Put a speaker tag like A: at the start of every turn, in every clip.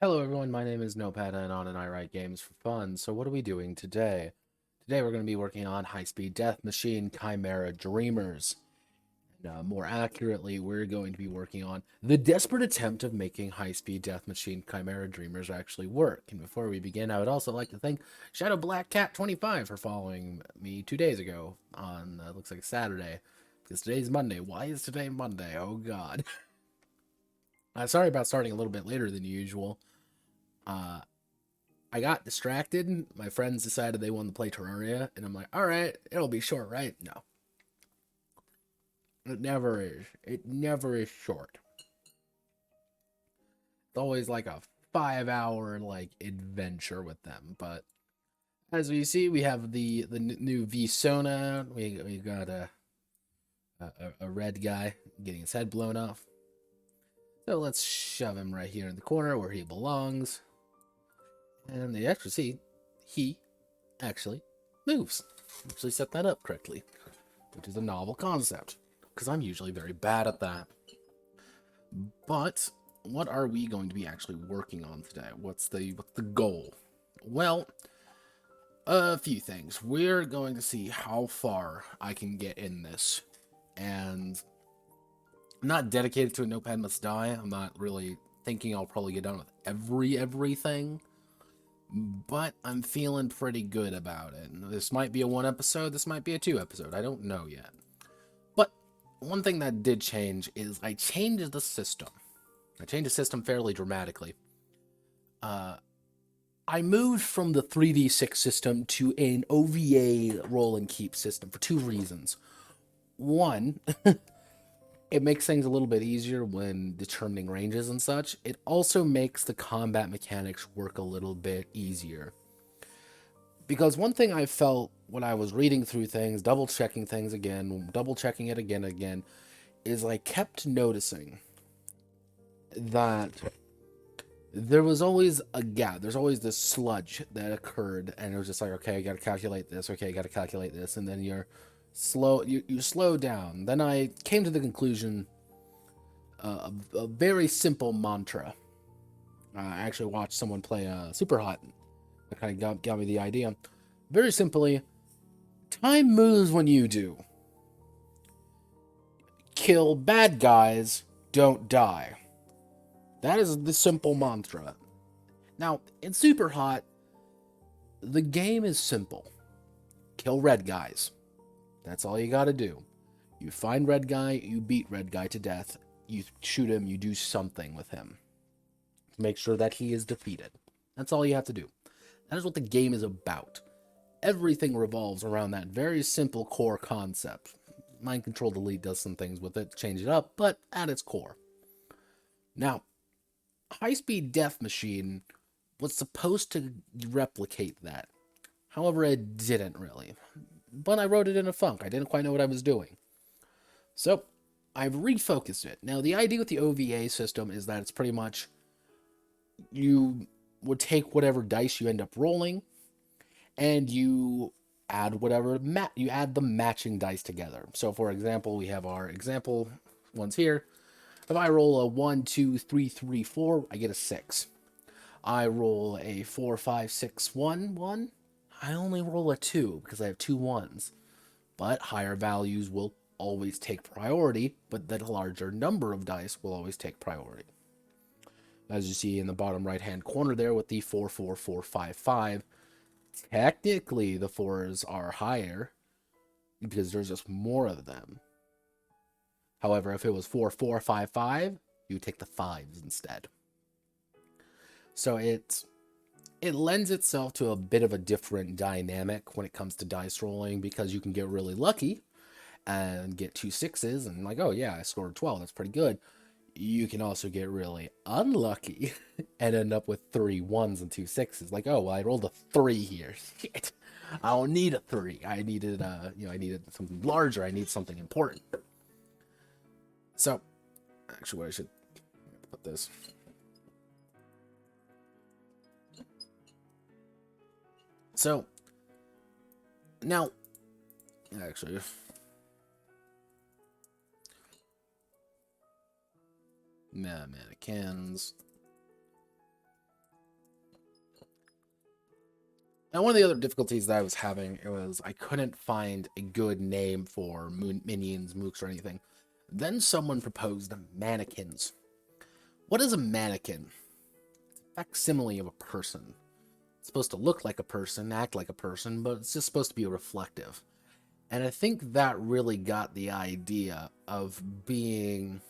A: Hello everyone, my name is Notepad and on and I write games for fun. So what are we doing today? Today we're going to be working on high-speed death machine Chimera Dreamers. And more accurately, we're going to be working on the desperate attempt of making high-speed death machine Chimera Dreamers actually work. And before we begin, I would also like to thank Shadow Black Cat 25 for following me 2 days ago on, looks like Saturday. Because today's Monday. Why is today Monday? Oh god. I'm sorry about starting a little bit later than usual. I got distracted. My friends decided they wanted to play Terraria, and I'm like, all right, it'll be short, right? No. It never is. It never is short. It's always like a 5 hour like adventure with them. But as we see, we have the new V-Sona. We got a red guy getting his head blown off. So let's shove him right here in the corner where he belongs. And they actually see he actually moves. Actually set that up correctly, which is a novel concept, because I'm usually very bad at that. But what are we going to be actually working on today? What's the goal? Well, a few things. We're going to see how far I can get in this, and I'm not dedicated to a Notepad Must Die. I'm not really thinking I'll probably get done with everything. But I'm feeling pretty good about it. This might be a 1 episode, this might be a 2 episode, I don't know yet. But one thing that did change is I changed the system. I changed the system fairly dramatically. I moved from the 3d6 system to an OVA roll and keep system for two reasons. One, it makes things a little bit easier when determining ranges and such. It also makes the combat mechanics work a little bit easier. Because one thing I felt when I was reading through things, double checking things again, double checking it again and again, is I kept noticing that there was always a gap. There's always this sludge that occurred, and it was just like, okay, I gotta calculate this, okay, I gotta calculate this, and then you slow down. Then I came to the conclusion of a very simple mantra. I actually watched someone play Super Hot. That kind of got me the idea. Very simply, time moves when you do. Kill bad guys, don't die. That is the simple mantra. Now, in Super Hot, the game is simple. Kill red guys. That's all you gotta do. You find red guy, you beat red guy to death, you shoot him, you do something with him. Make sure that he is defeated. That's all you have to do. That is what the game is about. Everything revolves around that very simple core concept. Mind Control Delete does some things with it, change it up, but at its core. Now, High-Speed Death Machine was supposed to replicate that. However, it didn't really. But I wrote it in a funk. I didn't quite know what I was doing. So, I've refocused it. Now, the idea with the OVA system is that it's pretty much you would take whatever dice you end up rolling, and you add whatever you add the matching dice together. So, for example, we have our example ones here. If I roll a 1, 2, 3, 3, 4, I get a 6. I roll a 4, 5, 6, 1, 1. I only roll a 2 because I have 2 1s. But higher values will always take priority, but the larger number of dice will always take priority. As you see in the bottom right-hand corner there with the 4, 4, 4, 5, 5, technically the 4s are higher because there's just more of them. However, if it was 4, 4, 5, 5, you would take the 5s instead. So it lends itself to a bit of a different dynamic when it comes to dice rolling, because you can get really lucky and get 2 6s and like, oh yeah, I scored 12, that's pretty good. You can also get really unlucky and end up with 3 1s and 2 6s. Like, oh, well, I rolled a 3 here. Shit, I don't need a 3. I needed, I needed something larger. I need something important. So, actually, where I should put this. So, now, actually, mannequins. Now, one of the other difficulties that I was having was I couldn't find a good name for minions, mooks, or anything. Then someone proposed mannequins. What is a mannequin? It's a facsimile of a person. It's supposed to look like a person, act like a person, but it's just supposed to be reflective. And I think that really got the idea of being...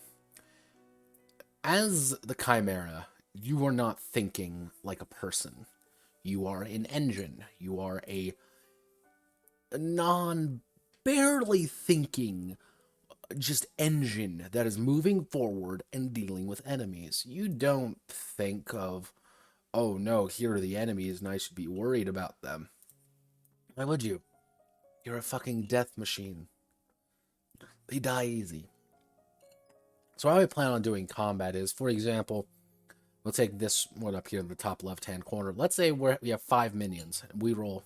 A: As the Chimera, you are not thinking like a person. You are an engine. You are a barely thinking, just engine that is moving forward and dealing with enemies. You don't think of, oh no, here are the enemies and I should be worried about them. Why would you? You're a fucking death machine. They die easy. So how I plan on doing combat is, for example, we'll take this one up here in the top left-hand corner. Let's say we have 5 minions. And we roll...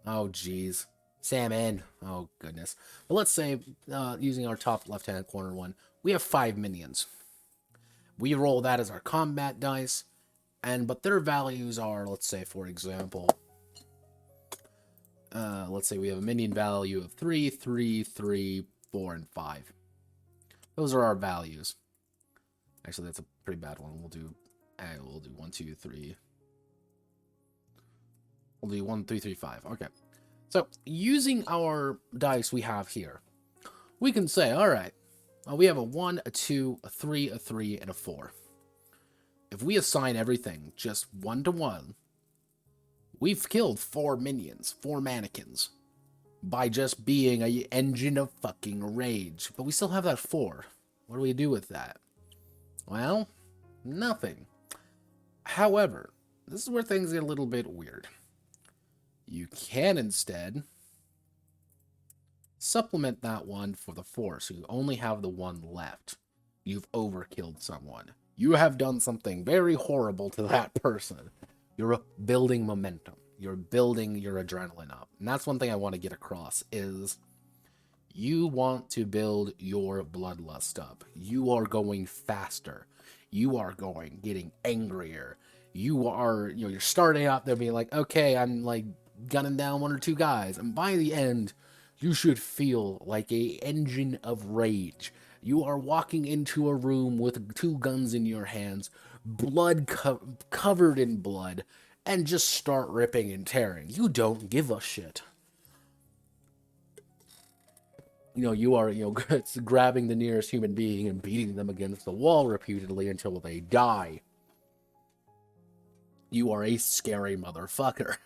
A: Oh, jeez. Salmon. Oh, goodness. But let's say, using our top left-hand corner one, we have 5 minions. We roll that as our combat dice, but their values are, let's say, for example, let's say we have a minion value of 3, 3, 3, 4, and 5. Those are our values. Actually, that's a pretty bad one. We'll do 1, 2, 3. We'll do 1, 3, 3, 5. Okay. So, using our dice we have here, we can say, all right, we have a 1, a 2, a 3, a 3, and a 4. if we assign everything just 1-to-1, we've killed 4 minions, 4 mannequins, by just being an engine of fucking rage. But we still have that 4. What do we do with that? Well, nothing. However, this is where things get a little bit weird. You can instead supplement that 1 for the 4, so you only have the 1 left. You've overkilled someone. You have done something very horrible to that person. You're building momentum. You're building your adrenaline up. And that's one thing I want to get across is you want to build your bloodlust up. You are going faster. You are getting angrier. You are, you're starting out there being like, okay, I'm like gunning down 1 or 2 guys. And by the end, you should feel like a engine of rage. You are walking into a room with 2 guns in your hands, blood covered in blood, and just start ripping and tearing. You don't give a shit. You are, grabbing the nearest human being and beating them against the wall repeatedly until they die. You are a scary motherfucker.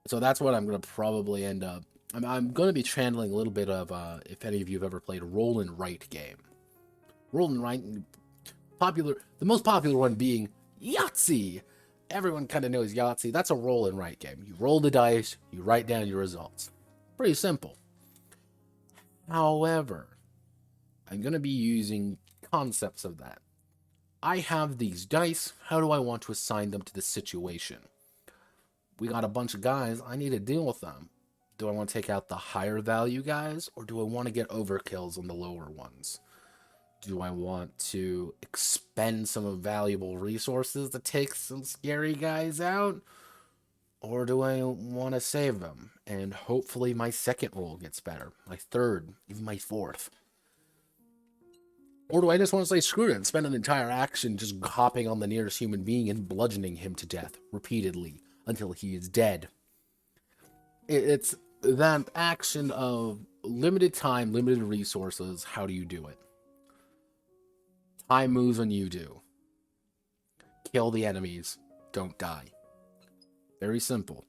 A: So that's what I'm going to probably end up. I'm going to be channeling a little bit of, if any of you have ever played a roll and write game. Roll and write, the most popular one being Yahtzee. Everyone kind of knows Yahtzee. That's a roll and write game. You roll the dice, you write down your results. Pretty simple. However, I'm going to be using concepts of that. I have these dice. How do I want to assign them to the situation? We got a bunch of guys. I need to deal with them. Do I want to take out the higher value guys, or do I want to get overkills on the lower ones? Do I want to expend some valuable resources to take some scary guys out? Or do I want to save them? And hopefully my second roll gets better. My third, even my fourth. Or do I just want to say screw it and spend an entire action just hopping on the nearest human being and bludgeoning him to death repeatedly until he is dead? It's that action of limited time, limited resources. How do you do it? Time moves when you do. Kill the enemies. Don't die. Very simple.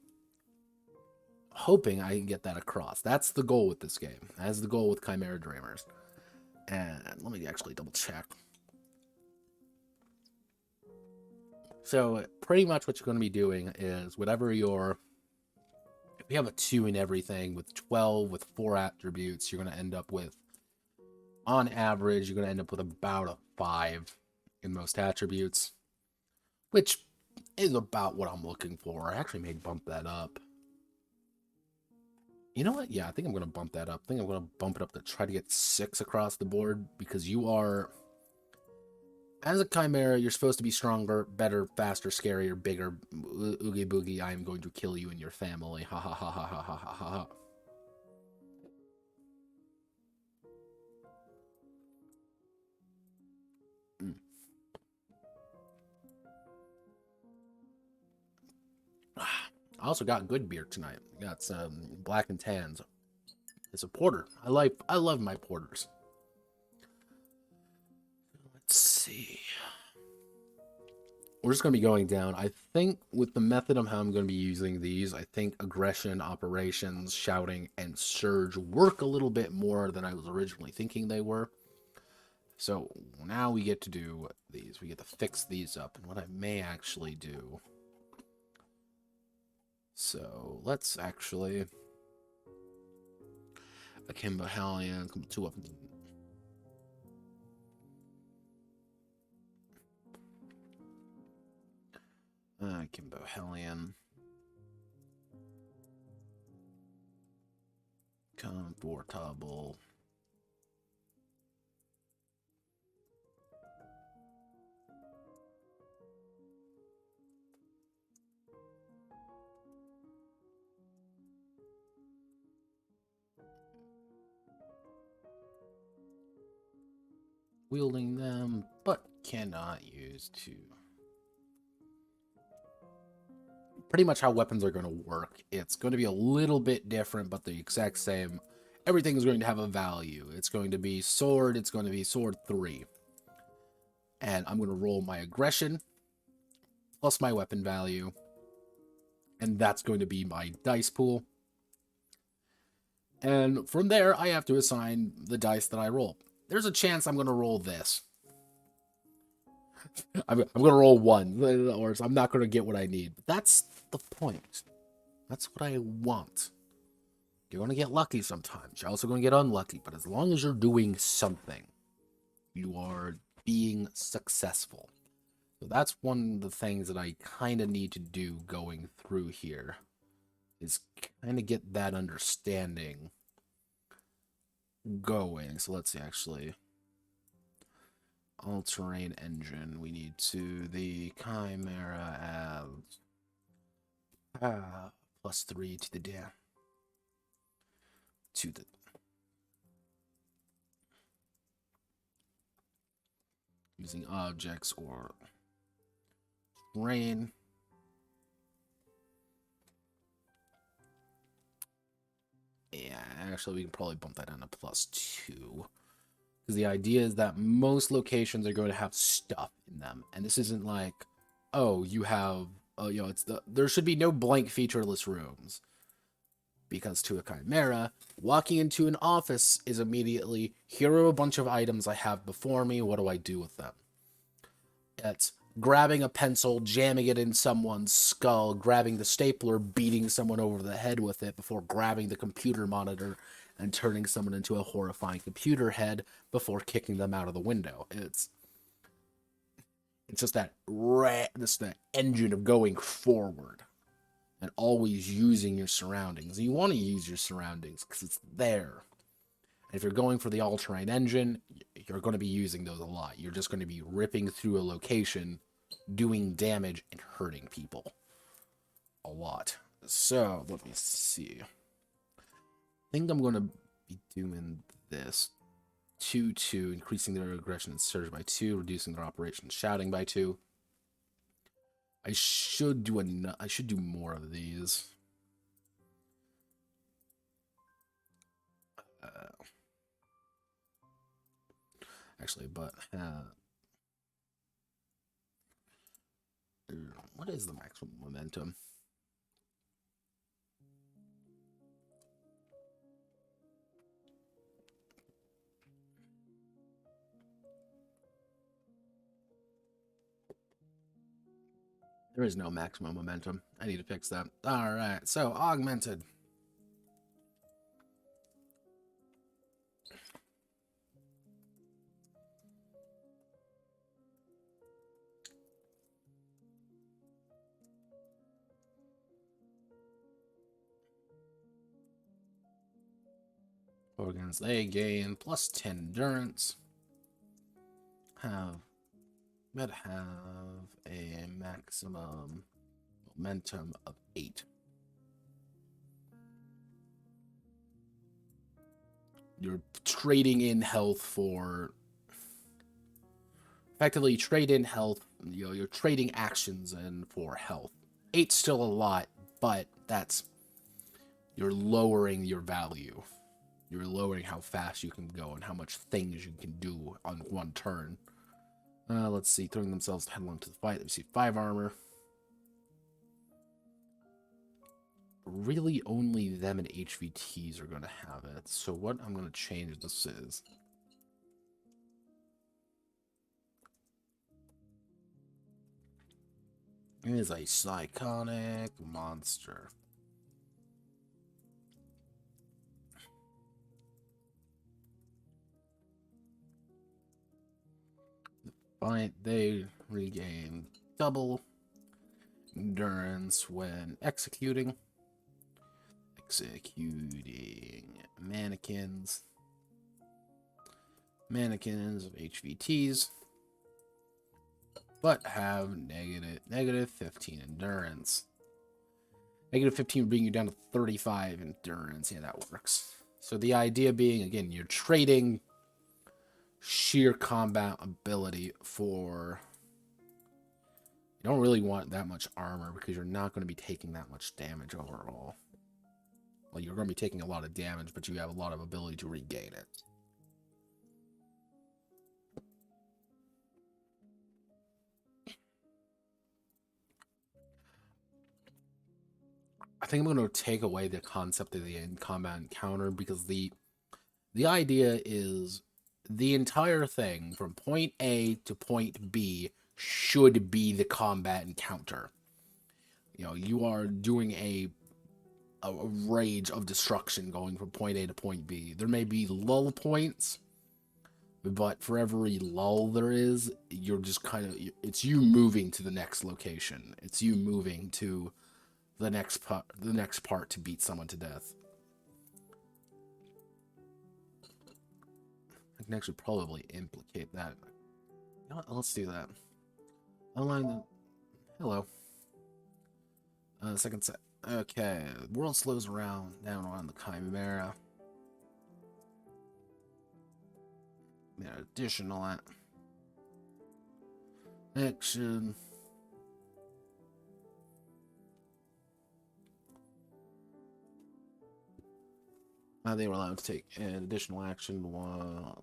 A: Hoping I can get that across. That's the goal with this game. That's the goal with Chimera Dreamers. And let me actually double check. So pretty much what you're going to be doing is whatever your... If you have a 2 in everything with 12 with 4 attributes, you're going to end up with, on average, you're going to end up with about a 5 in most attributes, which is about what I'm looking for. I actually may bump that up. You know what? Yeah, I think I'm going to bump that up. I think I'm going to bump it up to try to get 6 across the board, because you are, as a Chimera, you're supposed to be stronger, better, faster, scarier, bigger. Oogie boogie, I am going to kill you and your family. Ha ha ha ha ha ha ha ha. I also got good beer tonight. Got some black and tans. It's a porter. I love my porters. Let's see. We're just going to be going down. I think with the method of how I'm going to be using these, I think aggression, operations, shouting, and surge work a little bit more than I was originally thinking they were. So now we get to do these. We get to fix these up. And what I may actually do... So let's actually... Akimbo Hellion, 2 of them. Akimbo Hellion. Comfortable. Wielding them, but cannot use to. Pretty much how weapons are going to work. It's going to be a little bit different, but the exact same. Everything is going to have a value. It's going to be sword. It's going to be sword 3. And I'm going to roll my aggression plus my weapon value. And that's going to be my dice pool. And from there, I have to assign the dice that I roll. There's a chance I'm going to roll this. I'm going to roll 1, or I'm not going to get what I need. But that's the point. That's what I want. You're going to get lucky sometimes. You're also going to get unlucky. But as long as you're doing something, you are being successful. So that's one of the things that I kind of need to do going through here, is kind of get that understanding going. So let's see, actually. All-terrain engine. We need to the Chimera add +3 to the dam. To the using objects or terrain. Yeah, actually, we can probably bump that down to +2. Because the idea is that most locations are going to have stuff in them. And this isn't like, oh, you have, you know, there should be no blank featureless rooms. Because to a Chimera, walking into an office is immediately, here are a bunch of items I have before me, what do I do with them? It's grabbing a pencil, jamming it in someone's skull, grabbing the stapler, beating someone over the head with it before grabbing the computer monitor and turning someone into a horrifying computer head before kicking them out of the window. It's just that engine of going forward and always using your surroundings. You want to use your surroundings because it's there. And if you're going for the all-terrain engine, you're going to be using those a lot. You're just going to be ripping through a location, doing damage, and hurting people a lot. So, let me see. I think I'm going to be doing this. 2-2, increasing their aggression and surge by 2, reducing their operation and shouting by 2. I should do more of these. Actually, but what is the maximum momentum? There is no maximum momentum. I need to fix that. All right, so augmented. Organs, they gain +10 endurance. Have a maximum momentum of 8. You're trading in health for... Effectively, trade in health. You know, you're trading actions and for health. 8's still a lot, but that's... You're lowering your value. You're lowering how fast you can go and how much things you can do on one turn. Let's see, throwing themselves headlong to the fight. We see 5 armor. Really, only them and HVTs are going to have it. So what I'm going to change this is... It is a psychotic monster. Fight, they regain double endurance when executing. Mannequins. Mannequins of HVTs. But have negative 15 endurance. Negative 15 bring you down to 35 endurance. Yeah, that works. So the idea being, again, you're trading sheer combat ability for... You don't really want that much armor because you're not going to be taking that much damage overall. Well, you're going to be taking a lot of damage, but you have a lot of ability to regain it. think I'm going to take away the concept of the in-combat encounter, because the idea is the entire thing from point A to point B should be the combat encounter. You know, you are doing a rage of destruction going from point A to point B. There may be lull points, but for every lull there is, you're just kind of, it's you moving to the next location. It's you moving to the next part to beat someone to death. I can actually probably implicate that. You know what? Let's do that. Online. Hello. Second set. Okay. The world slows down around the Chimera. Yeah, additional action. They were allowed to take an additional action.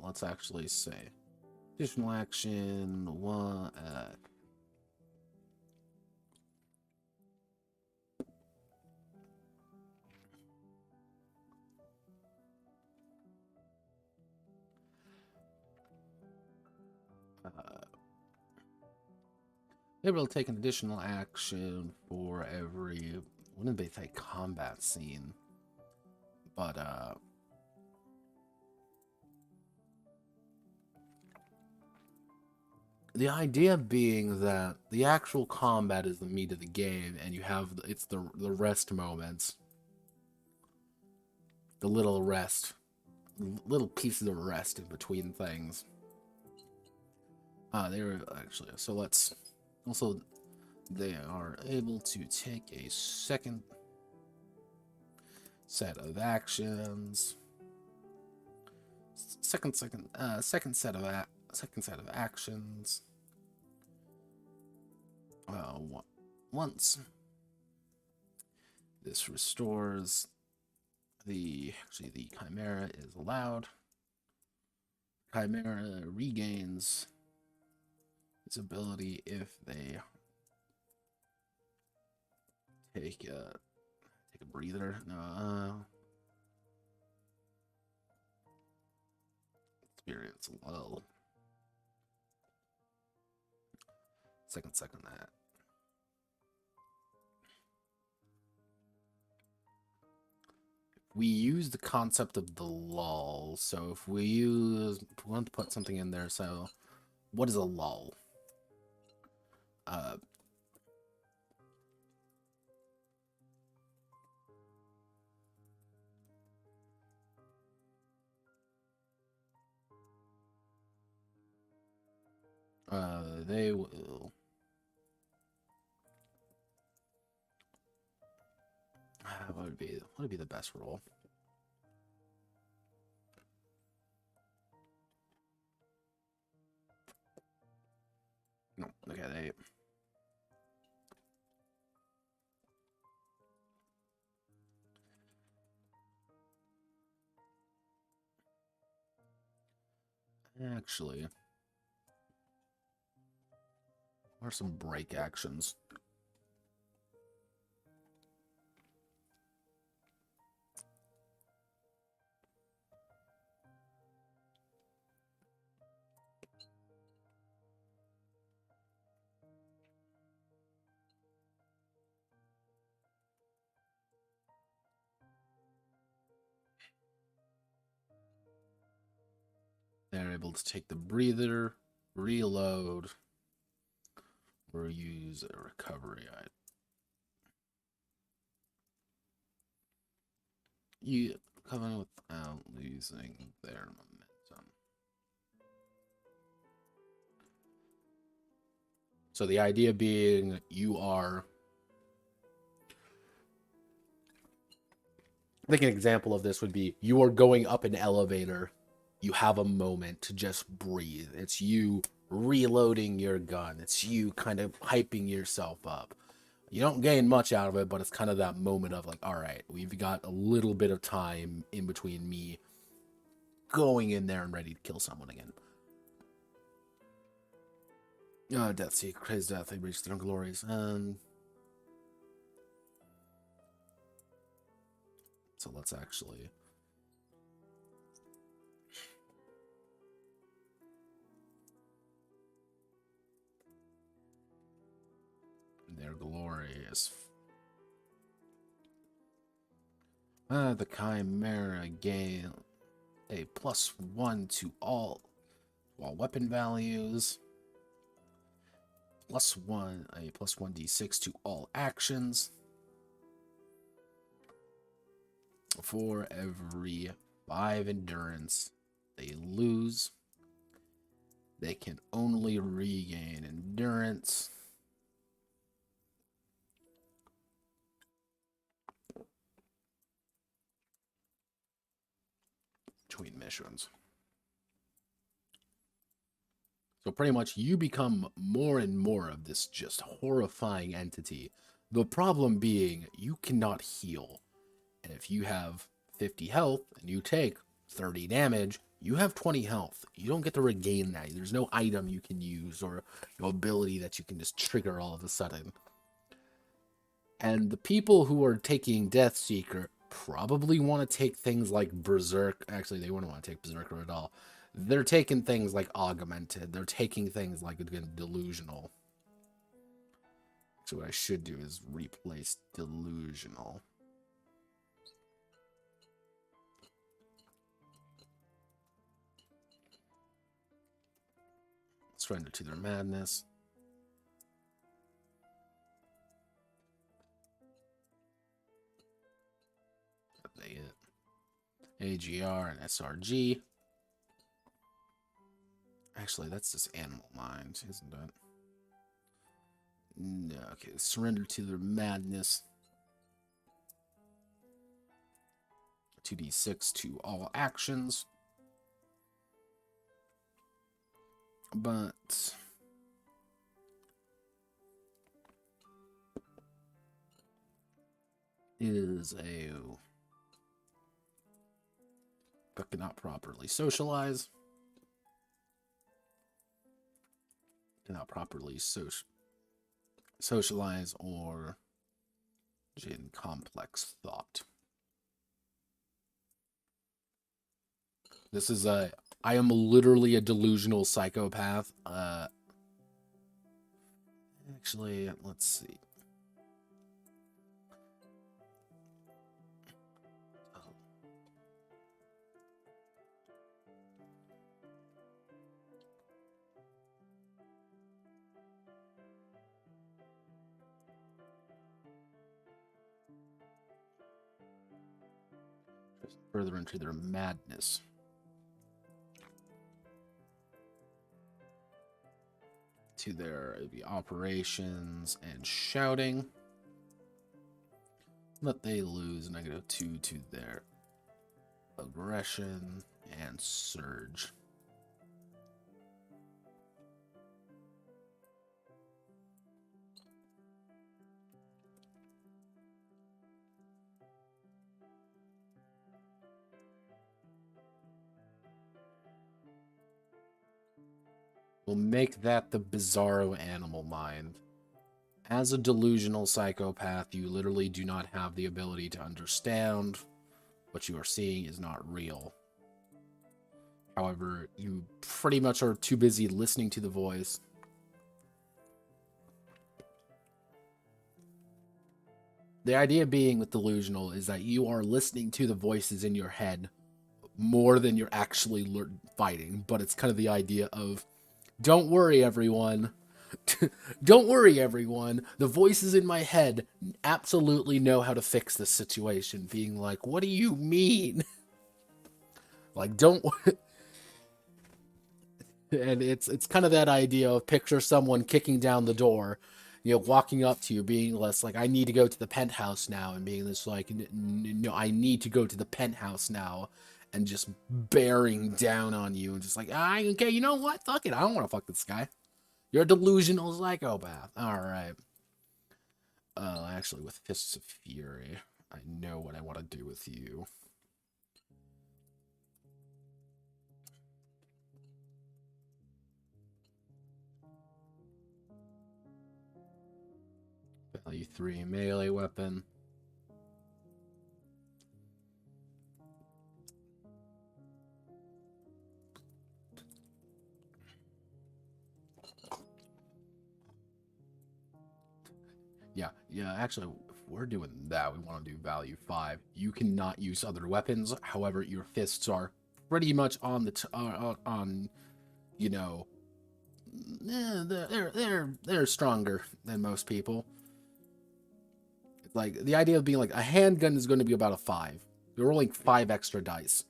A: Let's actually say additional action. Able to take an additional action for every, wouldn't they say combat scene? But the idea being that the actual combat is the meat of the game, and you have it's the rest moments, the little pieces of rest in between things. They were actually, so let's also, they are able to take a second set of actions. Second set of actions. Once this restores the Chimera is allowed. Chimera regains its ability if they take a breather. No, experience a lull. Second that. We use the concept of the lull. So if we want to put something in there, so what is a lull? They will. What would be the best role? No, okay, they. Actually, what are some break actions? They're able to take the breather, reload, or use a recovery item. You coming without losing their momentum. So the idea being, you are. I think an example of this would be, you are going up an elevator. You have a moment to just breathe. It's you reloading your gun. It's you kind of hyping yourself up. You don't gain much out of it, but it's kind of that moment of like, all right, we've got a little bit of time in between me going in there and ready to kill someone again. Death Seek, Crazy Death, they reach their glories. So let's actually... They're glorious. The Chimera gain a +1 to all weapon values. +1, a +1d6 to all actions. For every 5 endurance they lose, they can only regain endurance. Between missions. So pretty much you become more and more of this just horrifying entity. The problem being you cannot heal. And if you have 50 health and you take 30 damage, you have 20 health. You don't get to regain that. There's no item you can use or no ability that you can just trigger all of a sudden. And the people who are taking Deathseeker probably want to take things like Berserk. Actually, they wouldn't want to take Berserker at all. They're taking things like Augmented. They're taking things like, again, Delusional. So what I should do is replace Delusional. Surrender to their madness. AGR and SRG. Actually, that's just Animal Mind, isn't it? No, okay, surrender to their madness. 2d6 to all actions. But is a but cannot properly socialize. Cannot properly socialize or in complex thought. This is I am literally a delusional psychopath. Actually, let's see. Further into their madness. To their operations and shouting. But they lose -2 to their aggression and surge. We'll make that the Bizarro Animal Mind. As a delusional psychopath, you literally do not have the ability to understand what you are seeing is not real. However, you pretty much are too busy listening to the voice. The idea being with delusional is that you are listening to the voices in your head more than you're actually fighting. But it's kind of the idea of, don't worry, everyone. Don't worry, everyone. The voices in my head absolutely know how to fix this situation. Being like, what do you mean? Like, don't... And it's kind of that idea of picture someone kicking down the door, you know, walking up to you, being less like, I need to go to the penthouse now, and being this like, no, I need to go to the penthouse now, and just bearing down on you, and just like, okay, you know what? Fuck it, I don't want to fuck this guy. You're a delusional psychopath. All right. Actually, with Fists of Fury, I know what I want to do with you. Value 3 melee weapon. Yeah, actually, if we're doing that, we want to do value 5. You cannot use other weapons. However, your fists are pretty much on the on, you know, they're stronger than most people. It's like the idea of being like a handgun is going to be about a 5. You're rolling 5 extra dice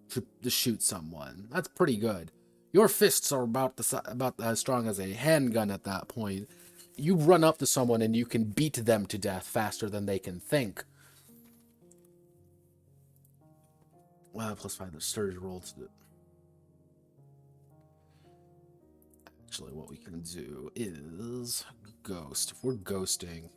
A: to shoot someone. That's pretty good. Your fists are about as strong as a handgun at that point. You run up to someone and you can beat them to death faster than they can think. Well, +5 the surge rolls. Actually, what we can do is ghost. If we're ghosting,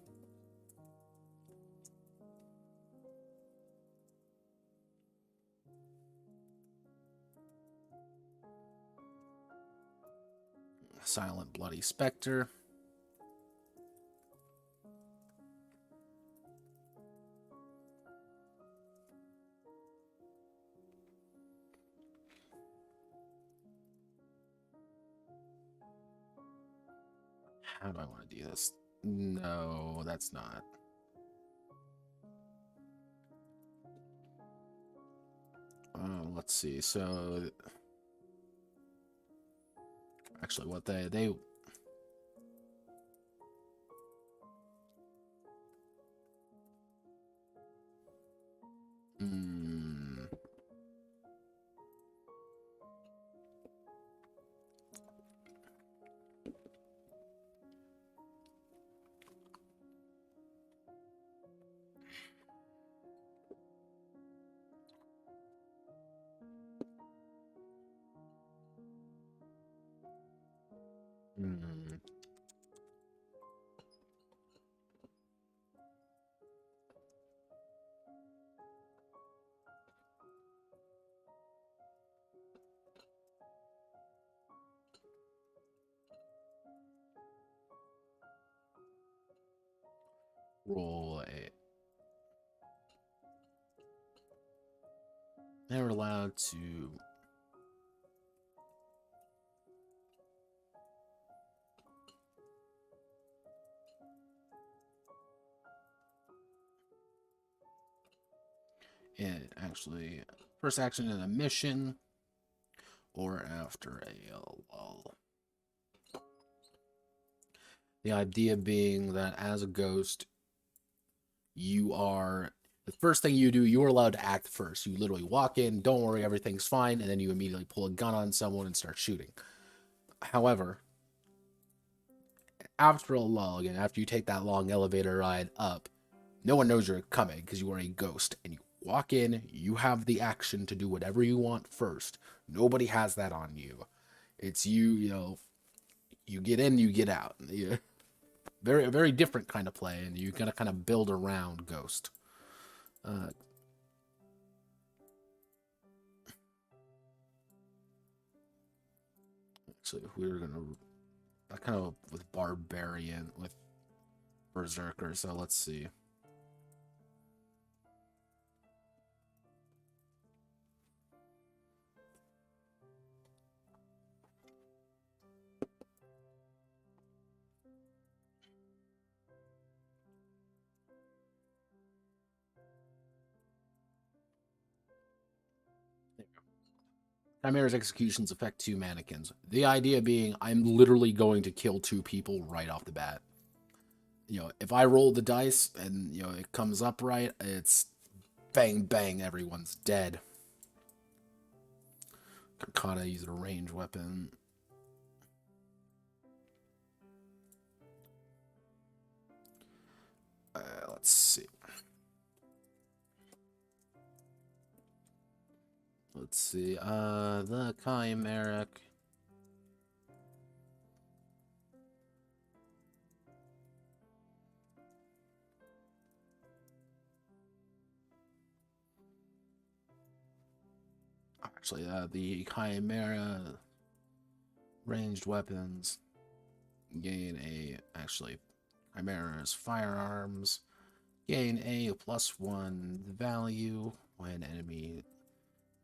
A: silent bloody specter. How do I want to do this? No, that's not. Let's see. So, actually, what they roll a. They're allowed to. It actually first action in a mission or after a lull. The idea being that as a ghost, you are the first thing you do, you're allowed to act first. You literally walk in, don't worry, everything's fine, and then you immediately pull a gun on someone and start shooting. However, after a lull, again, after you take that long elevator ride up, no one knows you're coming because you are a ghost, and you walk in, you have the action to do whatever you want first. Nobody has that on you. It's you, you get in, you get out. Yeah. Very different kind of play, and you gotta kind of build around Ghost. Actually, if we were gonna, I kind of with Barbarian, with Berserker, so let's see. Chimera's executions affect 2 mannequins. The idea being, I'm literally going to kill 2 people right off the bat. If I roll the dice and, it comes up right, it's bang, bang, everyone's dead. Katana uses a ranged weapon. Let's see. Let's see. The Chimeric. Actually, the Chimera ranged weapons gain Chimera's firearms gain a +1 value when enemy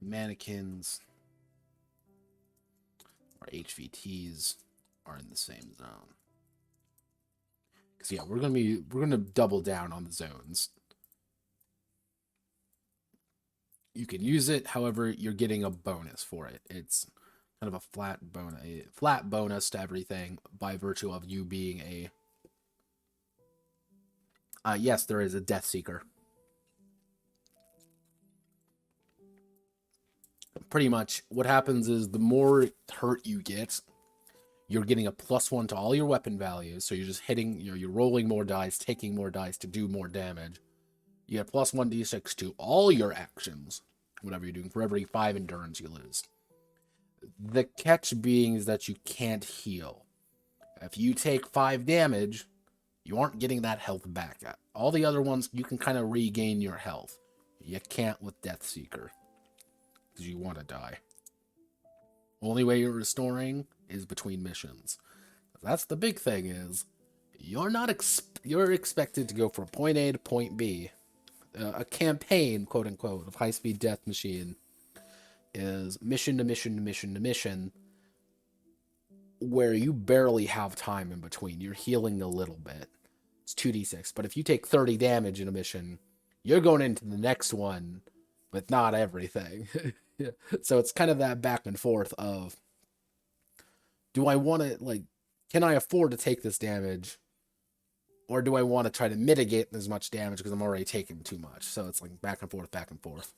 A: mannequins or HVTs are in the same zone. Because yeah, we're gonna double down on the zones. You can use it, however, you're getting a bonus for it. It's kind of a flat bonus to everything by virtue of you being a. Yes, there is a Death Seeker. Pretty much, what happens is the more hurt you get, you're getting a +1 to all your weapon values. So you're just hitting, you're rolling more dice, taking more dice to do more damage. You get +1 d6 to all your actions, whatever you're doing, for every 5 endurance you lose. The catch being is that you can't heal. If you take 5 damage, you aren't getting that health back. All the other ones, you can kind of regain your health. You can't with Death Seeker, because you want to die. Only way you're restoring is between missions. That's the big thing, is you're expected to go from point A to point B. A campaign, quote unquote, of High-Speed Death Machine is mission to mission to mission to mission, where you barely have time in between. You're healing a little bit. It's 2d6, but if you take 30 damage in a mission, you're going into the next one with not everything. Yeah. So it's kind of that back and forth of, do I want to, like, can I afford to take this damage? Or do I want to try to mitigate as much damage because I'm already taking too much? So it's like back and forth, back and forth.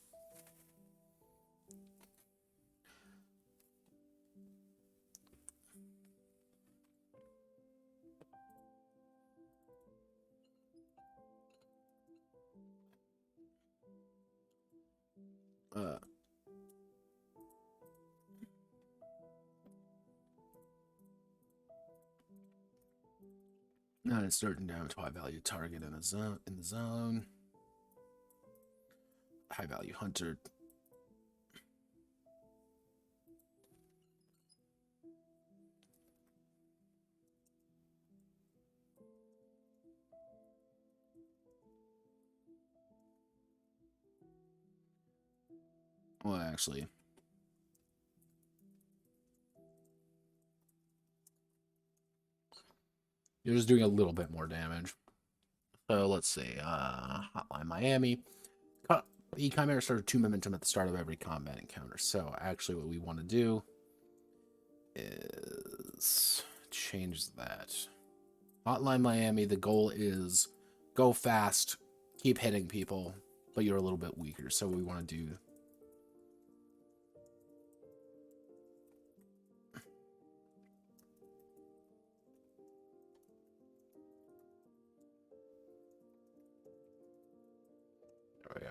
A: Not a certain damage, high value target in the zone. High value hunter. Well, actually, you're just doing a little bit more damage. So let's see. Hotline Miami. The Chimera started 2 momentum at the start of every combat encounter. So actually, what we want to do is change that. Hotline Miami, the goal is go fast, keep hitting people, but you're a little bit weaker. So we want to do. Oh yeah.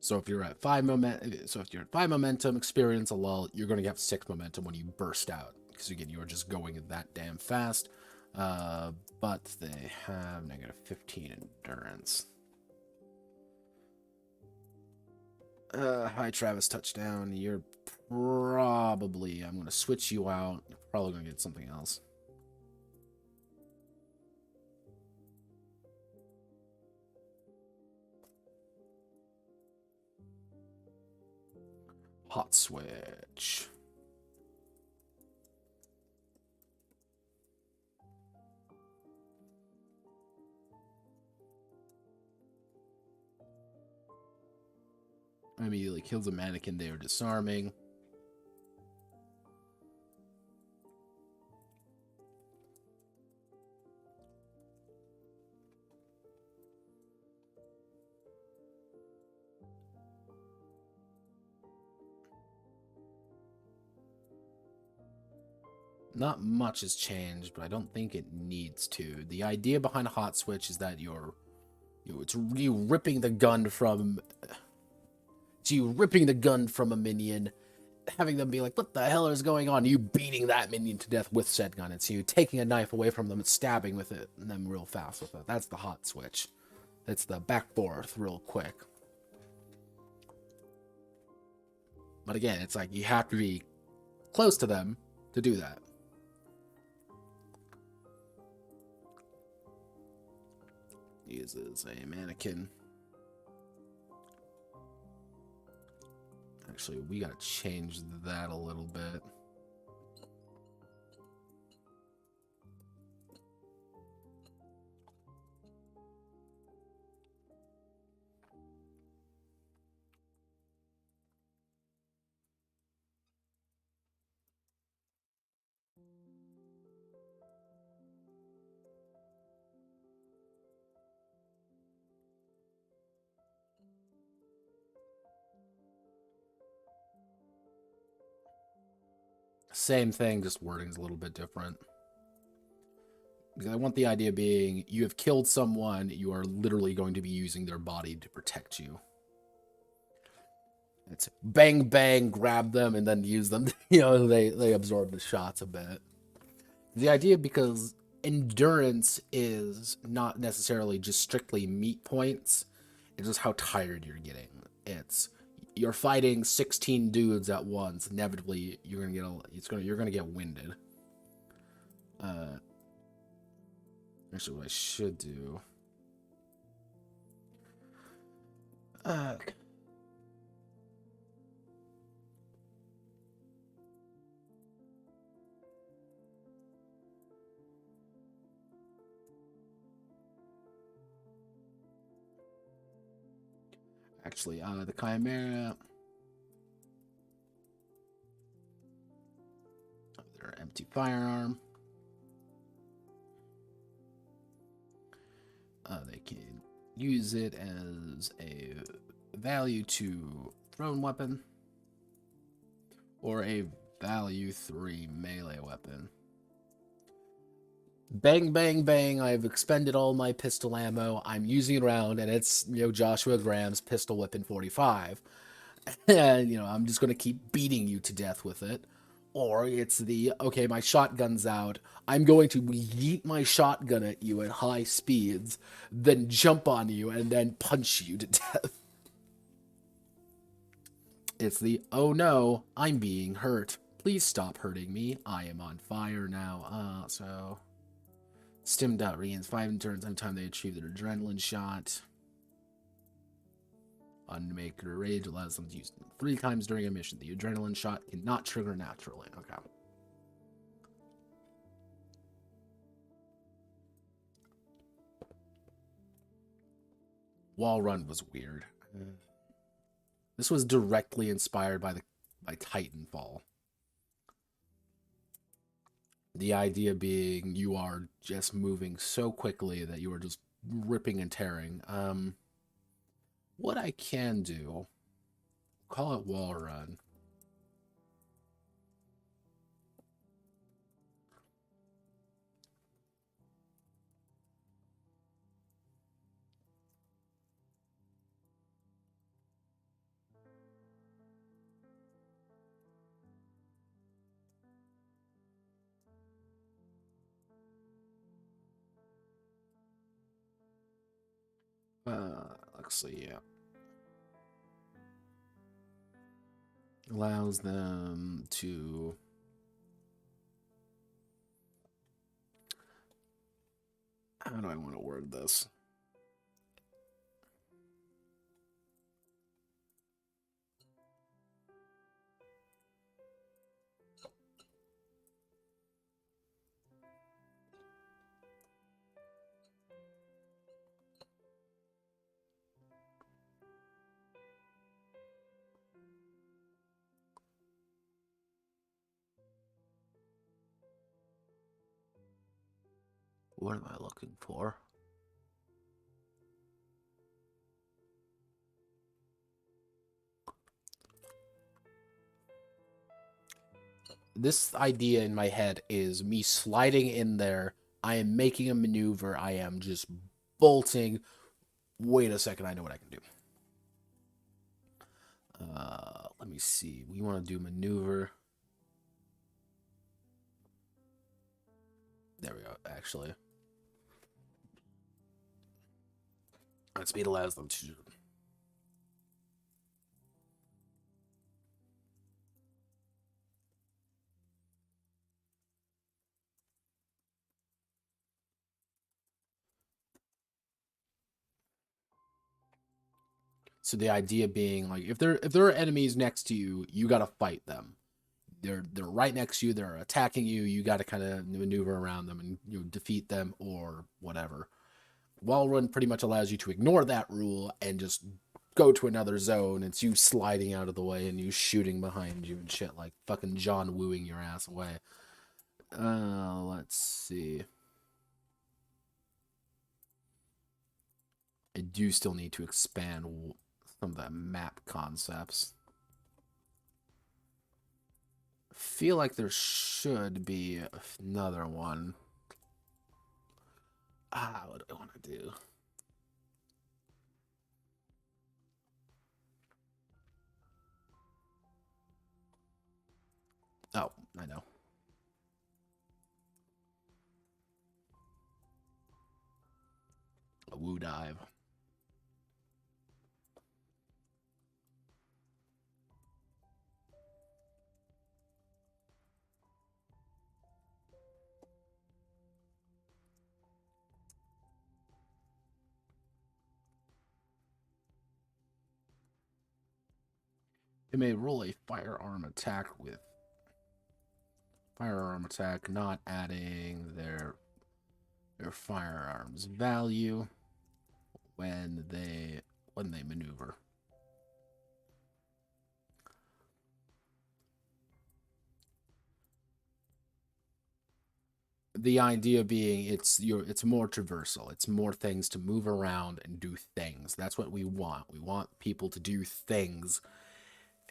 A: So if you're at 5 momentum, experience a lull, you're going to have 6 momentum when you burst out, because again, you're just going that damn fast. But they have -15 endurance. Hi Travis, touchdown. You're probably, I'm going to switch you out. You're probably going to get something else. Hot switch. Immediately kills a mannequin they are disarming. Not much has changed, but I don't think it needs to. The idea behind a hot switch is that it's you ripping the gun from. So you ripping the gun from a minion, having them be like, "What the hell is going on?" You beating that minion to death with said gun. It's you taking a knife away from them and stabbing with it, and them real fast with it. That's the hot switch. It's the back forth real quick. But again, it's like you have to be close to them to do that. Uses a mannequin. Actually, we gotta change that a little bit. Same thing, just wording's a little bit different. Because I want the idea being, you have killed someone, you are literally going to be using their body to protect you. It's bang, bang, grab them, and then use them. You know, they absorb the shots a bit. The idea, because endurance is not necessarily just strictly meat points, it's just how tired you're getting. You're fighting 16 dudes at once. Inevitably, you're gonna get winded. Actually, what I should do. Actually, the Chimera. Their empty firearm. They can use it as a value 2 thrown weapon or a value 3 melee weapon. Bang, bang, bang. I've expended all my pistol ammo. I'm using it around, and it's, you know, Joshua Graham's pistol weapon 45. And, you know, I'm just going to keep beating you to death with it. Or it's the, okay, my shotgun's out. I'm going to yeet my shotgun at you at high speeds, then jump on you, and then punch you to death. It's the, oh no, I'm being hurt. Please stop hurting me. I am on fire now. So... Stim dot regains 5 turns every time they achieve their adrenaline shot. Unmaker Rage allows them to use them 3 times during a mission. The adrenaline shot cannot trigger naturally. Okay. Wall Run was weird. This was directly inspired by Titanfall. The idea being you are just moving so quickly that you are just ripping and tearing. What I can do, call it Wall Run. Let's see, yeah. Allows them to... How do I want to word this? What am I looking for? This idea in my head is me sliding in there. I am making a maneuver. I am just bolting. Wait a second. I know what I can do. Let me see. We want to do maneuver. There we go, actually. Speed allows them to... So the idea being, like, if there are enemies next to you, you gotta fight them. They're right next to you. They're attacking you. You got to kind of maneuver around them and, you know, defeat them or whatever. Wall Run pretty much allows you to ignore that rule and just go to another zone. It's you sliding out of the way and you shooting behind you and shit, like fucking John wooing your ass away. Let's see. I do still need to expand some of the map concepts. feel like there should be another one. What do I want to do? Oh, I know. A woo dive. They may roll a firearm attack with firearm attack, not adding their firearm's value when they maneuver. The idea being it's more traversal. It's more things to move around and do things. That's what we want. We want people to do things.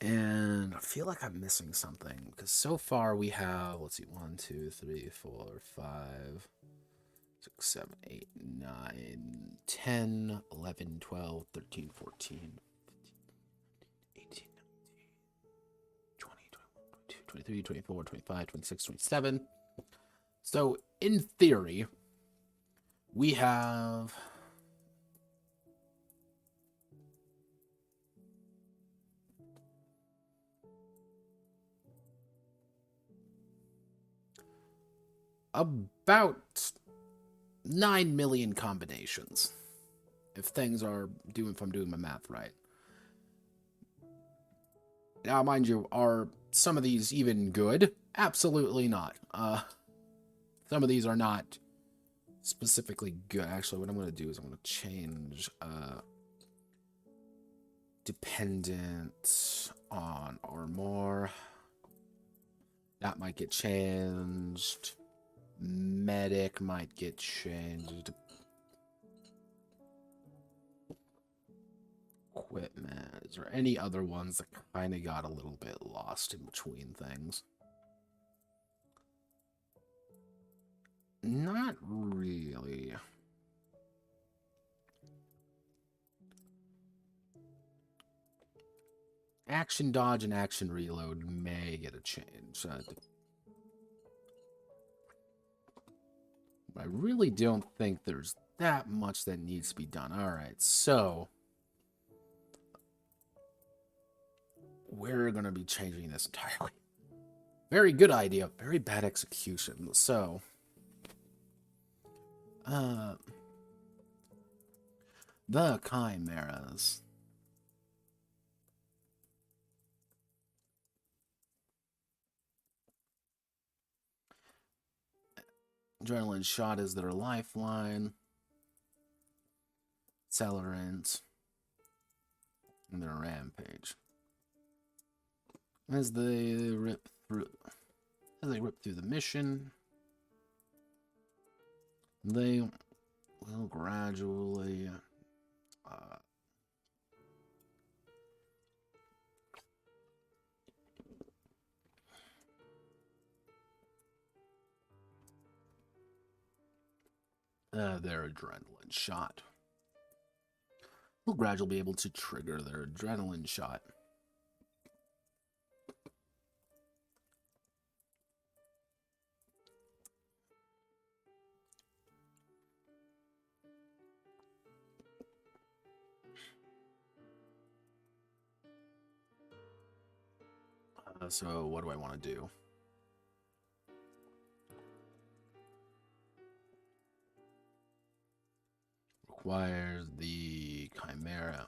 A: And I feel like I'm missing something because so far we have, let's see, 1, 2, 3, 4, 5, 6, 7, 8, 9, 10, 11, 12, 13, 14, 18, 19, 20, 21, 22, 23, 24, 25, 26, 27. So, in theory, we have about 9 million combinations. If I'm doing my math right. Now, mind you, are some of these even good? Absolutely not. Some of these are not specifically good. Actually, what I'm going to do is I'm going to change dependent on armor. That might get changed. Medic might get changed. Equipment. Is there any other ones that kind of got a little bit lost in between things? Not really. Action dodge and action reload may get a change. I really don't think there's that much that needs to be done. Alright, so we're going to be changing this entirely. Very good idea, very bad execution. So, the Chimeras. Adrenaline shot is their lifeline. Accelerant. And their rampage. As they rip through the mission, they will gradually their adrenaline shot. Will gradually be able to trigger their adrenaline shot. So what do I want to do? Requires the Chimera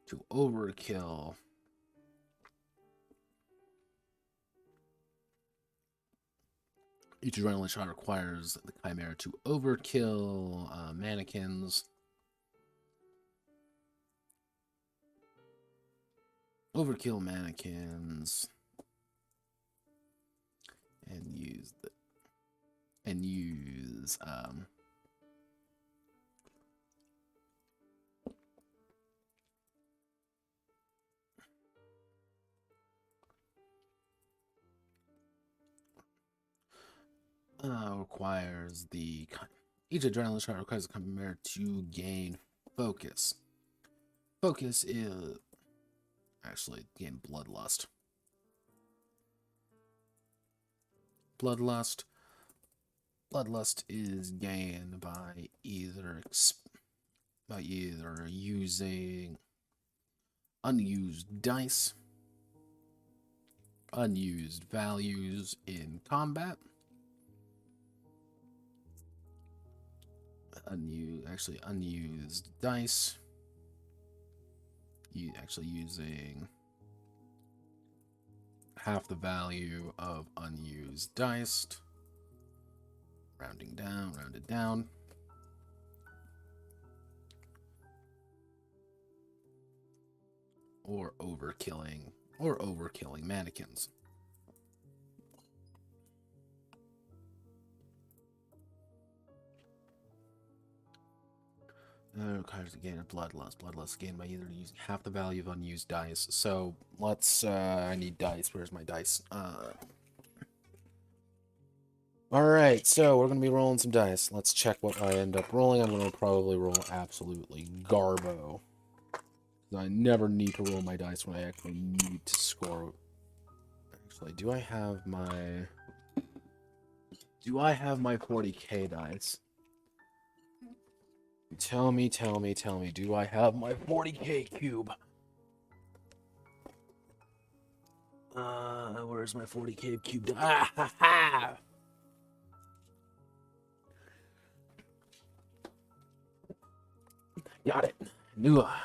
A: to overkill. Each adrenaline shot requires the Chimera to overkill mannequins. Overkill mannequins. And use requires each adrenaline shot requires a Chimera to gain focus. Focus is actually gain bloodlust. Bloodlust is gained by either using unused dice, unused values in combat, unused dice, using half the value of unused dice, rounded down, or overkilling mannequins. Requires to gain a bloodlust. Bloodlust gained by either using half the value of unused dice. So let's. I need dice. Where's my dice? All right. So we're gonna be rolling some dice. Let's check what I end up rolling. I'm gonna probably roll absolutely garbo. I never need to roll my dice when I actually need to score. Actually, do I have my 40k dice? Tell me, do I have my 40k cube? Where's my 40k cube? Ah, ha, ha! Got it. Knew I.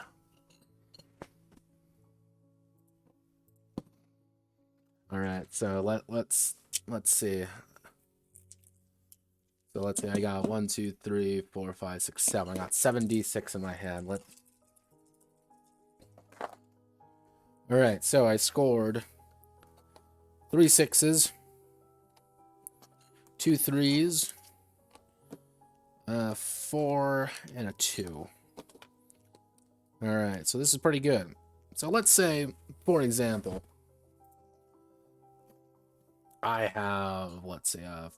A: All right, so let's see. So let's say I got 1, 2, 3, 4, 5, 6, 7. I got 7d6 in my hand. All right, so I scored 3 6s, 2 3s, 4, and a 2. All right, so this is pretty good. So let's say, for example, I have, let's say, let's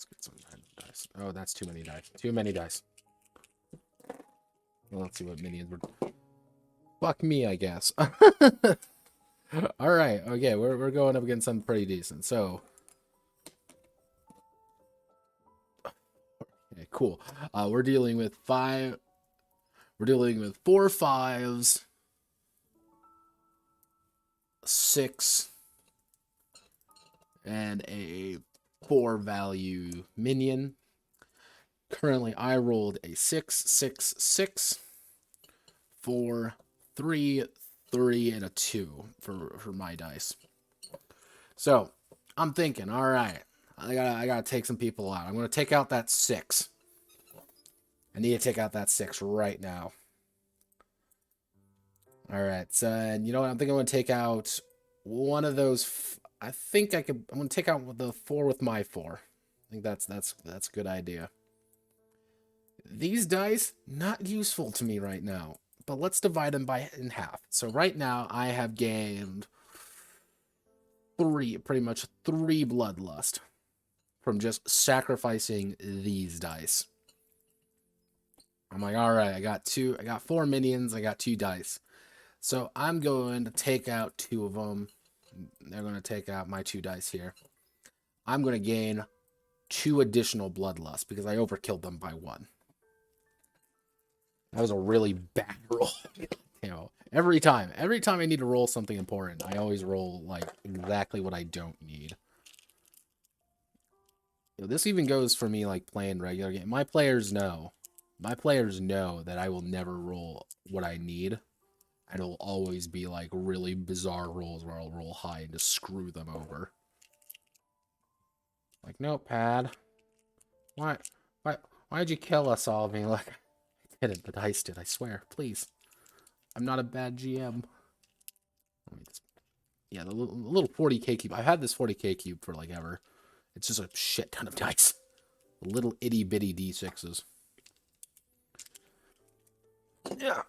A: get some dice. Oh, that's too many dice. Too many dice. Well, let's see what minions were. Fuck me, I guess. All right, okay, we're going up against something pretty decent. So, okay, cool. We're dealing with 4 5s, 6, and a 4 value minion. Currently, I rolled a 6, 6, 6, 4, 3, 3, and a 2 for my dice. So I'm thinking, all right, I gotta take some people out. I'm gonna take out that 6. I need to take out that 6 right now. All right, so and you know what? I'm thinking I'm gonna take out one of those. I think I could. I'm gonna take out the 4 with my 4. I think that's a good idea. These dice not useful to me right now, but let's divide them in half. So right now I have gained pretty much 3 bloodlust from just sacrificing these dice. I'm like, all right, I got 4 minions, I got 2 dice. So I'm going to take out 2 of them. They're going to take out my 2 dice here. I'm going to gain 2 additional bloodlust because I overkilled them by 1. That was a really bad roll. You know, every time I need to roll something important, I always roll like exactly what I don't need. You know, this even goes for me like playing regular game. My players know that I will never roll what I need. And it'll always be like really bizarre rolls where I'll roll high and just screw them over. Like, notepad. Why'd you kill us all? Being like, I didn't, the dice did, I swear. Please. I'm not a bad GM. Yeah, the little 40k cube. I've had this 40k cube for like ever. It's just a shit ton of dice. Little itty bitty d6s. Yeah.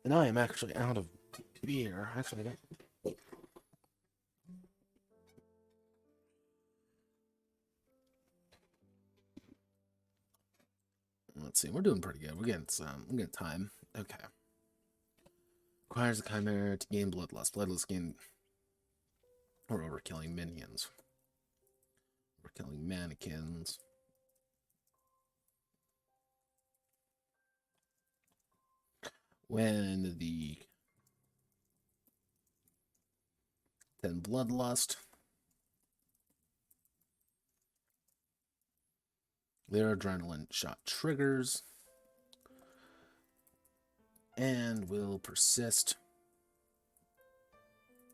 A: And I am actually out of beer. Actually, let's see. We're doing pretty good. We're getting time. Okay. Requires the Chimera to gain Bloodlust. Bloodlust gain... Or overkilling minions. Overkilling mannequins. When the... Then Bloodlust. Their adrenaline shot triggers. And will persist.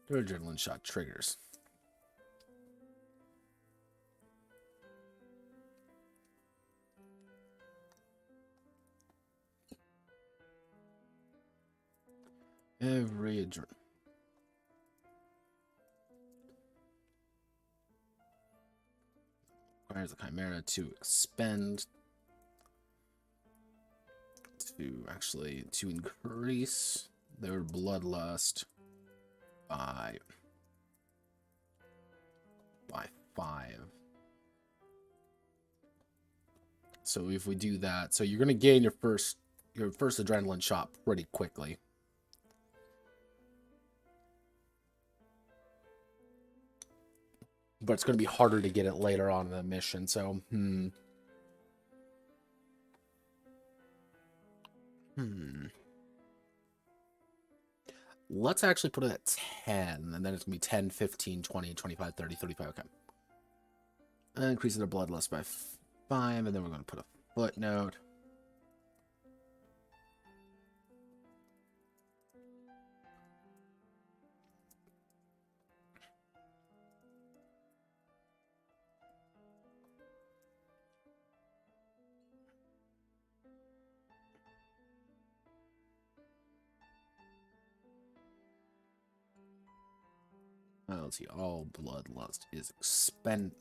A: Their adrenaline shot triggers. Every adrenaline. Requires the Chimera to expend to increase their bloodlust by 5. So if we do that, so you're gonna gain your first adrenaline shot pretty quickly. But it's going to be harder to get it later on in the mission, so, Let's actually put it at 10, and then it's going to be 10, 15, 20, 25, 30, 35, okay. And increases their bloodlust by 5, and then we're going to put a footnote. Let's see, all bloodlust is expended.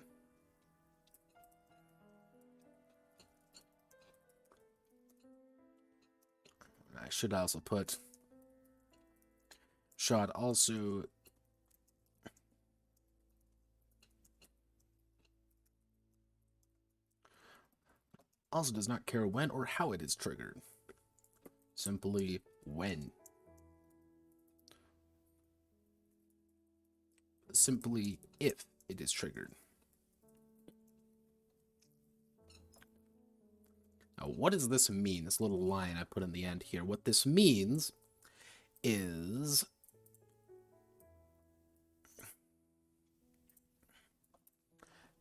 A: I should also put shot also does not care when or how it is triggered. Simply when. Simply if it is triggered. Now, what does this mean? This little line I put in the end here. What this means is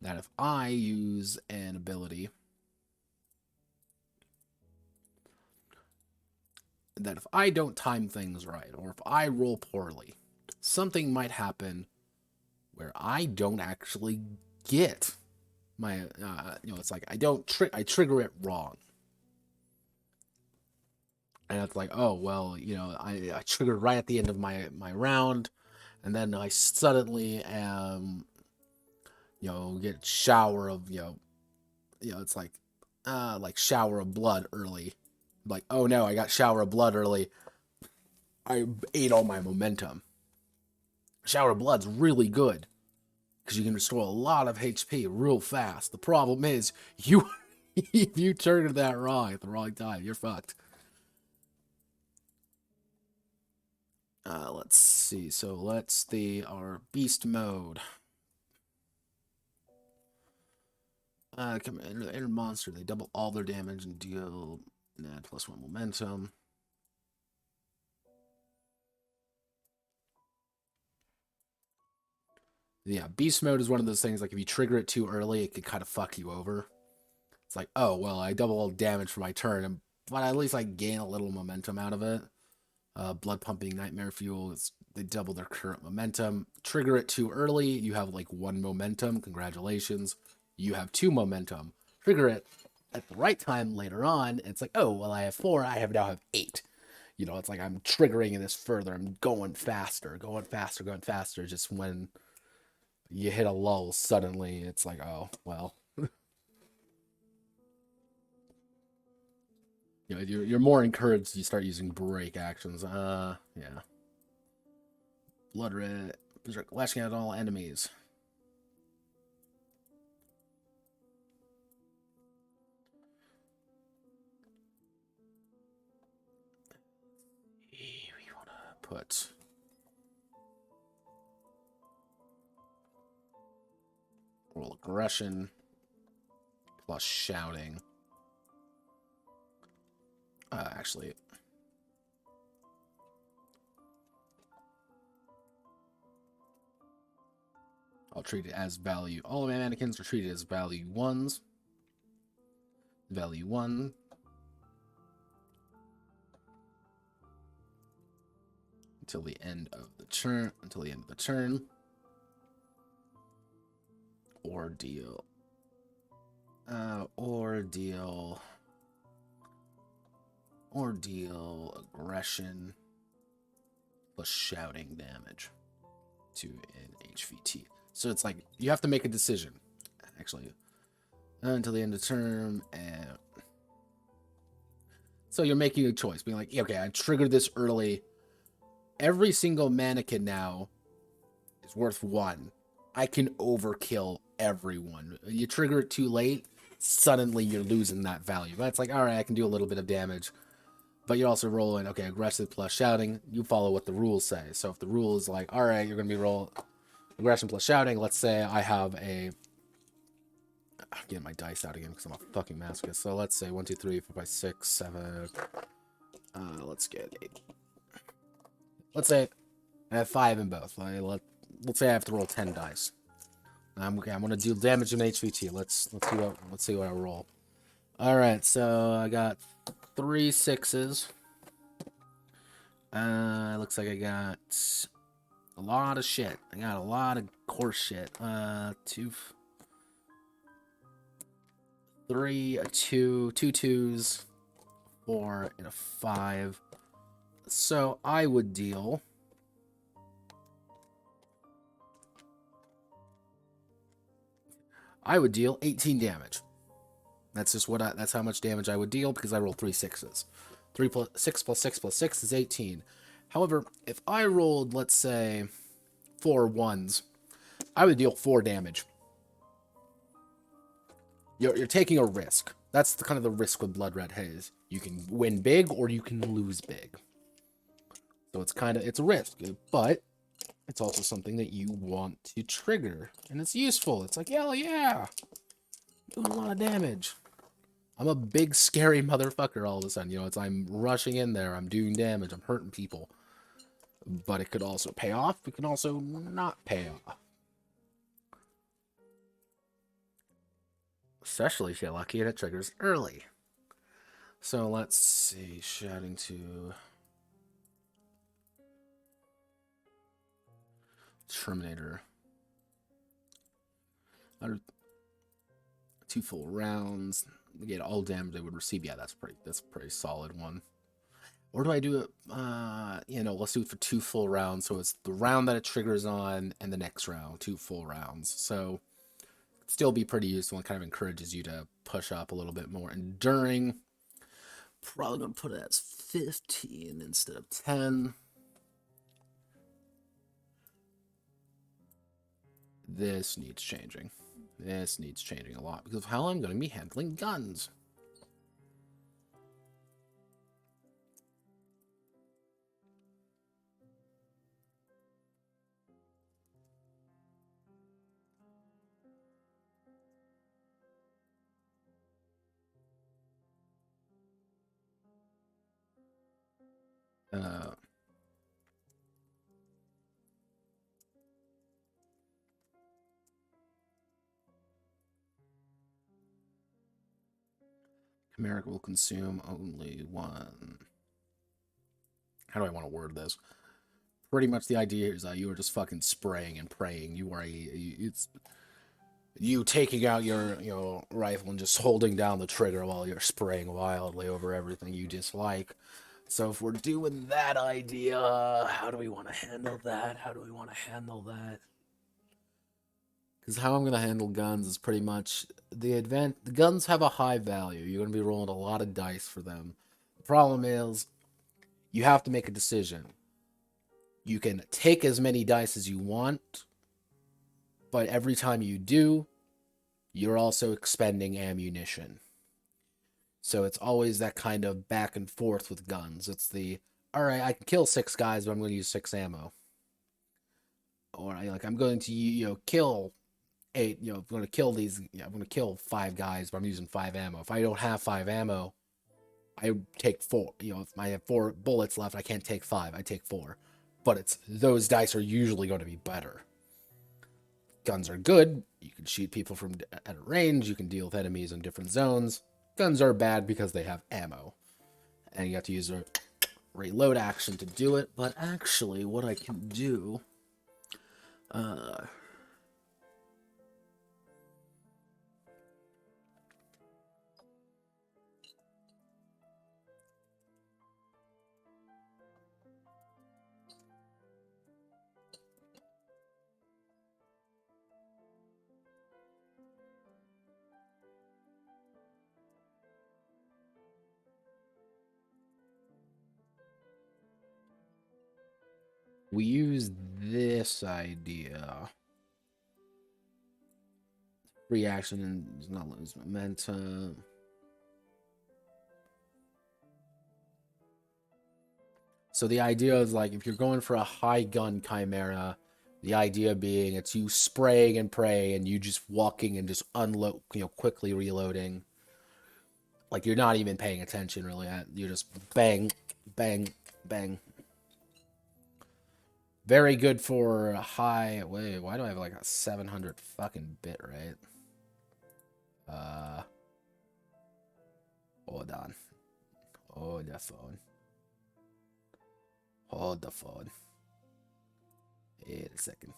A: that if I use an ability, that if I don't time things right, or if I roll poorly, something might happen where I don't actually get my, it's like I trigger it wrong. And it's like, oh, well, I triggered right at the end of my round, and then I suddenly am, get shower of, it's like shower of blood early. Like, oh no, I got shower of blood early. I ate all my momentum. Shower of blood's really good because you can restore a lot of HP real fast. The problem is if you triggered that wrong at the wrong time, you're fucked. Let's see. So let's our beast mode. Enter monster. They double all their damage and deal and add +1 momentum. Yeah, beast mode is one of those things, like if you trigger it too early, it could kind of fuck you over. It's like, oh, well, I double all damage for my turn, but at least I gain a little momentum out of it. Blood pumping nightmare fuel, they double their current momentum. Trigger it too early, you have like 1 momentum. Congratulations. You have 2 momentum. Trigger it at the right time later on, and it's like, oh, well, I have 4, I now have 8. It's like I'm triggering this further. I'm going faster, just when you hit a lull suddenly, it's like, oh, well. You're more encouraged. You start using break actions. Yeah. Blood red, berserk, lashing out all enemies. put roll aggression plus shouting. Actually, I'll treat it as value. All of my mannequins are treated as value 1s. Value 1. Until the end of the turn. Ordeal. Ordeal aggression plus shouting damage to an HVT. So it's like you have to make a decision. Actually, until the end of the term, and so you're making a choice, being like, okay, I triggered this early. Every single mannequin now is worth 1. I can overkill everyone. You trigger it too late, suddenly you're losing that value. But it's like, all right, I can do a little bit of damage. But you're also rolling, okay, aggressive plus shouting. You follow what the rules say. So if the rule is like, all right, you're going to be roll aggression plus shouting. Let's say I have a... I'm getting my dice out again because I'm a fucking masochist. So let's say 1, 2, 3, 4, 5, 6, 7... let's get 8. Let's say I have 5 in both. Let's say I have to roll 10 dice. Okay, I'm gonna do damage in HVT. Let's see what I roll. All right, so I got 3 6s. Looks like I got a lot of shit. I got a lot of coarse shit. 2, 3, a 2, 2 2s, 4, and a 5. So I would deal. I would deal 18 damage. That's just that's how much damage I would deal because I rolled 3 6s. 3 plus 6 plus 6 plus 6 is 18. However, if I rolled, let's say, 4 1s, I would deal 4 damage. You're taking a risk. That's the kind of the risk with Blood Red Haze. You can win big or you can lose big. So it's a risk, but it's also something that you want to trigger, and it's useful. It's like, hell yeah, doing a lot of damage. I'm a big scary motherfucker all of a sudden. You know, I'm rushing in there, I'm doing damage, I'm hurting people. But it could also pay off. It can also not pay off. Especially if you're lucky and it triggers early. So let's see, shouting to Terminator. 2 full rounds. Get all damage they would receive. Yeah, that's a pretty solid one. Or do I do it? Let's do it for 2 full rounds. So it's the round that it triggers on, and the next round, 2 full rounds. So it'd still be pretty useful and kind of encourages you to push up a little bit more. And during, probably gonna put it as 15 instead of 10. This needs changing. This needs changing a lot because of how I'm going to be handling guns. Chimera will consume only 1. How do I want to word this? Pretty much the idea is that you are just fucking spraying and praying. It's you taking out your rifle and just holding down the trigger while you're spraying wildly over everything you dislike. So if we're doing that idea, how do we want to handle that? Because how I'm going to handle guns is pretty much the guns have a high value. You're going to be rolling a lot of dice for them. The problem is you have to make a decision. You can take as many dice as you want, but every time you do, you're also expending ammunition. So it's always that kind of back and forth with guns. It's the, all right, I can kill 6 guys, but I'm going to use 6 ammo. Or I'm going to kill 8. I'm going to kill these. I'm going to kill 5 guys, but I'm using 5 ammo. If I don't have 5 ammo, I take 4. If I have 4 bullets left, I can't take 5. I take 4. But those dice are usually going to be better. Guns are good. You can shoot people from at a range. You can deal with enemies in different zones. Guns are bad because they have ammo, and you have to use a reload action to do it. But actually, what I can do, we use this idea. Free action and does not lose momentum. So the idea is like if you're going for a high gun Chimera, the idea being it's you spraying and pray and you just walking and just unload, quickly reloading. Like you're not even paying attention really. You're just bang, bang, bang. Very good for a high. Wait, why do I have like a 700 fucking bit rate? Hold on. Hold the phone. Hold the phone. Wait a second.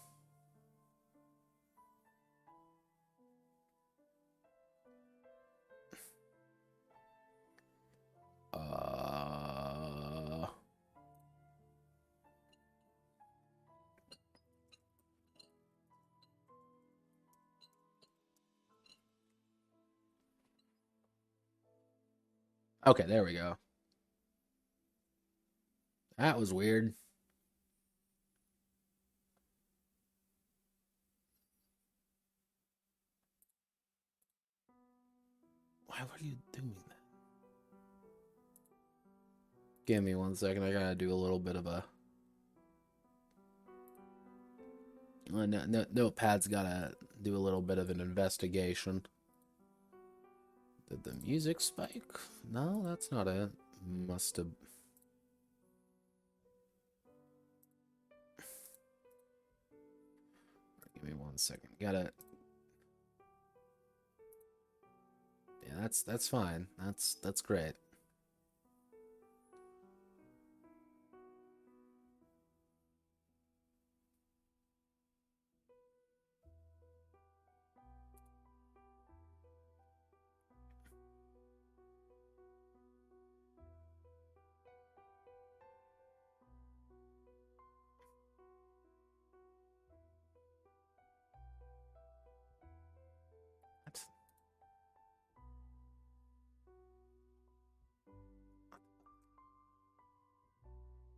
A: Okay, there we go. That was weird. Why were you doing that? Give me 1 second. I gotta do a little bit of a... Notepad's gotta do a little bit of an investigation. Did the music spike? No, that's not it. Must have... Give me 1 second. Gotta... Yeah, that's fine. That's great.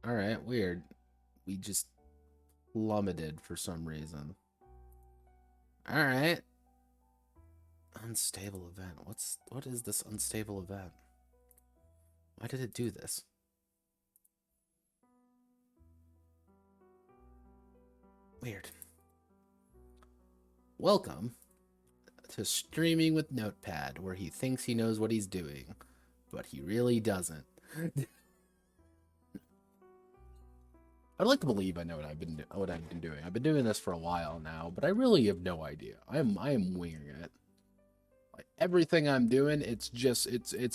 A: Alright, weird. We just plummeted for some reason. Alright. Unstable event. What is this unstable event? Why did it do this? Weird. Welcome to Streaming with Notepad, where he thinks he knows what he's doing, but he really doesn't. I'd like to believe I know what I've been doing. I've been doing this for a while now, but I really have no idea. I am winging it. Like everything I'm doing, it's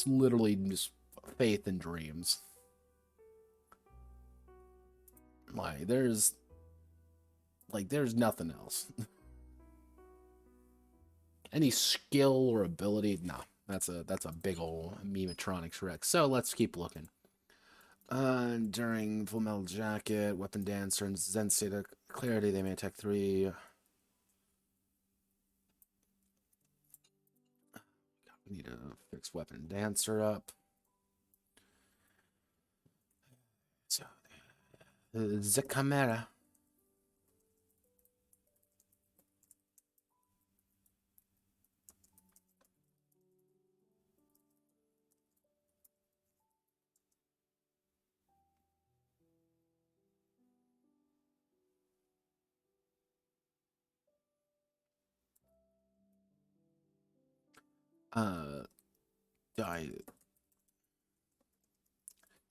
A: literally just faith and dreams. There's nothing else. Any skill or ability? No, that's a big old memetronics wreck. So let's keep looking. During Full Metal Jacket, Weapon Dancer, and Zen State of Clarity, they may attack 3. We need to fix Weapon Dancer up. So, the Chimera. die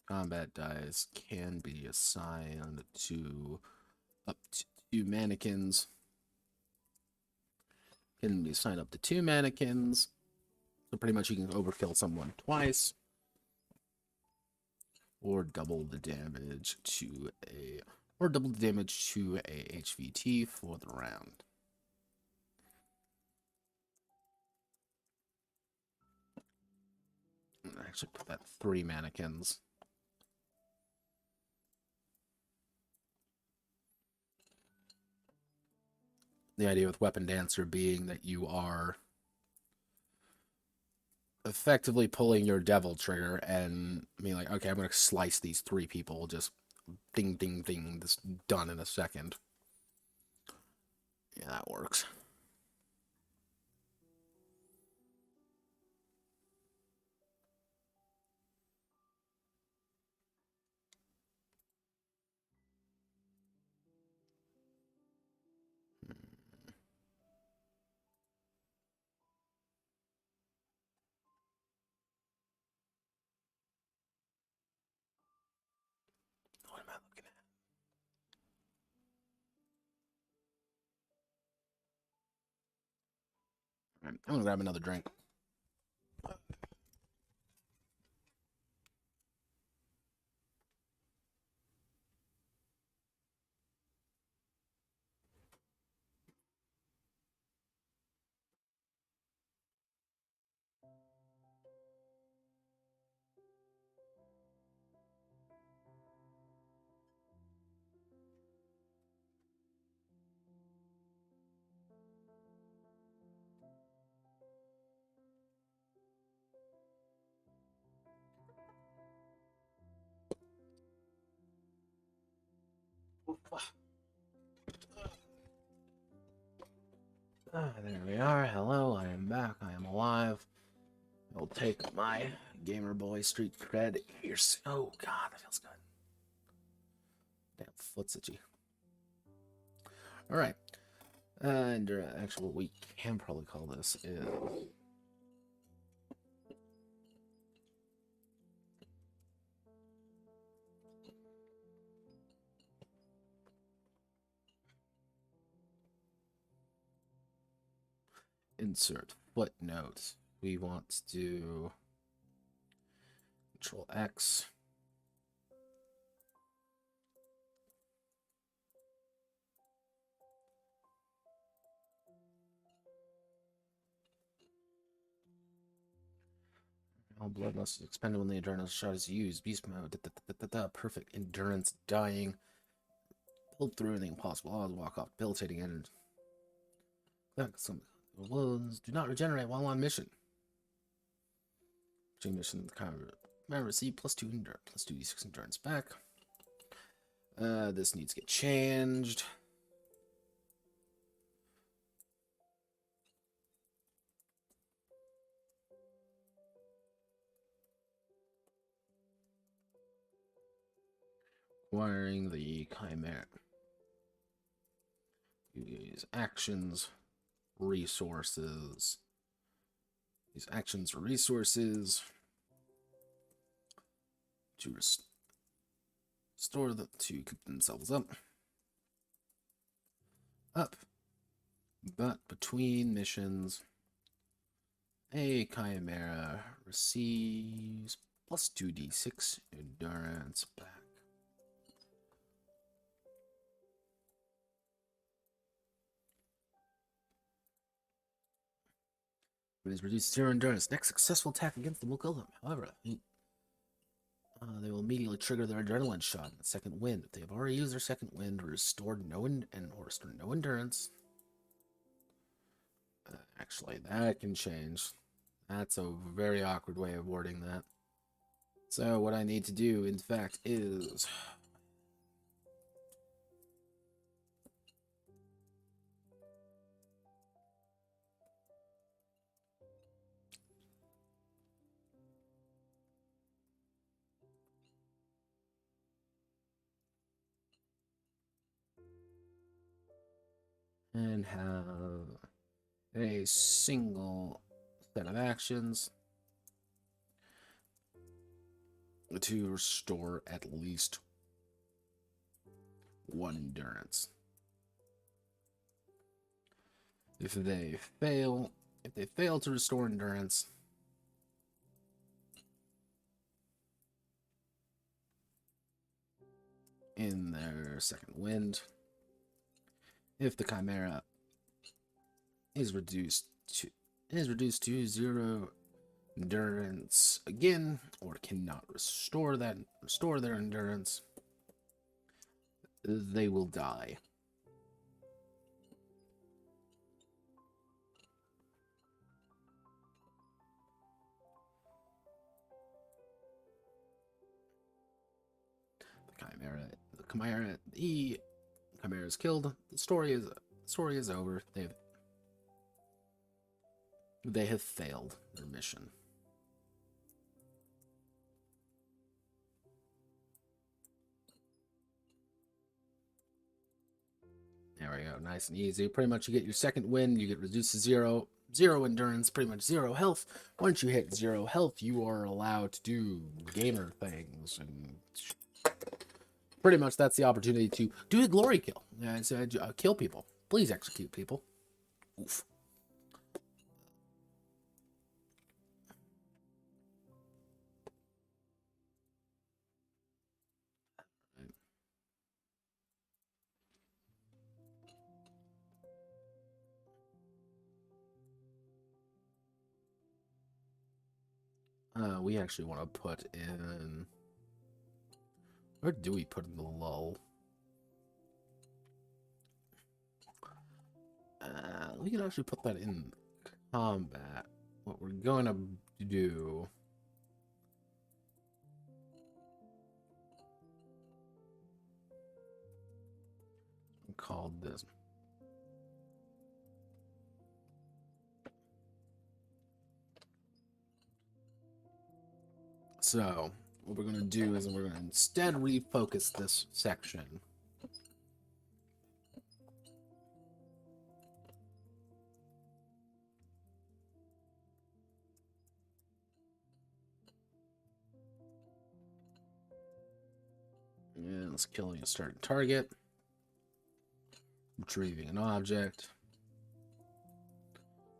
A: combat dice can be assigned to up to 2 mannequins. Can be assigned up to 2 mannequins. So pretty much you can overkill someone twice. Or double the damage to a HVT for the round. Actually put that 3 mannequins. The idea with Weapon Dancer being that you are effectively pulling your devil trigger and being like, okay, I'm going to slice these 3 people, just ding, ding, ding, this done in a second. Yeah, that works. What am I looking at? All right, I'm going to grab another drink. There we are. Hello, I am back. I am alive. I'll take my gamer boy street cred. Oh god, that feels good. Damn, foot's itchy. All right. And actually, what we can probably call this is insert footnote. We want to do Control X. All blood must be expended when the adrenaline shot is used. Beast mode. Perfect endurance dying. Pulled through anything possible. Odds walk off. Debilitating energy. Some wounds do not regenerate while on mission. Mission receive +2 endurance, +2d6 endurance back. This needs to get changed. Acquiring the Chimera. Use actions, resources. These actions, resources to restore them to keep themselves up. But between missions, a Chimera receives +2d6 endurance back. It is reduced 0 endurance. Next successful attack against them will kill them. However, they will immediately trigger their adrenaline shot in the second wind. If they have already used their second wind or restored no endurance. Actually, that can change. That's a very awkward way of wording that. So what I need to do, in fact, is and have a single set of actions to restore at least 1 endurance. If they fail to restore endurance, in their second wind, if the Chimera is reduced to 0 endurance again, or cannot restore their endurance, they will die. The Chimera is killed. The story is over. They have failed their mission. There we go, nice and easy. Pretty much you get your second win, you get reduced to 0 endurance, pretty much 0 health. Once you hit 0 health, you are allowed to do gamer things, and pretty much that's the opportunity to do a glory kill. Kill people. Please execute people. Oof. We actually want to put in... Where do we put in the lull? We can actually put that in combat. What we're going to do... called this... So, what we're going to do is we're going to instead refocus this section. And it's killing a certain target. Retrieving an object.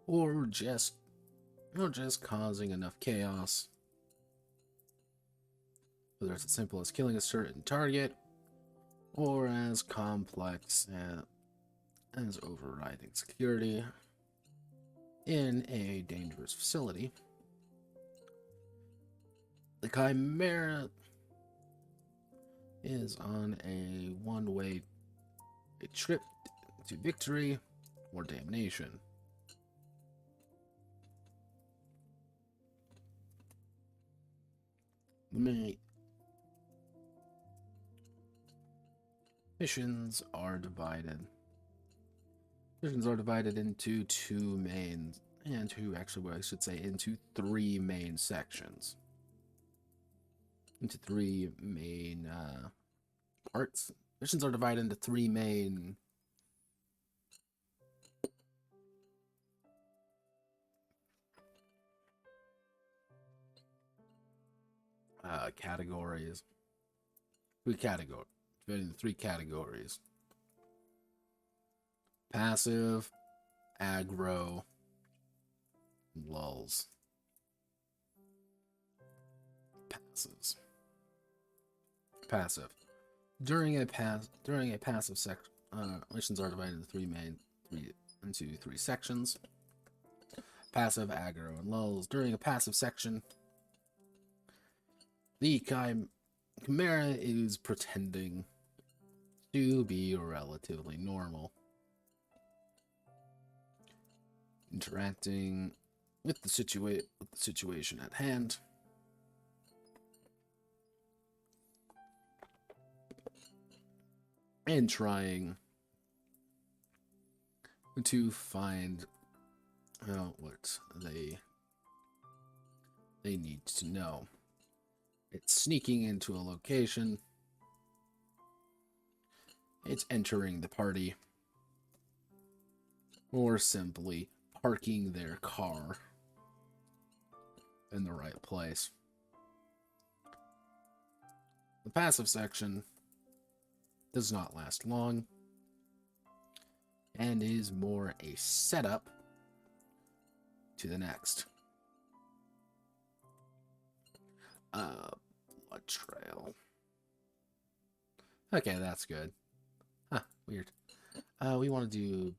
A: Or just causing enough chaos. Whether it's as simple as killing a certain target, or as complex as overriding security in a dangerous facility. The Chimera is on a one-way trip to victory or damnation. Missions are divided into two main, into 3 main sections. Into 3 main parts. Missions are divided into 3 main categories. 3 categories. Divided into 3 categories. Passive, aggro, and lulls. Passive. During a passive section, missions are divided into 3 sections. Passive, aggro, and lulls. During a passive section, the Chimera is pretending to be relatively normal, interacting with the situation at hand, and trying to find out what they need to know. It's sneaking into a location. It's entering the party. Or simply parking their car in the right place. The passive section does not last long and is more a setup to the next. Blood trail. Okay, that's good. Huh, weird. We want to do...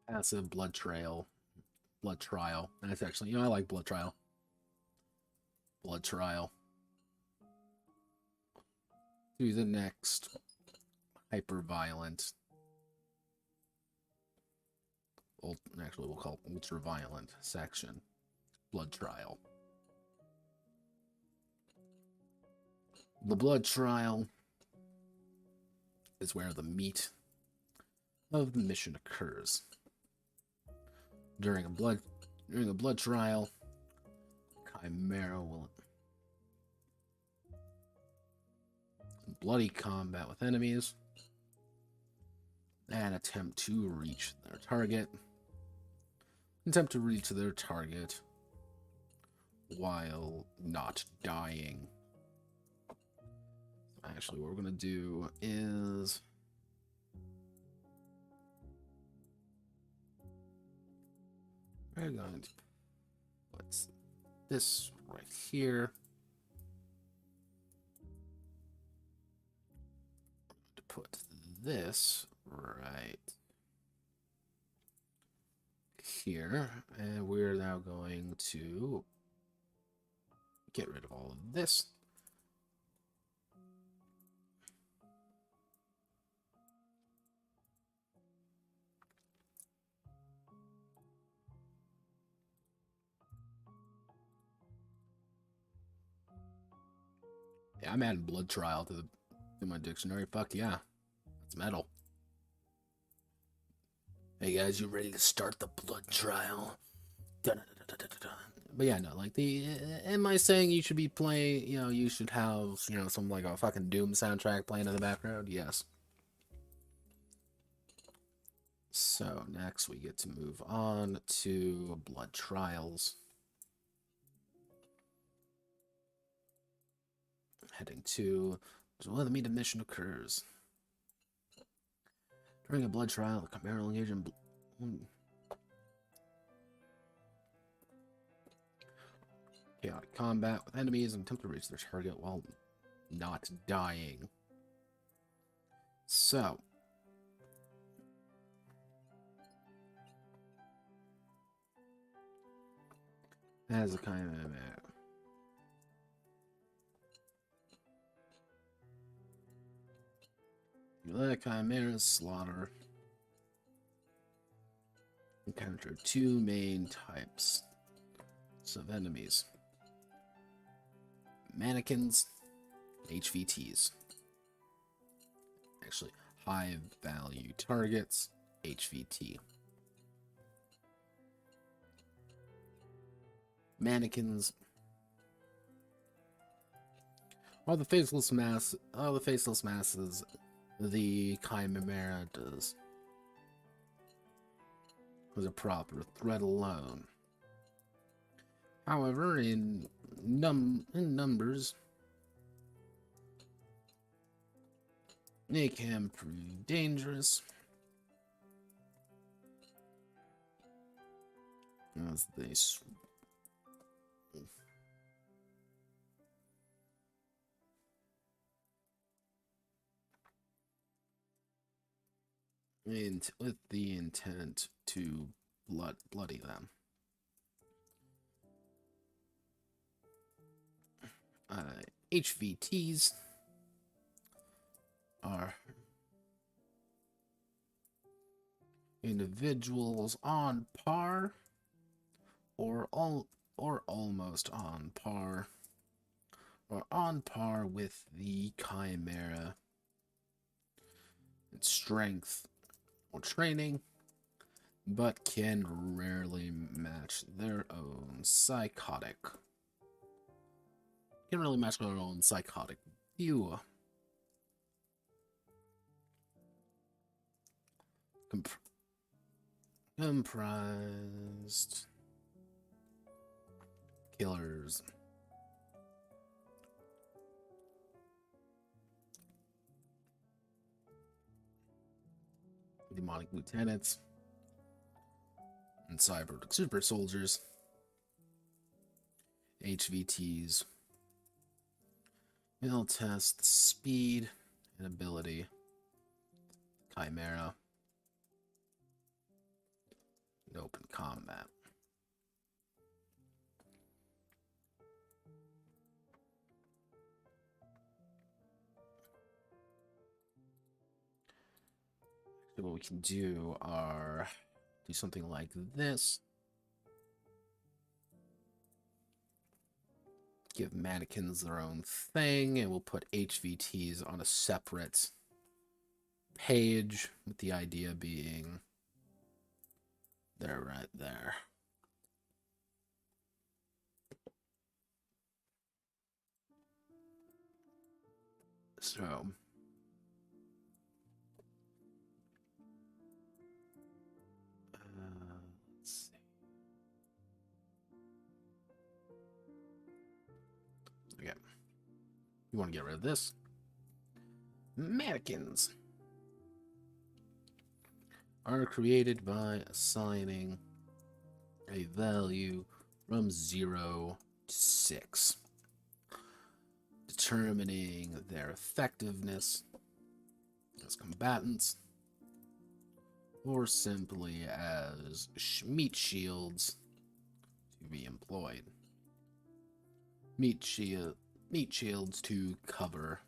A: passive blood trail. Blood trial. That's actually, I like blood trial. Blood trial. Do the next hyper violent. Actually, we'll call it ultra violent section. Blood trial. The blood trial is where the meat of the mission occurs. During a blood trial, Chimera will bloody combat with enemies and attempt to reach their target. Attempt to reach their target while not dying. Actually, what we're going to do is... we're going to put this right here. To put this right here. And we're now going to get rid of all of this. Yeah, I'm adding blood trial to my dictionary. Fuck yeah. That's metal. Hey guys, you ready to start the blood trial? But yeah, no, like am I saying you should be playing, you should have, some like a fucking Doom soundtrack playing in the background? Yes. So next we get to move on to blood trials. Heading to where the meat of mission occurs. During a blood trial, the Chimera will engage in chaotic combat with enemies and attempt to reach their target while not dying. So, as a kind of the Chimera's slaughter encounter two main types of enemies: mannequins, HVTs. Actually, high value targets, HVT. Mannequins are the faceless masses the Chimera does with a proper threat alone. However, in numbers, they can prove dangerous as they with the intent to bloody them. HVTs are individuals on par or almost on par with the Chimera in strength, or training, but can rarely match their own psychotic. Can really match their own psychotic view. Comprised killers. Demonic lieutenants and cyber super soldiers. HVTs. It'll test speed and ability. Chimera. And open combat. So what we can do are do something like this. Give mannequins their own thing, and we'll put HVTs on a separate page, with the idea being they're right there. So let's see. Okay, you want to get rid of this. Mannequins are created by assigning a value from 0 to 6, determining their effectiveness as combatants, or simply as meat shields to be employed. Meat shields to cover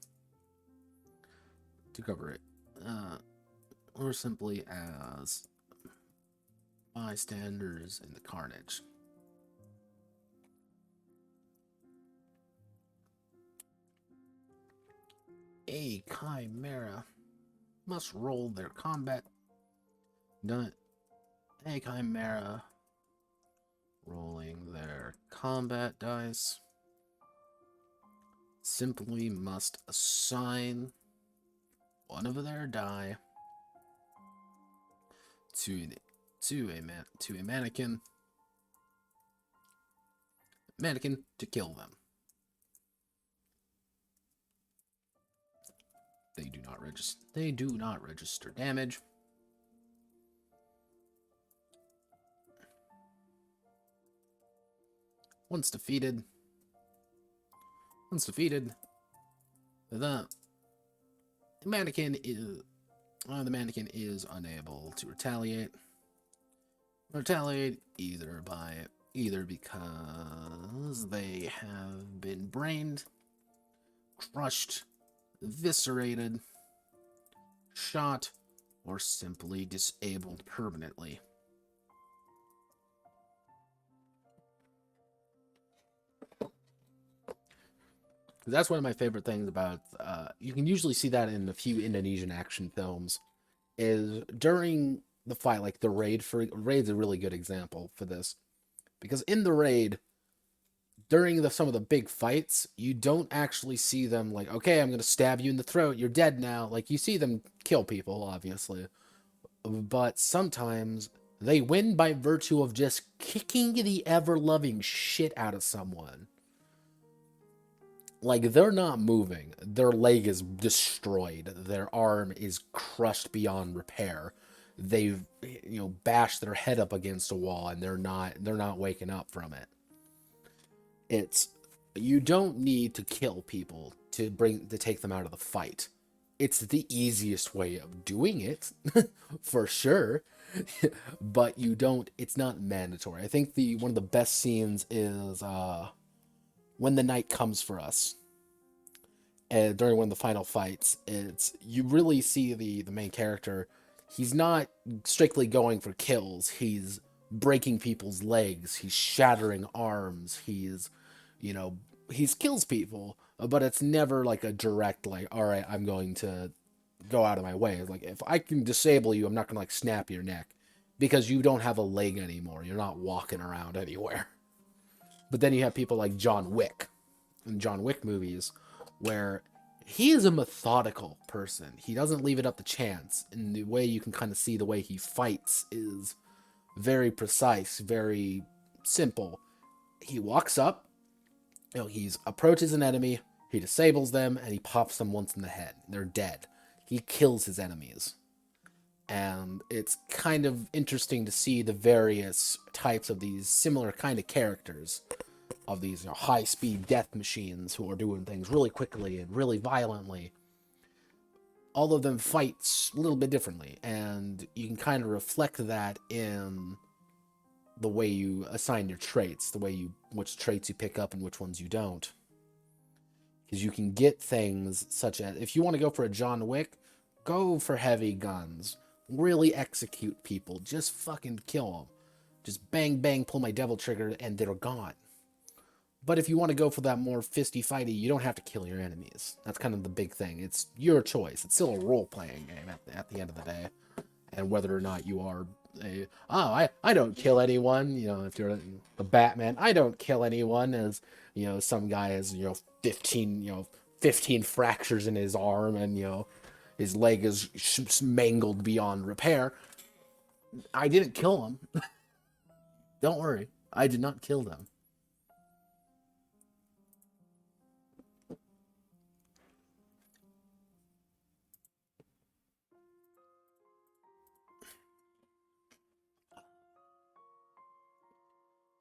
A: it, or simply as bystanders in the carnage. A Chimera must roll their combat. A Chimera rolling their combat dice simply must assign one of their die to a mannequin to kill them. They do not register damage. Once defeated, the mannequin is unable to retaliate. Either because they have been brained, crushed, eviscerated, shot, or simply disabled permanently. That's one of my favorite things about, you can usually see that in a few Indonesian action films, is during the fight, like the raid. Raid's a really good example for this, because in the raid, during some of the big fights, you don't actually see them like, okay, I'm gonna stab you in the throat, you're dead now. Like, you see them kill people, obviously, but sometimes they win by virtue of just kicking the ever-loving shit out of someone. Like, they're not moving. Their leg is destroyed. Their arm is crushed beyond repair. They've, bashed their head up against a wall, and they're not waking up from it. You don't need to kill people to take them out of the fight. It's the easiest way of doing it, for sure. But it's not mandatory. I think one of the best scenes is when the night comes for us, and during one of the final fights, you really see the main character. He's not strictly going for kills. He's breaking people's legs. He's shattering arms. He kills people, but it's never like a direct, like, all right, I'm going to go out of my way. Like, if I can disable you, I'm not gonna like snap your neck because you don't have a leg anymore. You're not walking around anywhere. But then you have people like John Wick in John Wick movies, where he is a methodical person. He doesn't leave it up to chance. And the way you can kind of see the way he fights is very precise, very simple. He walks up, he approaches an enemy, he disables them, and he pops them once in the head. They're dead. He kills his enemies. And it's kind of interesting to see the various types of these similar kind of characters, of these high-speed death machines who are doing things really quickly and really violently. All of them fight a little bit differently, and you can kind of reflect that in the way you assign your traits, which traits you pick up and which ones you don't. Because you can get things such as, if you want to go for a John Wick, go for heavy guns. Really execute people. Just fucking kill them. Just bang, bang, pull my devil trigger, and they're gone. But if you want to go for that more fisty-fighty, you don't have to kill your enemies. That's kind of the big thing. It's your choice. It's still a role-playing game at the end of the day. And whether or not you are I don't kill anyone, if you're a Batman, I don't kill anyone, as, some guy has, 15 fractures in his arm, and, his leg is mangled beyond repair. I didn't kill him. Don't worry. I did not kill them.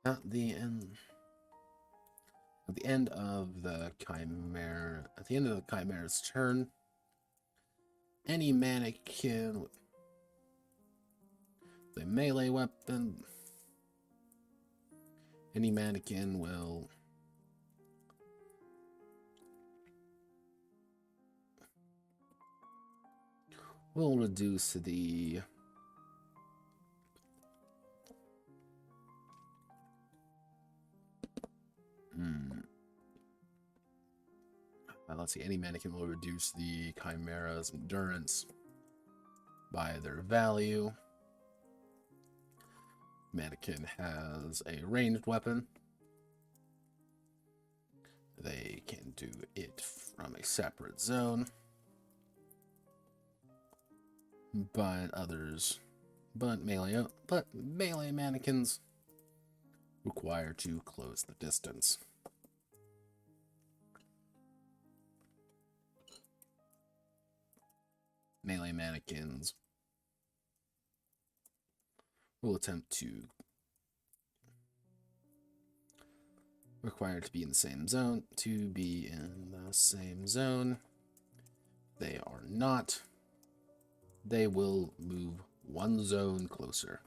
A: At the end of the Chimera's turn, any mannequin with a melee weapon, any mannequin will reduce the let's see, any mannequin will reduce the Chimera's endurance by their value. Mannequin has a ranged weapon. They can do it from a separate zone. But melee mannequins require to close the distance. Melee mannequins will attempt to require to be in the same zone. To be in the same zone, they are not. They will move one zone closer.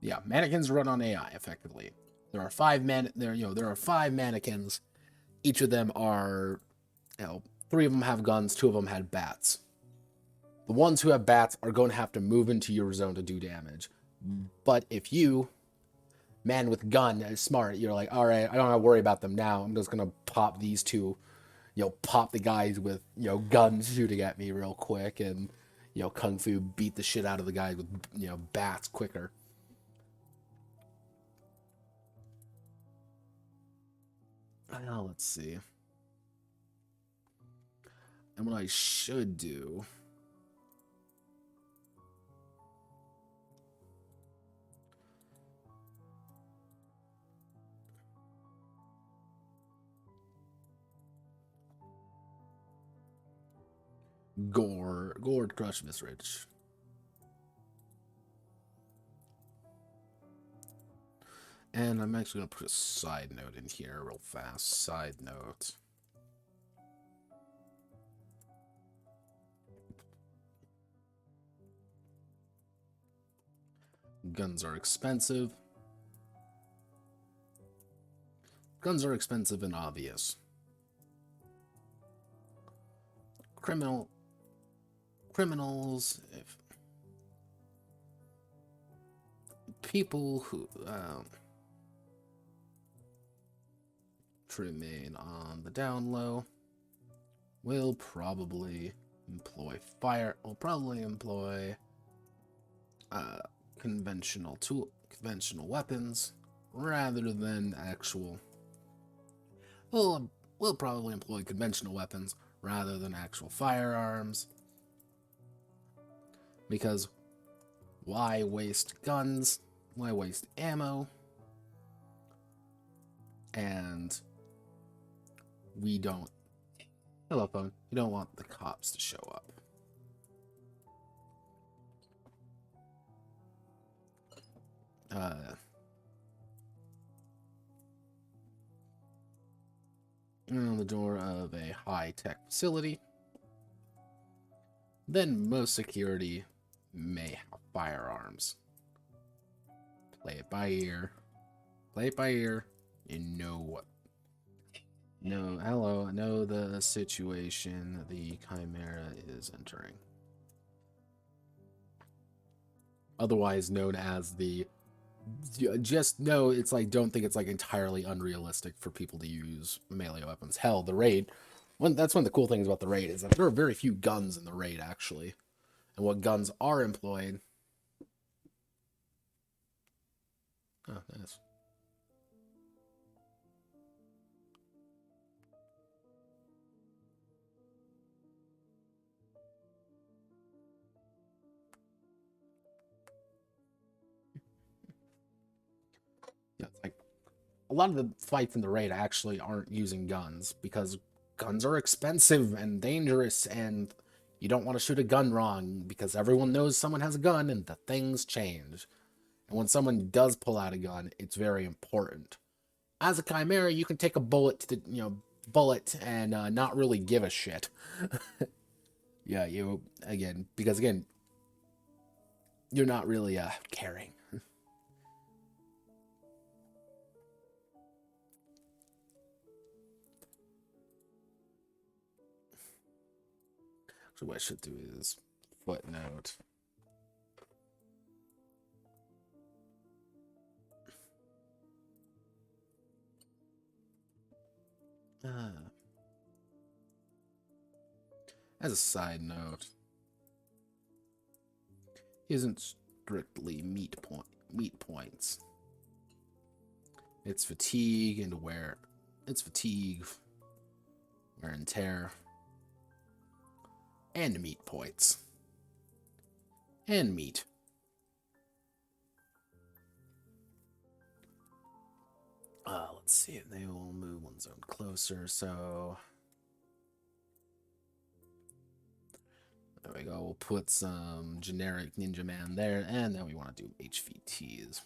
A: Yeah, mannequins run on AI effectively. There are five mannequins. Each of them are, 3 of them have guns, 2 of them had bats. The ones who have bats are going to have to move into your zone to do damage. But if you, man with gun, is smart, you're like, all right, I don't have to worry about them now. I'm just going to pop these 2, pop the guys with, guns shooting at me real quick, and, kung fu beat the shit out of the guys with, bats quicker. Now, let's see. And what I should do... Gourd, Crush, Visrich. And I'm actually going to put a side note in here real fast. Side note. Guns are expensive. Guns are expensive and obvious. Criminals, if people who to remain on the down low, will probably employ fire. Will probably employ conventional weapons rather than actual. We'll probably employ conventional weapons rather than actual firearms, because why waste guns? Why waste ammo? And we don't. Hello, phone. You don't want the cops to show up. On the door of a high-tech facility, then most security may have firearms. Play it by ear. Play it by ear. You know what. No, hello. Know the situation the Chimera is entering. Otherwise known as the. Just know it's like, don't think it's like entirely unrealistic for people to use melee weapons. Hell, the raid. That's one of the cool things about the raid is that there are very few guns in the raid, actually. And what guns are employed. Oh, nice. Yeah, it's like a lot of the fights in the raid actually aren't using guns because guns are expensive and dangerous, and you don't want to shoot a gun wrong because everyone knows someone has a gun and the things change. And when someone does pull out a gun, it's very important. As a Chimera, you can take a bullet to the, bullet and not really give a shit. Yeah, because you're not really caring. So what I should do is footnote. As a side note, isn't strictly meat points. It's fatigue and wear. It's fatigue, wear and tear, and meat points. And meat. Let's see. They will move one zone closer, so there we go. We'll put some generic Ninja Man there, and then we want to do HVTs.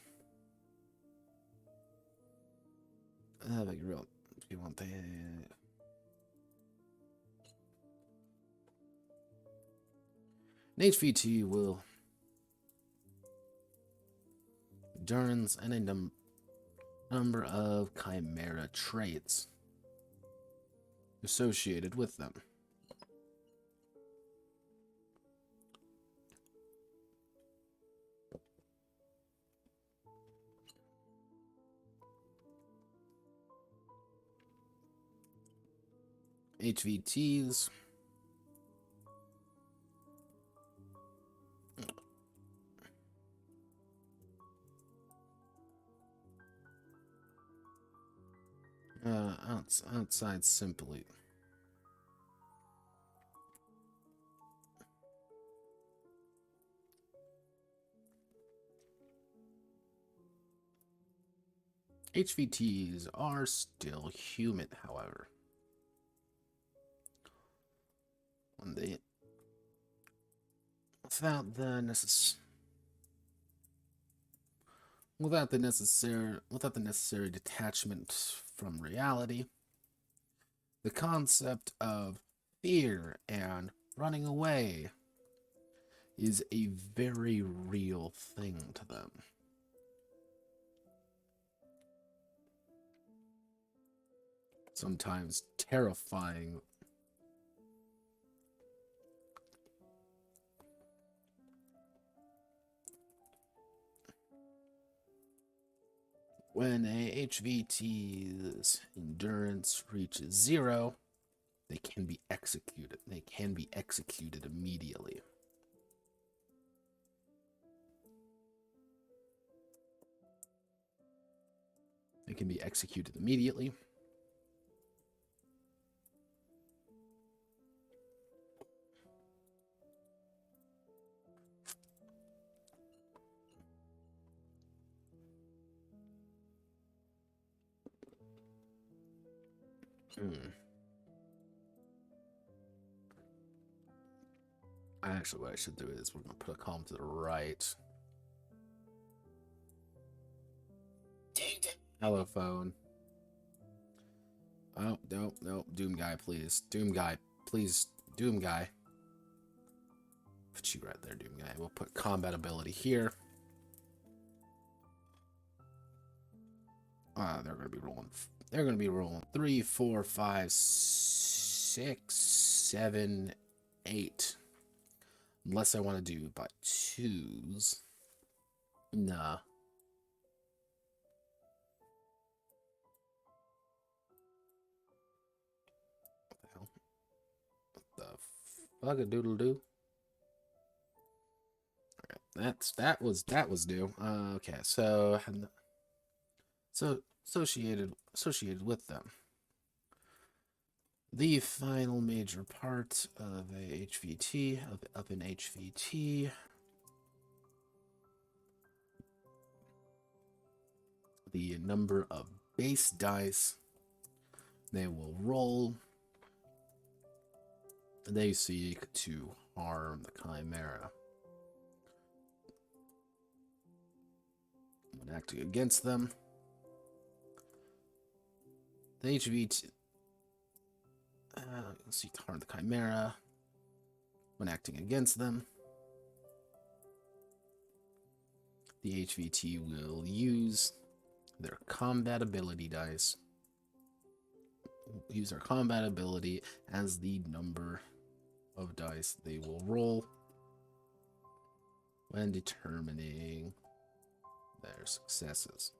A: Like real. We want the. An HVT will endurance and a number of Chimera traits associated with them. HVTs outside simply. HVTs are still human, however. When they without the necessary detachment from reality, the concept of fear and running away is a very real thing to them. Sometimes terrifying. When a HVT's endurance reaches 0, They can be executed. They can be executed immediately. They can be executed immediately. Actually, what I should do is we're going to put a column to the right. Hello, phone. Oh, no. Doom guy, please. Doom guy, please. Doom guy. Put you right there, Doom guy. We'll put combat ability here. They're going to be rolling. They're going to be rolling 3, 4, 5, 6, 7, 8. Unless I want to do by 2s. Nah. What the fuck a doodle do? That was new. Okay, so associated with them. The final major part of a HVT, up in HVT. The number of base dice they will roll. They seek to harm the Chimera. When acting against them, the HVT seek to harm the Chimera. When acting against them, the HVT will use their combat ability dice. Use their combat ability as the number of dice they will roll when determining their successes.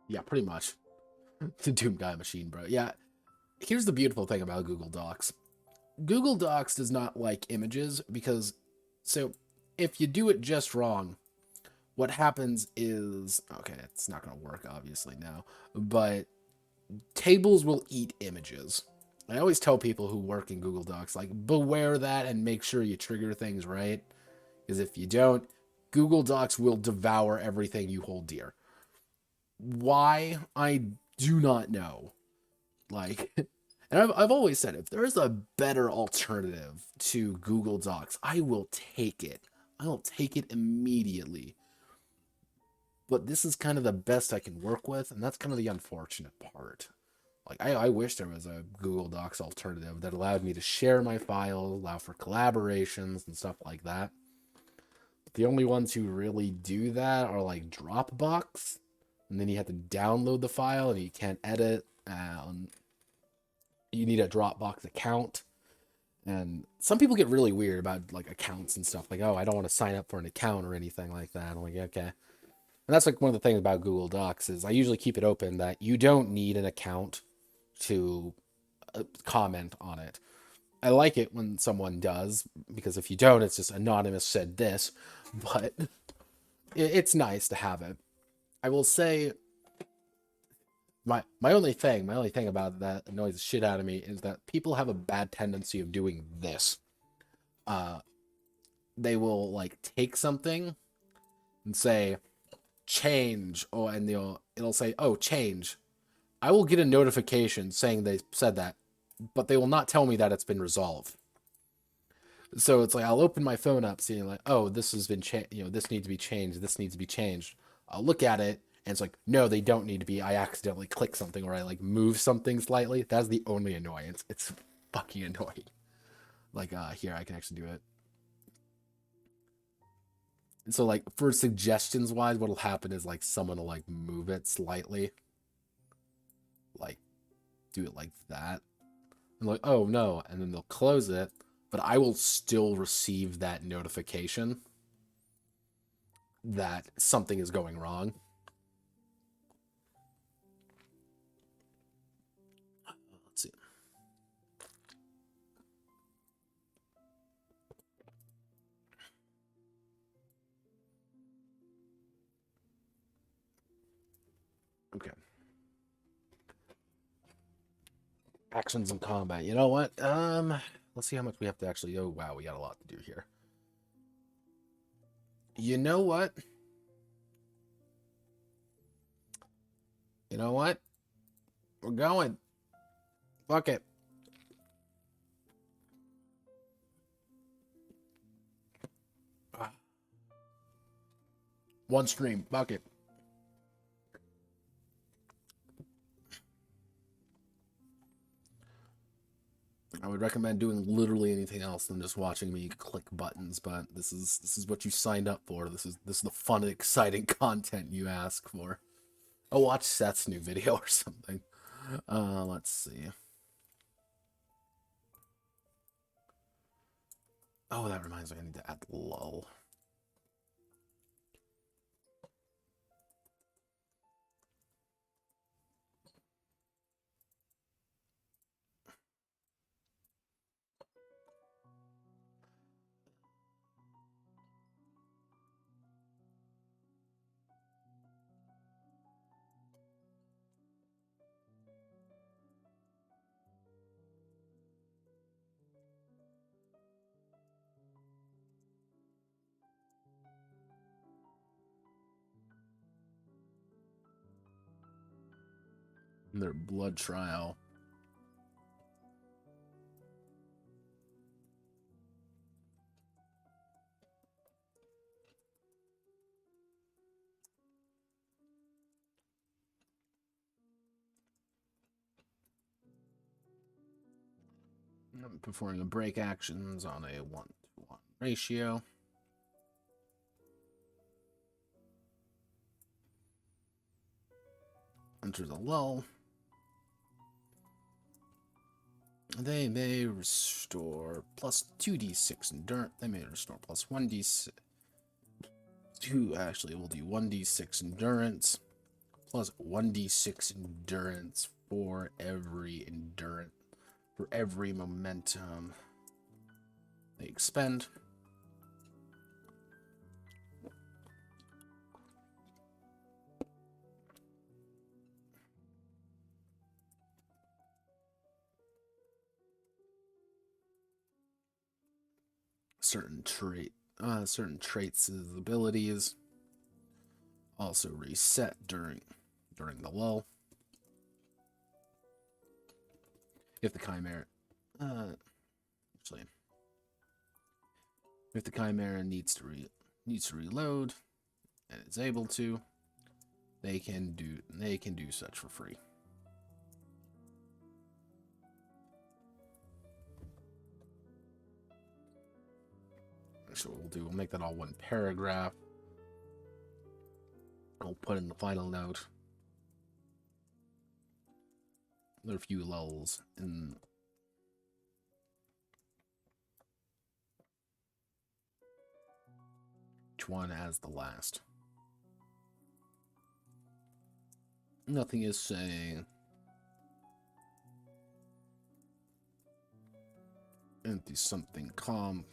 A: Yeah, pretty much. The Doom Guy machine, bro. Yeah. Here's the beautiful thing about Google Docs. Google Docs does not like images because, so if you do it just wrong, what happens is, okay, it's not going to work obviously now, but tables will eat images. I always tell people who work in Google Docs, like, beware that and make sure you trigger things right. Because if you don't, Google Docs will devour everything you hold dear. Why? I do not know. Like, and I've always said, if there's a better alternative to Google Docs, I will take it. I will take it immediately. But this is kind of the best I can work with, and that's kind of the unfortunate part. Like, I wish there was a Google Docs alternative that allowed me to share my files, allow for collaborations and stuff like that. But the only ones who really do that are like Dropbox, and then you have to download the file and you can't edit. You need a Dropbox account. And some people get really weird about like accounts and stuff. Like, oh, I don't want to sign up for an account or anything like that. I'm like, okay. And that's like one of the things about Google Docs is I usually keep it open that you don't need an account to comment on it. I like it when someone does, because if you don't, it's just anonymous said this, but it's nice to have it. I will say my only thing about that annoys the shit out of me is that people have a bad tendency of doing this. They will like take something and say change, and it'll say, oh, change. I will get a notification saying they said that, but they will not tell me that it's been resolved. So it's like I'll open my phone up, seeing like, oh, this has been changed. This needs to be changed. This needs to be changed. I'll look at it, and it's like, no, they don't need to be. I accidentally click something or I like move something slightly. That's the only annoyance. It's fucking annoying. Like here, I can actually do it. So like for suggestions wise, what'll happen is like someone will like move it slightly, like do it like that, and like, oh no, and then they'll close it, but I will still receive that notification that something is going wrong. Let's see. Okay. Actions in combat. You know what? Let's see how much we have to actually. Oh wow, we got a lot to do here. You know what? You know what? We're going. Fuck it. One stream. Fuck it. I would recommend doing literally anything else than just watching me click buttons, but this is what you signed up for. This is the fun and exciting content you ask for. Oh, watch Seth's new video or something. Let's see. Oh, that reminds me, I need to add lull. Their blood trial. Performing a break actions on a 1-to-1 ratio. Enters a lull. They may restore plus 2d6 endurance. They may restore plus 1d6. Actually, we'll do 1d6 endurance plus 1d6 endurance for every endurance, for every momentum they expend. Certain traits of abilities also reset during the lull. If the Chimera, actually, if the Chimera needs to reload and it's able to, they can do such for free. So what we'll do, we'll make that all one paragraph. I'll put in the final note. There are a few lulls in each one as the last. Nothing is saying into something calm.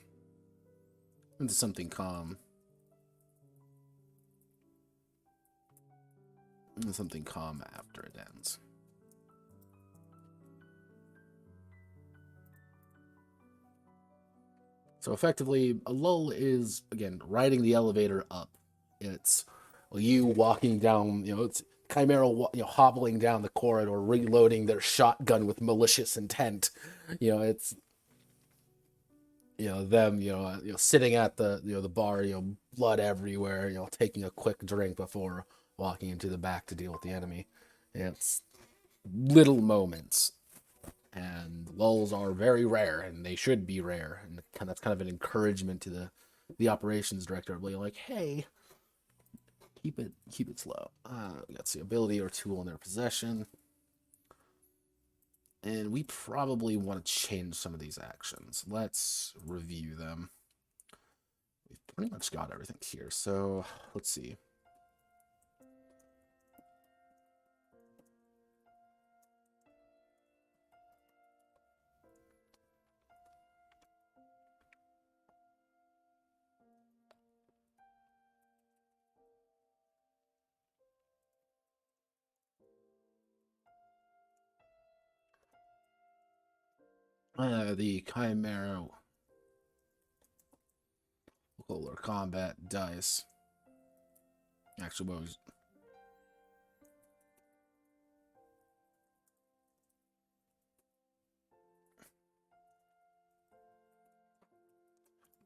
A: Into something calm. Into something calm after it ends. So effectively, a lull is, again, riding the elevator up. It's you walking down, it's Chimera, hobbling down the corridor, reloading their shotgun with malicious intent. It's them, sitting at the bar, blood everywhere, taking a quick drink before walking into the back to deal with the enemy. It's little moments, and lulls are very rare, and they should be rare, and that's kind of an encouragement to the operations director will be like, hey, keep it slow. Let's see, ability or tool in their possession. And we probably want to change some of these actions. Let's review them. We've pretty much got everything here. So let's see. The Chimera Polar Combat dice. Actually, what was...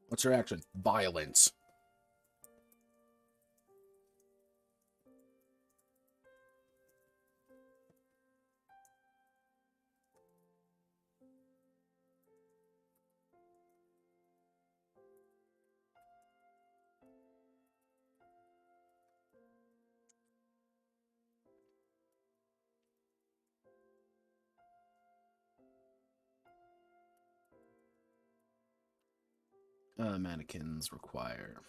A: What's your action? Violence. Mannequins require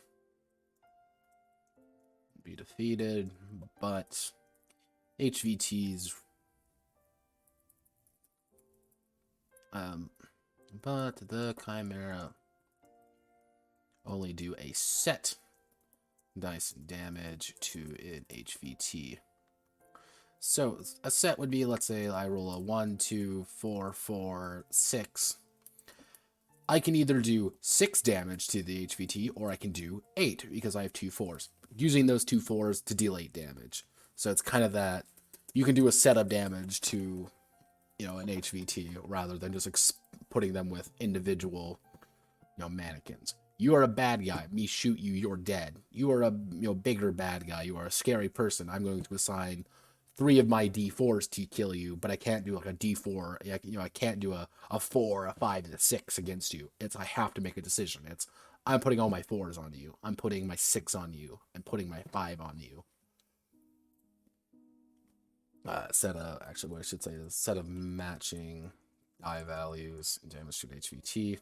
A: be defeated, but HVTs but the Chimera only do a set dice damage to an HVT. So a set would be, let's say I roll a 1, 2, 4, 4, 6. I can either do 6 damage to the HVT, or I can do 8, because I have 2 4s. Using those 2 4s to deal 8 damage. So it's kind of that, you can do a set of damage to, you know, an HVT, rather than just putting them with individual, you know, mannequins. You are a bad guy. Me shoot you, you're dead. You are a, you know, bigger bad guy. You are a scary person. I'm going to assign 3 of my D4s to kill you, but I can't do like a D4. You know, I can't do a 4, a 5, and a 6 against you. I have to make a decision. I'm putting all my 4s on you. I'm putting my 6 on you. I'm putting my 5 on you. Actually, what I should say is set of matching I values and damage to HVT.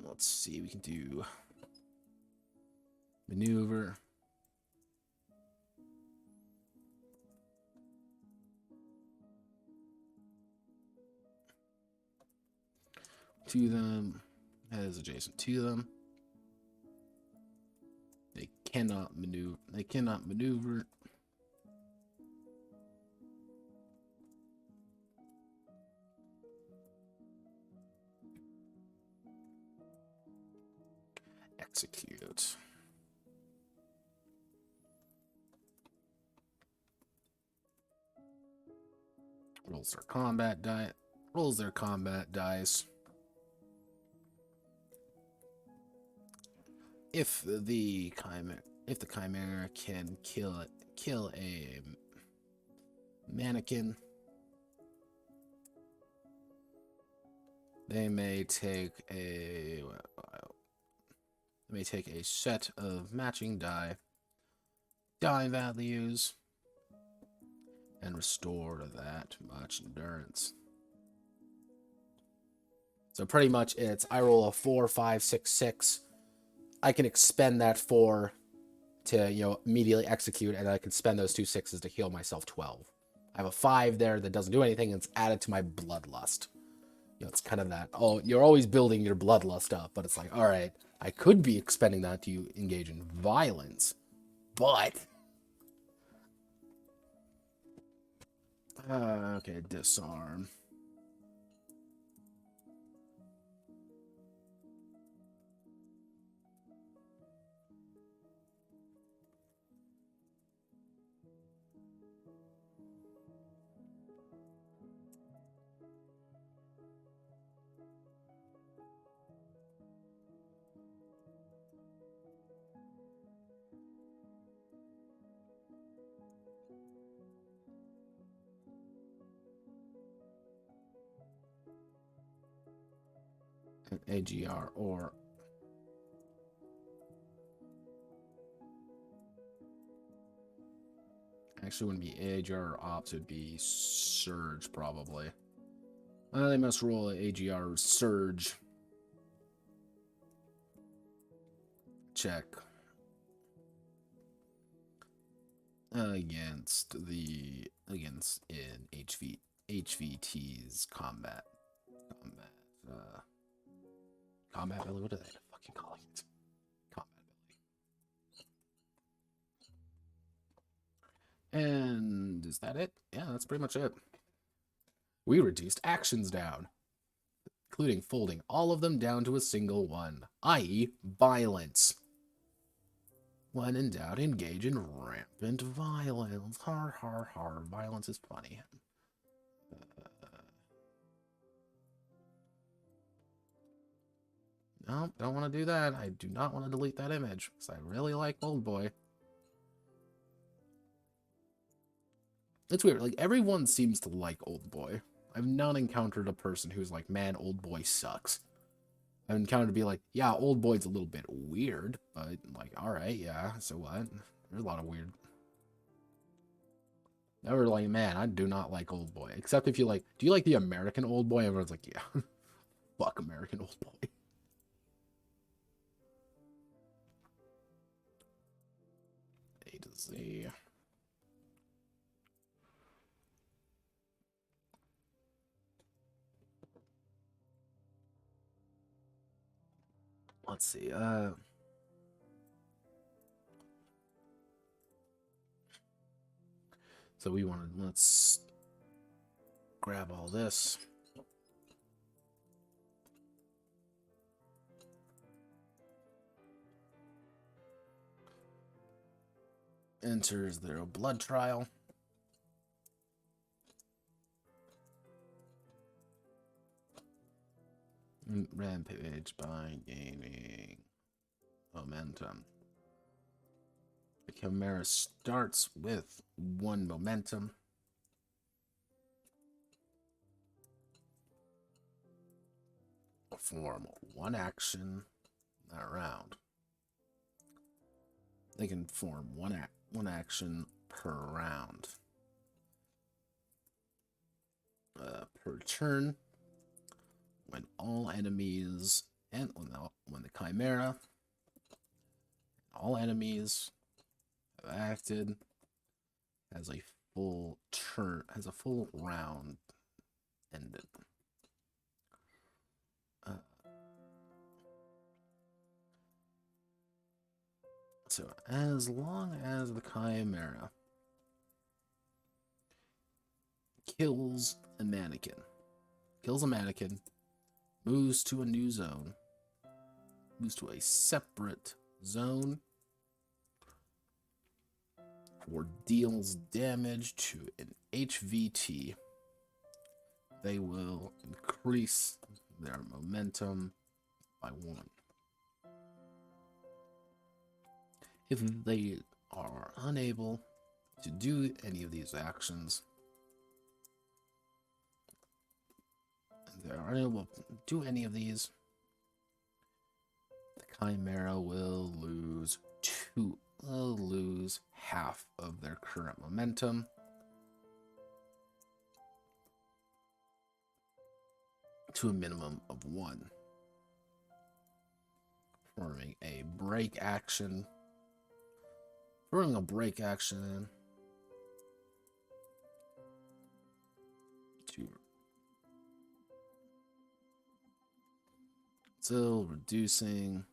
A: Let's see, we can do maneuver. To them, as adjacent to them. They cannot maneuver. They cannot maneuver. Execute. Rolls their combat die. Rolls their combat dice. If the Chimera can kill a mannequin, they may take a set of matching die values and restore that much endurance. So pretty much it's, I roll a 4, 5, 6, 6. I can expend that 4 to, you know, immediately execute, and I can spend those 2 6s to heal myself 12. I have a 5 there that doesn't do anything, and it's added to my bloodlust. You know, it's kind of that, oh, you're always building your bloodlust up, but it's like, all right, I could be expending that to engage in violence, but... okay, disarm. AGR or actually wouldn't be AGR or ops, it'd be surge probably. They must roll AGR surge. Check. Against in HVT's combat ability. What are they fucking calling it? Combat ability. And is that it? Yeah, that's pretty much it. We reduced actions down, including folding all of them down to a single one, i.e. violence. When in doubt, engage in rampant violence. Har, har, har. Violence is funny. No, don't want to do that. I do not want to delete that image, because I really like Old Boy. It's weird. Like, everyone seems to like Old Boy. I've not encountered a person who's like, man, Old Boy sucks. I've encountered to be like, yeah, Old Boy's a little bit weird, but like, alright, yeah, so what? There's a lot of weird. Never like, man, I do not like Old Boy. Except if you like, do you like the American Old Boy? Everyone's like, yeah, fuck American Old Boy. A to Z. Let's see, so we want to, let's grab all this. Enters their blood trial. Rampage by gaining momentum. The Chimera starts with 1 momentum. Perform 1 action that round. They can form one action per round. Per turn. When all enemies and when the Chimera, all enemies have acted, has a full turn, has a full round ended. So as long as the Chimera kills a mannequin, moves to a new zone, moves to a separate zone, or deals damage to an HVT, they will increase their momentum by 1. If they are unable to do any of these actions, they are unable to do any of these, the Chimera will lose half of their current momentum. To a minimum of 1. Forming a break action. Still reducing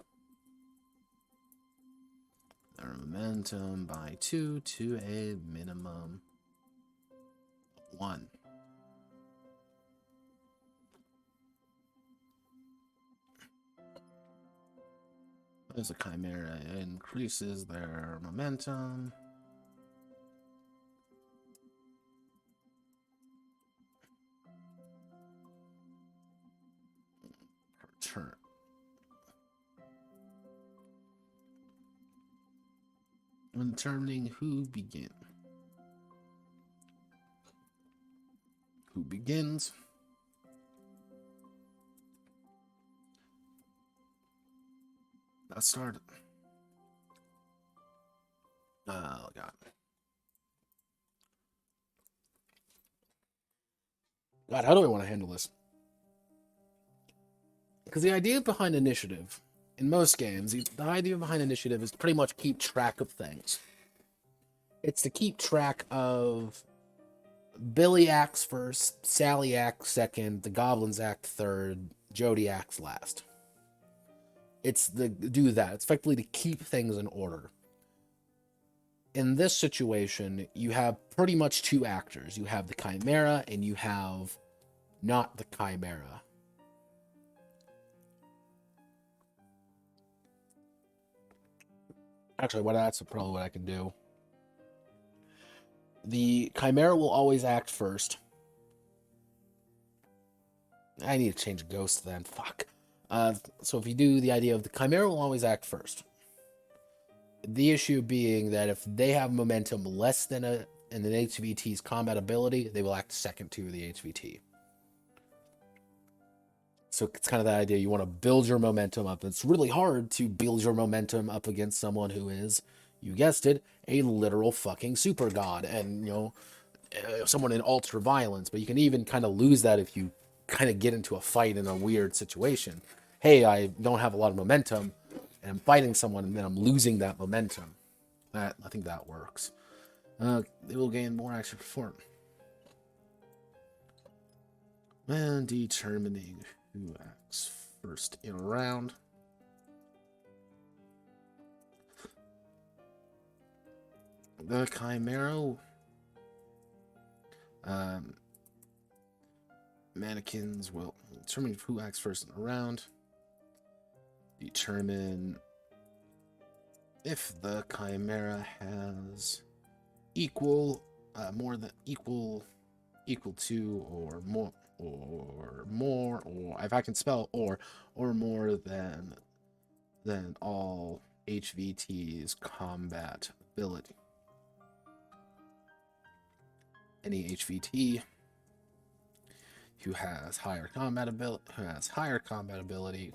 A: their momentum by 2 to a minimum of 1. As the Chimera increases their momentum, per turn. When determining who begins, Let's start. Oh god. God, how do I want to handle this? Because the idea behind initiative, in most games, the idea behind initiative is to pretty much keep track of things. It's to keep track of Billy acts first, Sally acts second, the goblins act third, Jody acts last. It's the do that. It's effectively to keep things in order. In this situation, you have pretty much two actors. You have the Chimera and you have not the Chimera. Actually, that's probably what I can do. The Chimera will always act first. I need to change Ghost then. Fuck. So if you do the idea of the Chimera will always act first. The issue being that if they have momentum less than an HVT's combat ability, they will act second to the HVT. So it's kind of that idea. You want to build your momentum up. It's really hard to build your momentum up against someone who is, you guessed it, a literal fucking super god. And, you know, someone in ultra violence. But you can even kind of lose that if you kind of get into a fight in a weird situation. Hey, I don't have a lot of momentum, and I'm fighting someone, and then I'm losing that momentum. I think that works. They will gain more action performance. And determining who acts first in a round. The Chimera. Mannequins will determine who acts first in a round. Determine if the Chimera has equal to or more, or if I can spell or more than all HVT's combat ability. Any HVT who has higher combat ability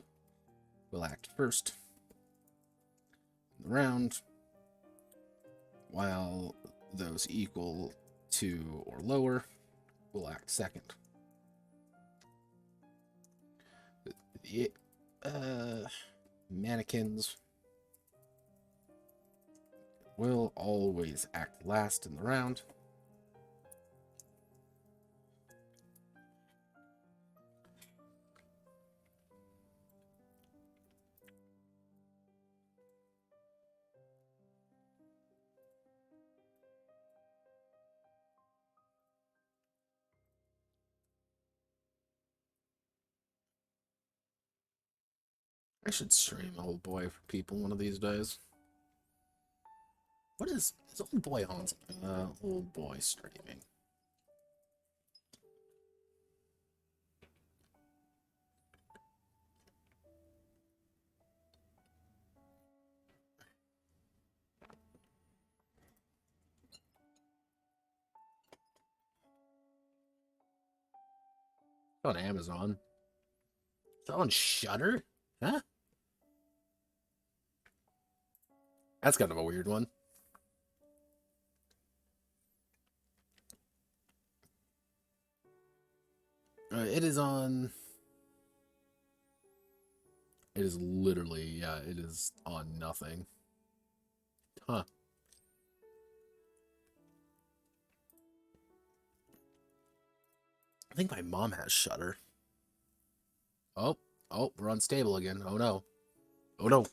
A: will act first in the round, while those equal to or lower will act second. Mannequins will always act last in the round. I should stream Old Boy for people one of these days. What is Old Boy on? Old Boy streaming. It's on Amazon. It's on Shudder? Huh? That's kind of a weird one. It is on... It is literally, yeah, it is on nothing. Huh. I think my mom has Shudder. Oh, we're unstable again. Oh no. Oh no.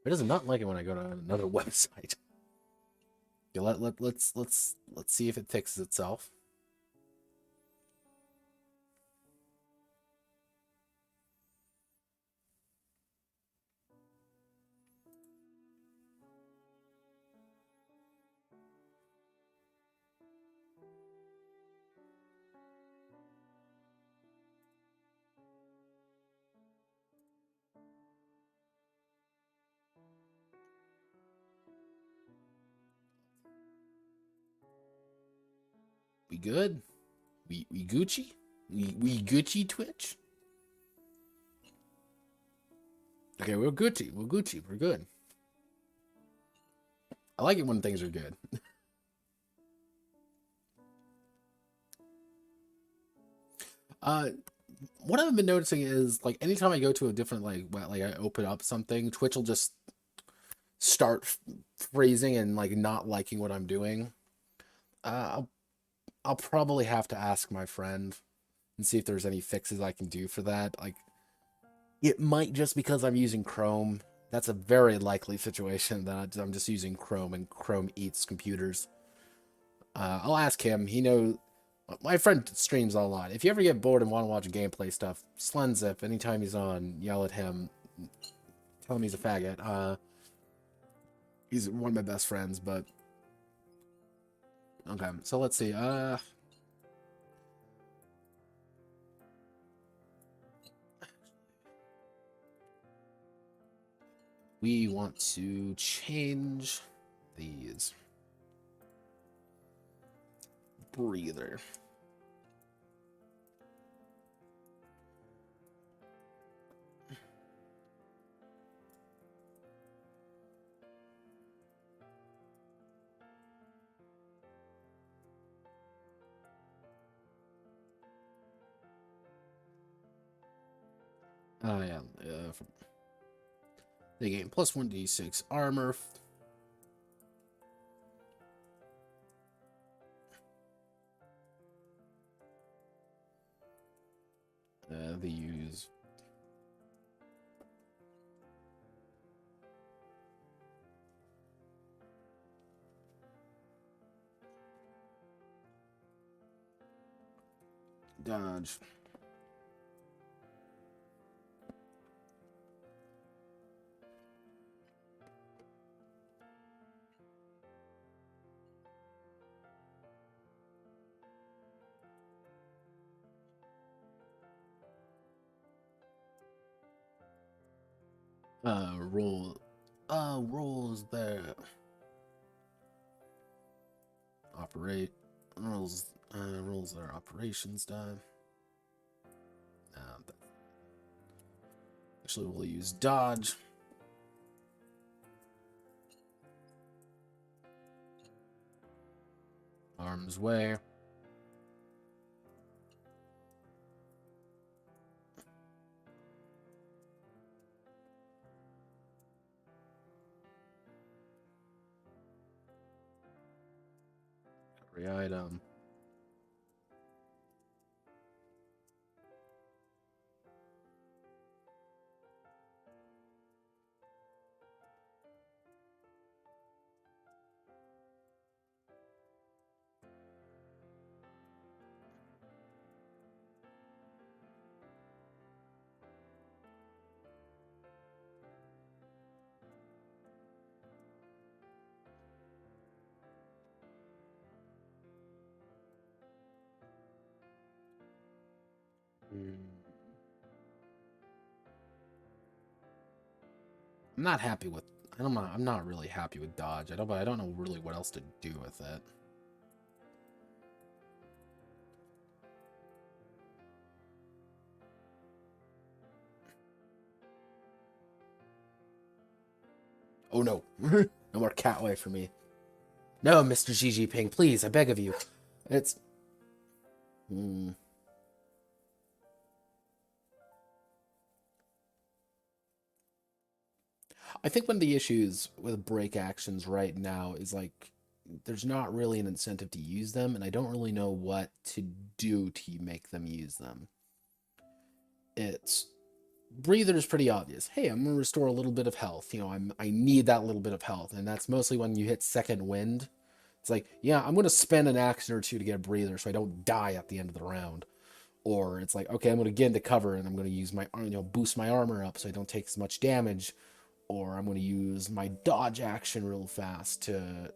A: It does not like it when I go to another website. Okay, let's see if it fixes itself. We good? We Gucci? We Gucci Twitch? Okay, we're Gucci. We're Gucci. We're good. I like it when things are good. What I've been noticing is like anytime I go to a different like I open up something, Twitch will just start freezing and like not liking what I'm doing. Uh, I'll probably have to ask my friend and see if there's any fixes I can do for that. Like, it might just because I'm using Chrome. That's a very likely situation that I'm just using Chrome and Chrome eats computers. I'll ask him. He knows. My friend streams a lot. If you ever get bored and want to watch gameplay stuff, Slenzip, anytime he's on, yell at him. Tell him he's a faggot. He's one of my best friends, but... Okay, so let's see. We want to change these. Breather. Oh, yeah. They gain plus 1d6 armor. They use... dodge. Roll. Rolls there. Operate. Rolls their operations done. Actually, we'll use dodge. Arm's way. Every item. I'm not happy with. I'm not really happy with dodge. I don't know really what else to do with it. Oh no. No more catway for me. No, Mr. Xi Jinping, please, I beg of you. It's... I think one of the issues with break actions right now is like there's not really an incentive to use them, and I don't really know what to do to make them use them. It's breather is pretty obvious. Hey, I'm gonna restore a little bit of health. You know, I need that little bit of health, and that's mostly when you hit second wind. It's like, yeah, I'm gonna spend an action or two to get a breather so I don't die at the end of the round. Or it's like, okay, I'm gonna get into cover and I'm gonna use my boost my armor up so I don't take as much damage. Or I'm gonna use my dodge action real fast to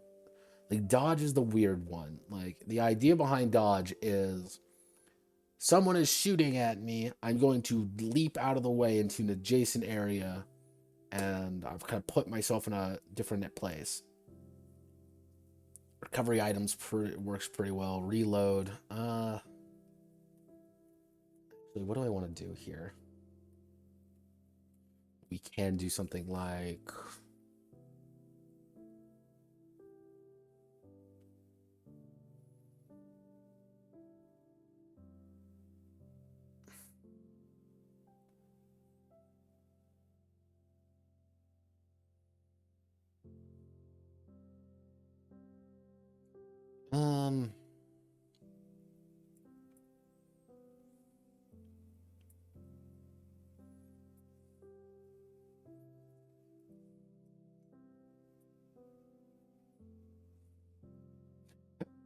A: like dodge is the weird one. Like the idea behind dodge is someone is shooting at me, I'm going to leap out of the way into an adjacent area, and I've kind of put myself in a different place. Recovery items works pretty well. Reload. What do I want to do here? we can do something like...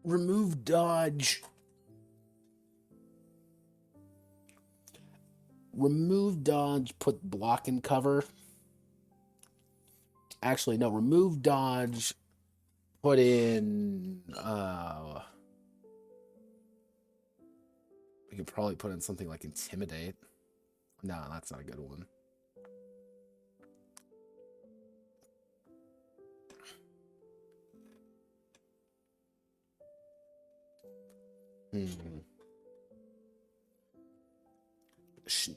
A: remove dodge. Remove dodge, put block in cover. Actually, no, remove dodge, put in... we could probably put in something like intimidate. No, that's not a good one.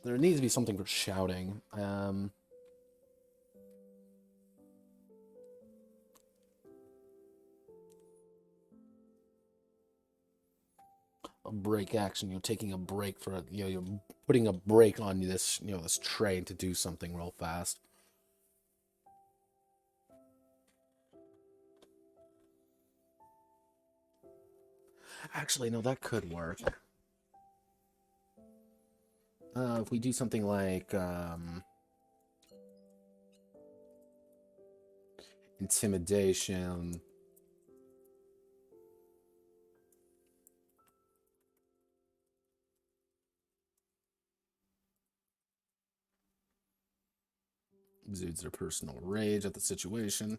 A: There needs to be something for shouting. A break action, you know, taking a break for, you know, you're putting a break on this, you know, this train to do something real fast. Actually, no, that could work. If we do something like intimidation. Exudes their personal rage at the situation.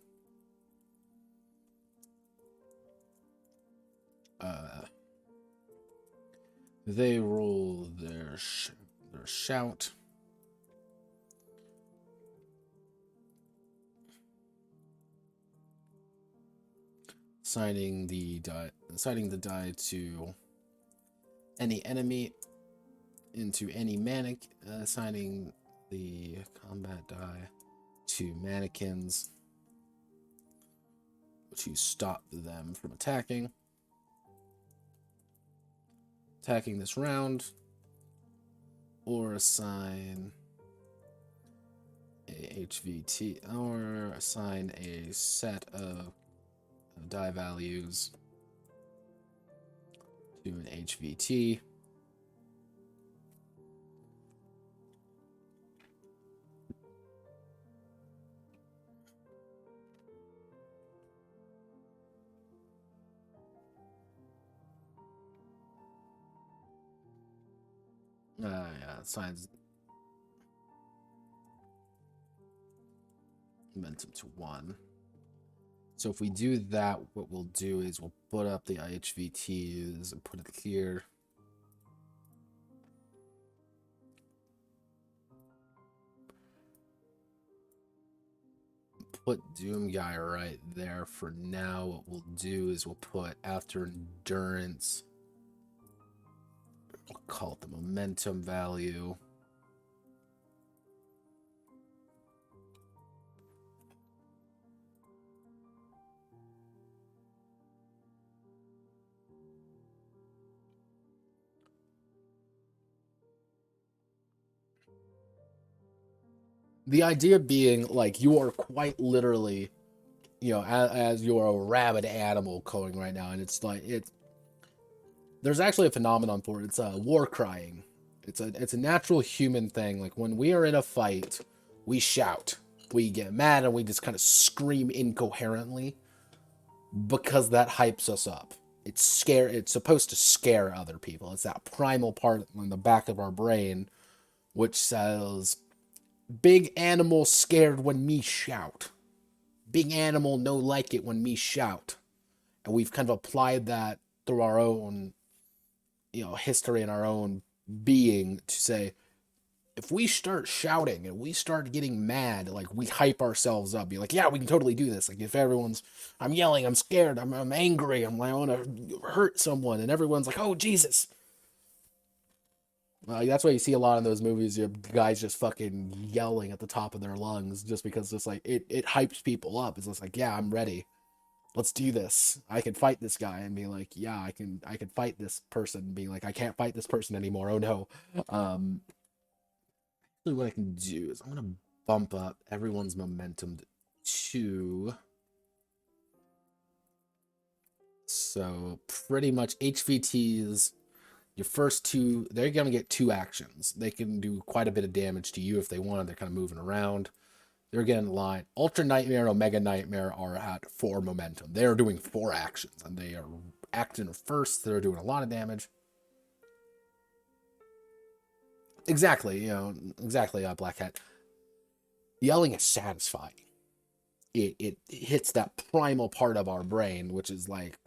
A: They roll their shout. Assigning the die to any enemy into any mannequin. Assigning the combat die to mannequins to stop them from attacking. Attacking this round, or assign a HVT, or assign a set of die values to an HVT. Yeah, assigns momentum to 1. So if we do that, what we'll do is we'll put up the HVTs and put it here. Put Doom Guy right there for now. What we'll do is we'll put after endurance, we'll call it the momentum value. The idea being, like, you are quite literally, you know, as you're a rabid animal going right now, and it's like, there's actually a phenomenon for it. It's war crying. It's a natural human thing. Like, when we are in a fight, we shout, we get mad, and we just kind of scream incoherently because that hypes us up. It's supposed to scare other people. It's that primal part in the back of our brain which says, big animal scared when me shout. Big animal no like it when me shout. And we've kind of applied that through our own, you know, history and our own being to say, if we start shouting and we start getting mad, like, we hype ourselves up. Be like, yeah, we can totally do this. Like, if everyone's, I'm yelling, I'm scared, I'm angry, I want to hurt someone, and everyone's like, oh, Jesus. That's why you see a lot in those movies. You have guys just fucking yelling at the top of their lungs just because it's like it hypes people up. It's just like, yeah, I'm ready. Let's do this. I can fight this guy, and be like, yeah, I can fight this person. Being like, I can't fight this person anymore. Oh no. Really what I can do is I'm gonna bump up everyone's momentum to 2. So pretty much HVTs, your first 2, they're gonna get 2 actions. They can do quite a bit of damage to you if they want. They're kind of moving around. They're getting line. Ultra Nightmare and Omega Nightmare are at 4 momentum. They are doing 4 actions, and they are acting first. They're doing a lot of damage. Exactly, exactly, Black Hat. Yelling is satisfying. It hits that primal part of our brain, which is like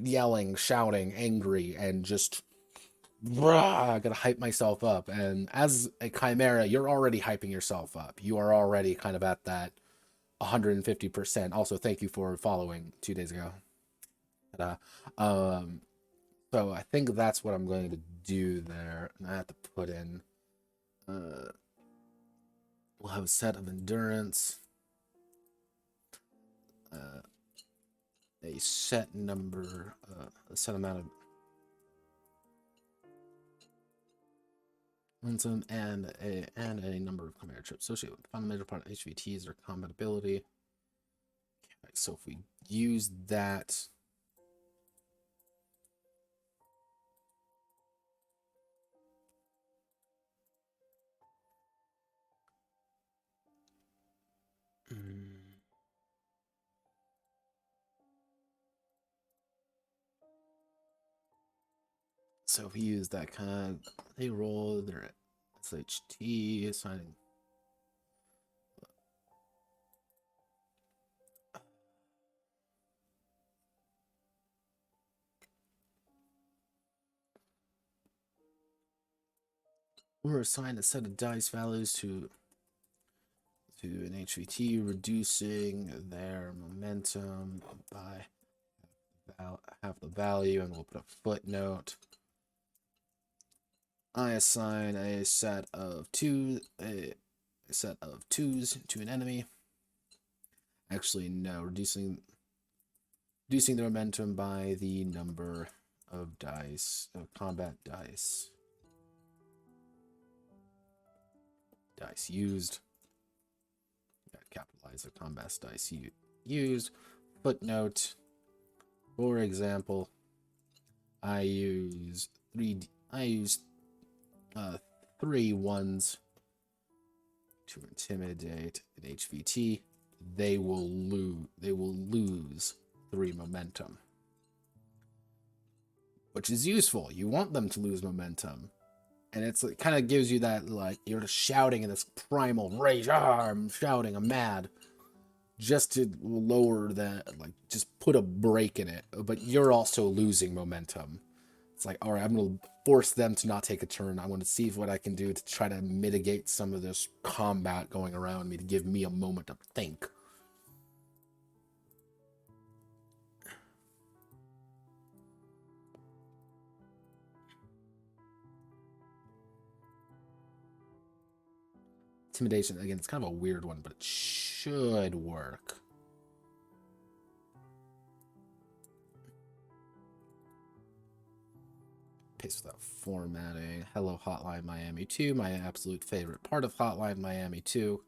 A: yelling, shouting, angry, and just I gotta hype myself up. And as a Chimera, you're already hyping yourself up. You are already kind of at that 150%. Also, thank you for following 2 days ago. Um, so I think that's what I'm going to do there. And I have to put in. We'll have a set of endurance. A set number, a set amount of momentum, and a number of Chimera trips associated with the fundamental part of HVTs or combat ability. Okay, so if we use that, so if we use that kind of, they roll their SHT assigning. Or assign a set of dice values to an HVT, reducing their momentum by half the value, and we'll put a footnote. I assign a set of 2s to an enemy. Actually, no, reducing the momentum by the number of dice, of combat dice. Dice used. Gotta capitalize the combat dice used. Footnote. For example, I use 3 1s to intimidate an HVT. They will lose 3 momentum, which is useful. You want them to lose momentum, and it kind of gives you that, like, you're just shouting in this primal rage. I'm shouting, I'm mad, just to lower that, like, just put a break in it. But you're also losing momentum. It's like, all right, I'm going to force them to not take a turn. I want to see what I can do to try to mitigate some of this combat going around me, to give me a moment to think. Intimidation, again, it's kind of a weird one, but it should work. Paste without formatting. Hello, Hotline Miami 2. My absolute favorite part of Hotline Miami 2.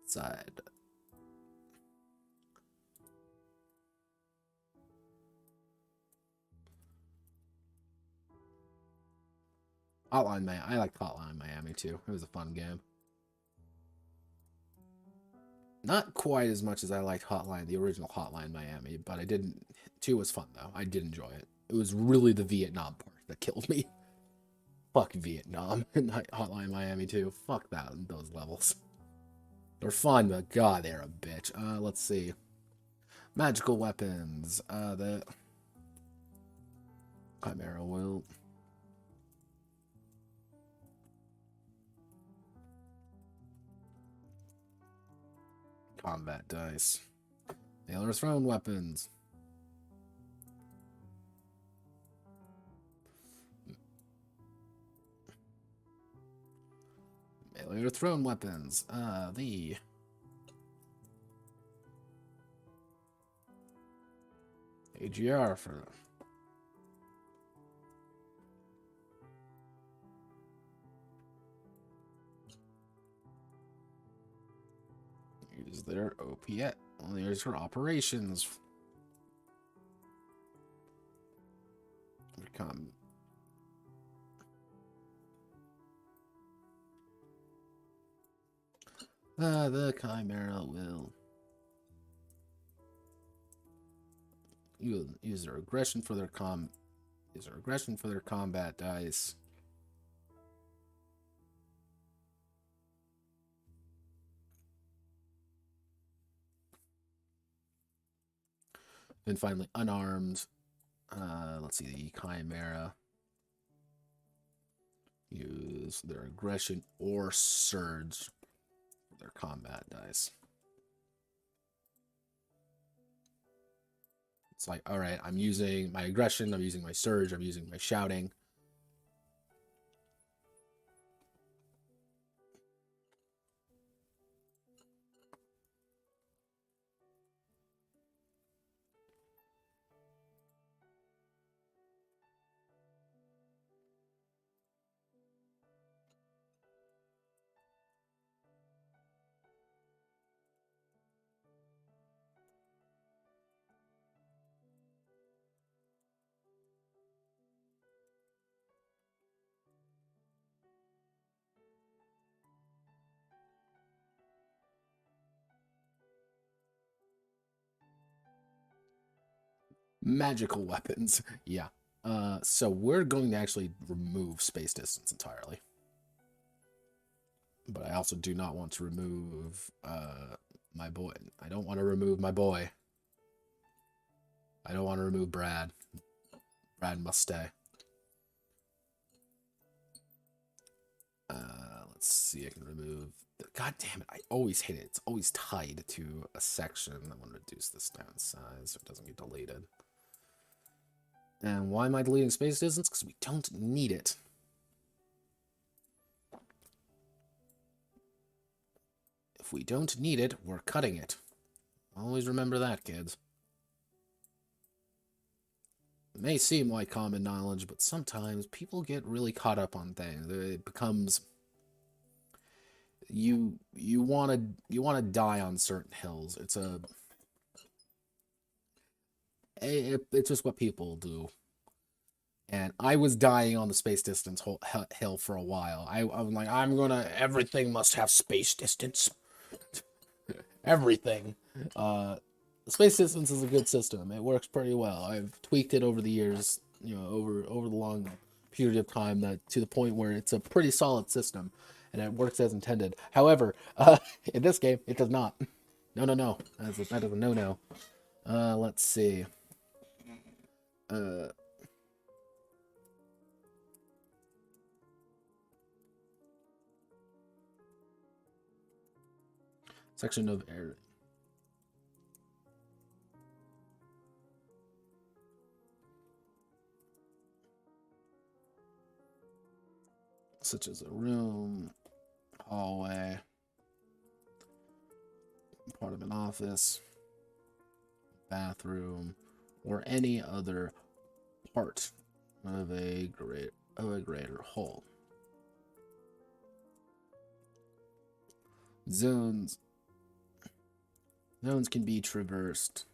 A: Outside. Hotline Miami. I liked Hotline Miami 2. It was a fun game. Not quite as much as I liked the original Hotline Miami, but I didn't. 2 was fun, though. I did enjoy it. It was really the Vietnam part that killed me. Fuck Vietnam and Hotline Miami 2. Fuck those levels. They're fun, but god, they're a bitch. Let's see. Magical weapons. The Chimera will. Combat dice. Nailers thrown weapons. Melee or thrown weapons. The AGR for use their OPS. Well, there's her operations. Become the Chimera will use their aggression for their combat dice. And finally, unarmed. Let's see, the Chimera use their aggression or surge for their combat dice. It's like, all right, I'm using my aggression, I'm using my surge, I'm using my shouting. Magical weapons. Yeah. So we're going to actually remove space distance entirely. But I also do not want to remove my boy. I don't want to remove my boy. I don't want to remove Brad. Brad must stay. Let's see. I can remove. God damn it! I always hate it. It's always tied to a section. I want to reduce this down in size so it doesn't get deleted. And why am I deleting space distance? Because we don't need it. If we don't need it, we're cutting it. Always remember that, kids. It may seem like common knowledge, but sometimes people get really caught up on things. It becomes you want to die on certain hills. It's just what people do. And I was dying on the space distance hill for a while. I'm like, everything must have space distance. Everything. Space distance is a good system. It works pretty well. I've tweaked it over the years, over the long period of time to the point where it's a pretty solid system, and it works as intended. However, in this game, it does not. No. That is a no-no. Let's see. Section of air. Such as a room, hallway, part of an office, bathroom, or any other part of a greater whole. Zones can be traversed.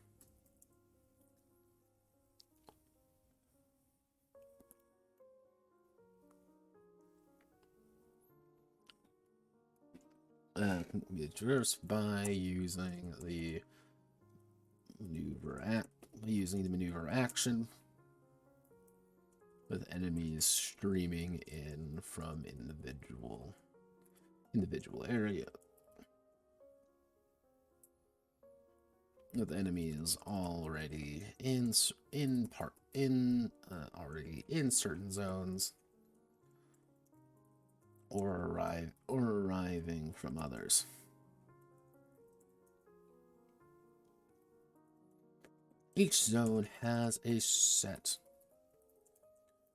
A: Can be traversed by using the maneuver action, with enemies streaming in from individual area. With enemies already in certain zones, or arriving from others. Each zone has a set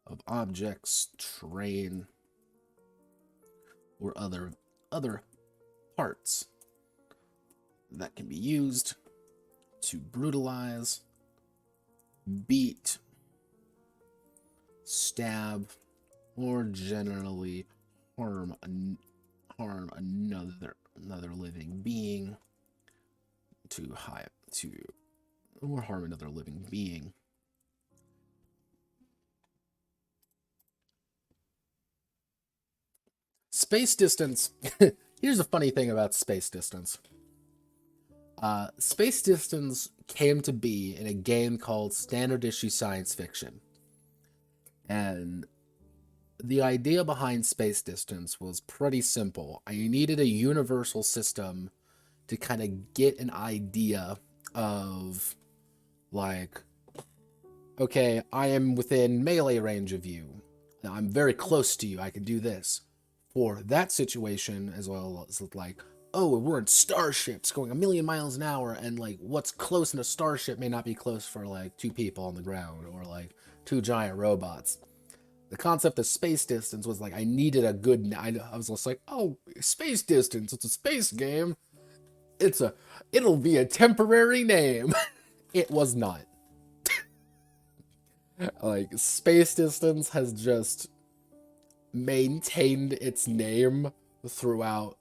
A: of objects, terrain, or other other parts that can be used to brutalize, beat, stab, or generally harm another living being or harm another living being. Space distance. Here's a funny thing about space distance. Space distance came to be in a game called Standard Issue Science Fiction. And the idea behind space distance was pretty simple. I needed a universal system to kind of get an idea of, like, okay, I am within melee range of you. I'm very close to you. I can do this. For that situation, as well as like, oh, we're in starships going 1,000,000 miles an hour, and like what's close in a starship may not be close for like 2 people on the ground or like 2 giant robots. The concept of space distance was like, I needed a good. I was just like, oh, space distance. It's a space game. It'll be a temporary name. It was not. Like, space distance has just maintained its name throughout,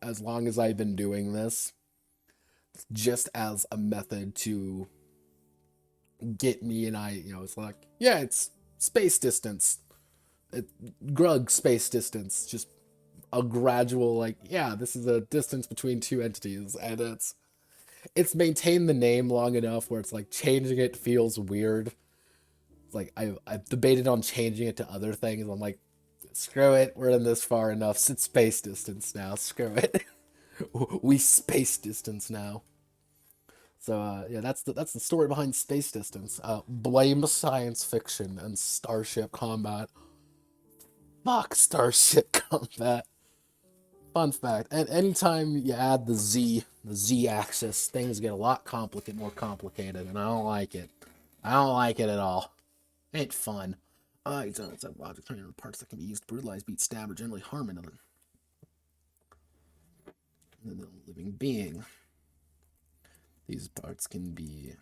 A: as long as I've been doing this, just as a method to get me, and it's like, yeah, it's space distance. Grug space distance. Just a gradual, like, yeah, this is a distance between 2 entities, and it's maintained the name long enough where it's like changing it feels weird. It's like I've debated on changing it to other things. I'm like, screw it, we're in this far enough. It's space distance now. Screw it. We space distance now. So yeah, that's the story behind space distance. Blame science fiction and starship combat. Fuck starship combat. Fun fact. And anytime you add the Z axis, things get a lot more complicated, and I don't like it. I don't like it at all. Ain't fun. It's objects turning parts that can be used to brutalize, beat, stab, or generally harm another living being. These parts can be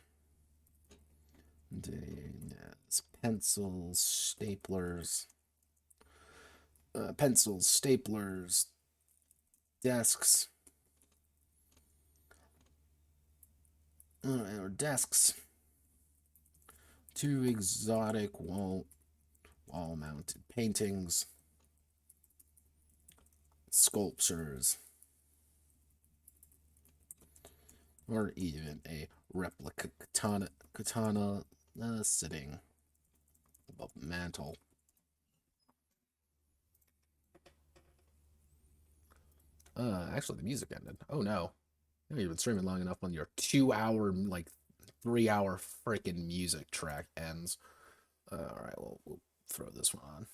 A: as pencils, staplers, desks, or desks, 2 exotic wall-mounted paintings, sculptures, or even a replica katana sitting above the mantle. Actually, the music ended. Oh no. You've been streaming long enough when your 2-hour, like 3-hour freaking music track ends. Alright, well, we'll throw this one on.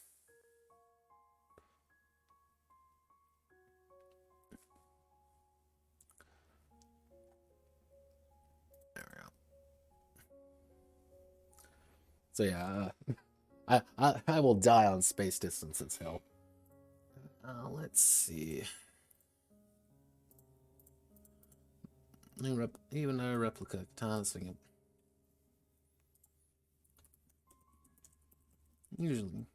A: There we go. So yeah, I will die on space distance as hell. Let's see. Even a replica tossing. Usually.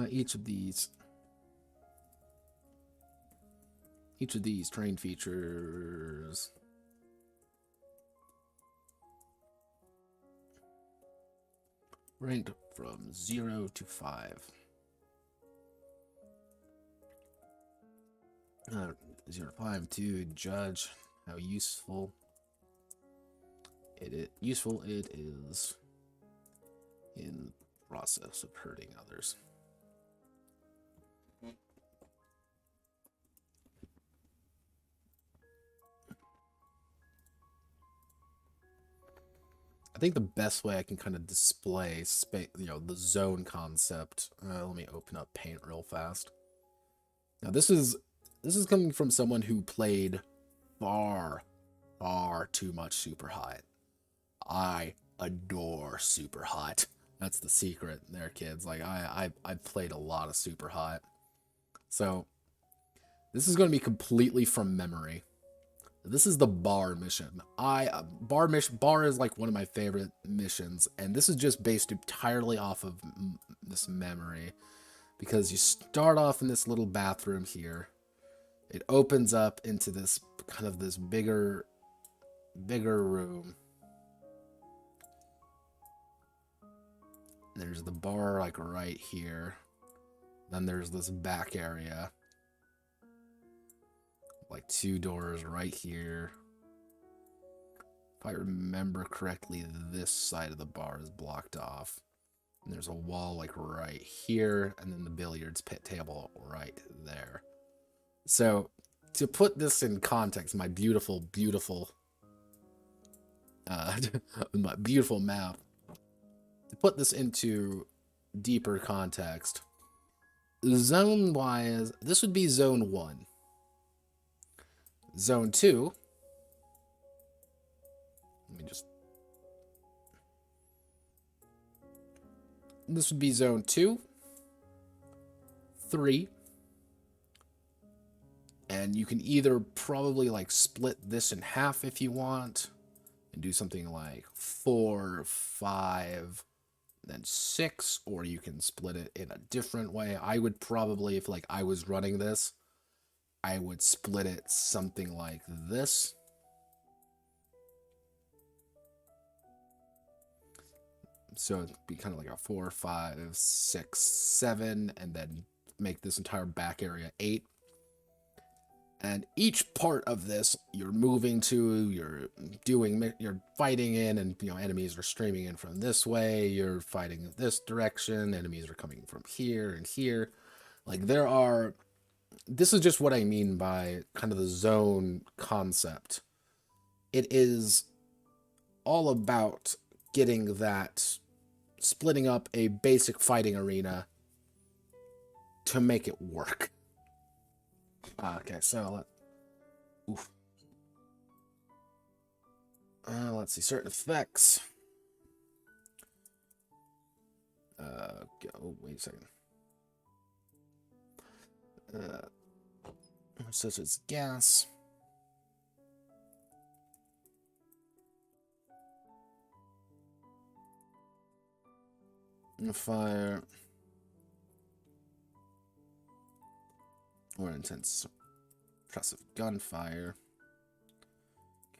A: Each of these terrain features ranked from 0 to 5. 0 to 5 to judge how useful it is in the process of hurting others. I think the best way I can kind of display the zone concept. Let me open up Paint real fast. Now this is coming from someone who played far too much Super Hot. I adore Super Hot. That's the secret there, kids. Like I played a lot of Super Hot. So this is going to be completely from memory. This is the bar mission. Bar is like one of my favorite missions, and this is just based entirely off of this memory, because you start off in this little bathroom here. It opens up into this kind of this bigger room. There's the bar like right here. Then there's this back area. Like 2 doors right here. If I remember correctly, this side of the bar is blocked off. And there's a wall like right here, and then the billiards pit table right there. So, to put this in context, my beautiful my beautiful map, to put this into deeper context, zone-wise, this would be Zone 1. Zone 2, this would be Zone 2, 3, and you can either probably like split this in half if you want, and do something like 4, 5, then 6, or you can split it in a different way. I would probably, if like I was running this, I would split it something like this. So it'd be kind of like a 4, 5, 6, 7, and then make this entire back area 8. And each part of this, you're moving to, you're fighting in, and enemies are streaming in from this way. You're fighting this direction. Enemies are coming from here and here. Like this is just what I mean by kind of the zone concept. It is all about getting that, splitting up a basic fighting arena to make it work. Okay, so let's see, certain effects. Wait a second. Such as gas. Fire. Or intense suppressive gunfire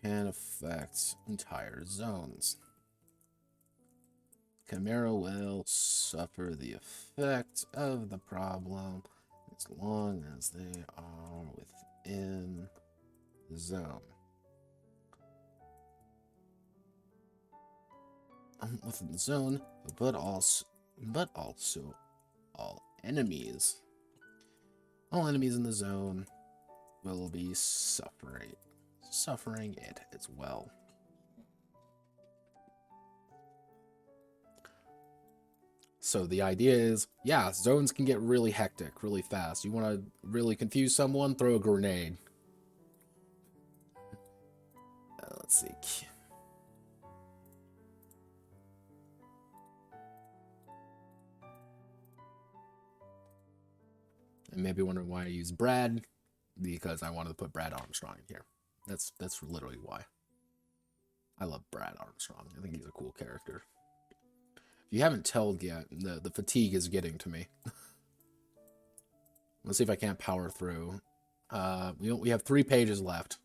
A: can affect entire zones. Chimera will suffer the effect of the problem as long as they are within the zone. Within the zone, but also all enemies. All enemies in the zone will be suffering it as well. So the idea is, yeah, zones can get really hectic really fast. You want to really confuse someone? Throw a grenade. Let's see. And maybe wondering why I use Brad, because I wanted to put Brad Armstrong in here. That's literally why. I love Brad Armstrong. I think he's a cool character. If you haven't told yet, the fatigue is getting to me. Let's see if I can't power through. We have 3 pages left.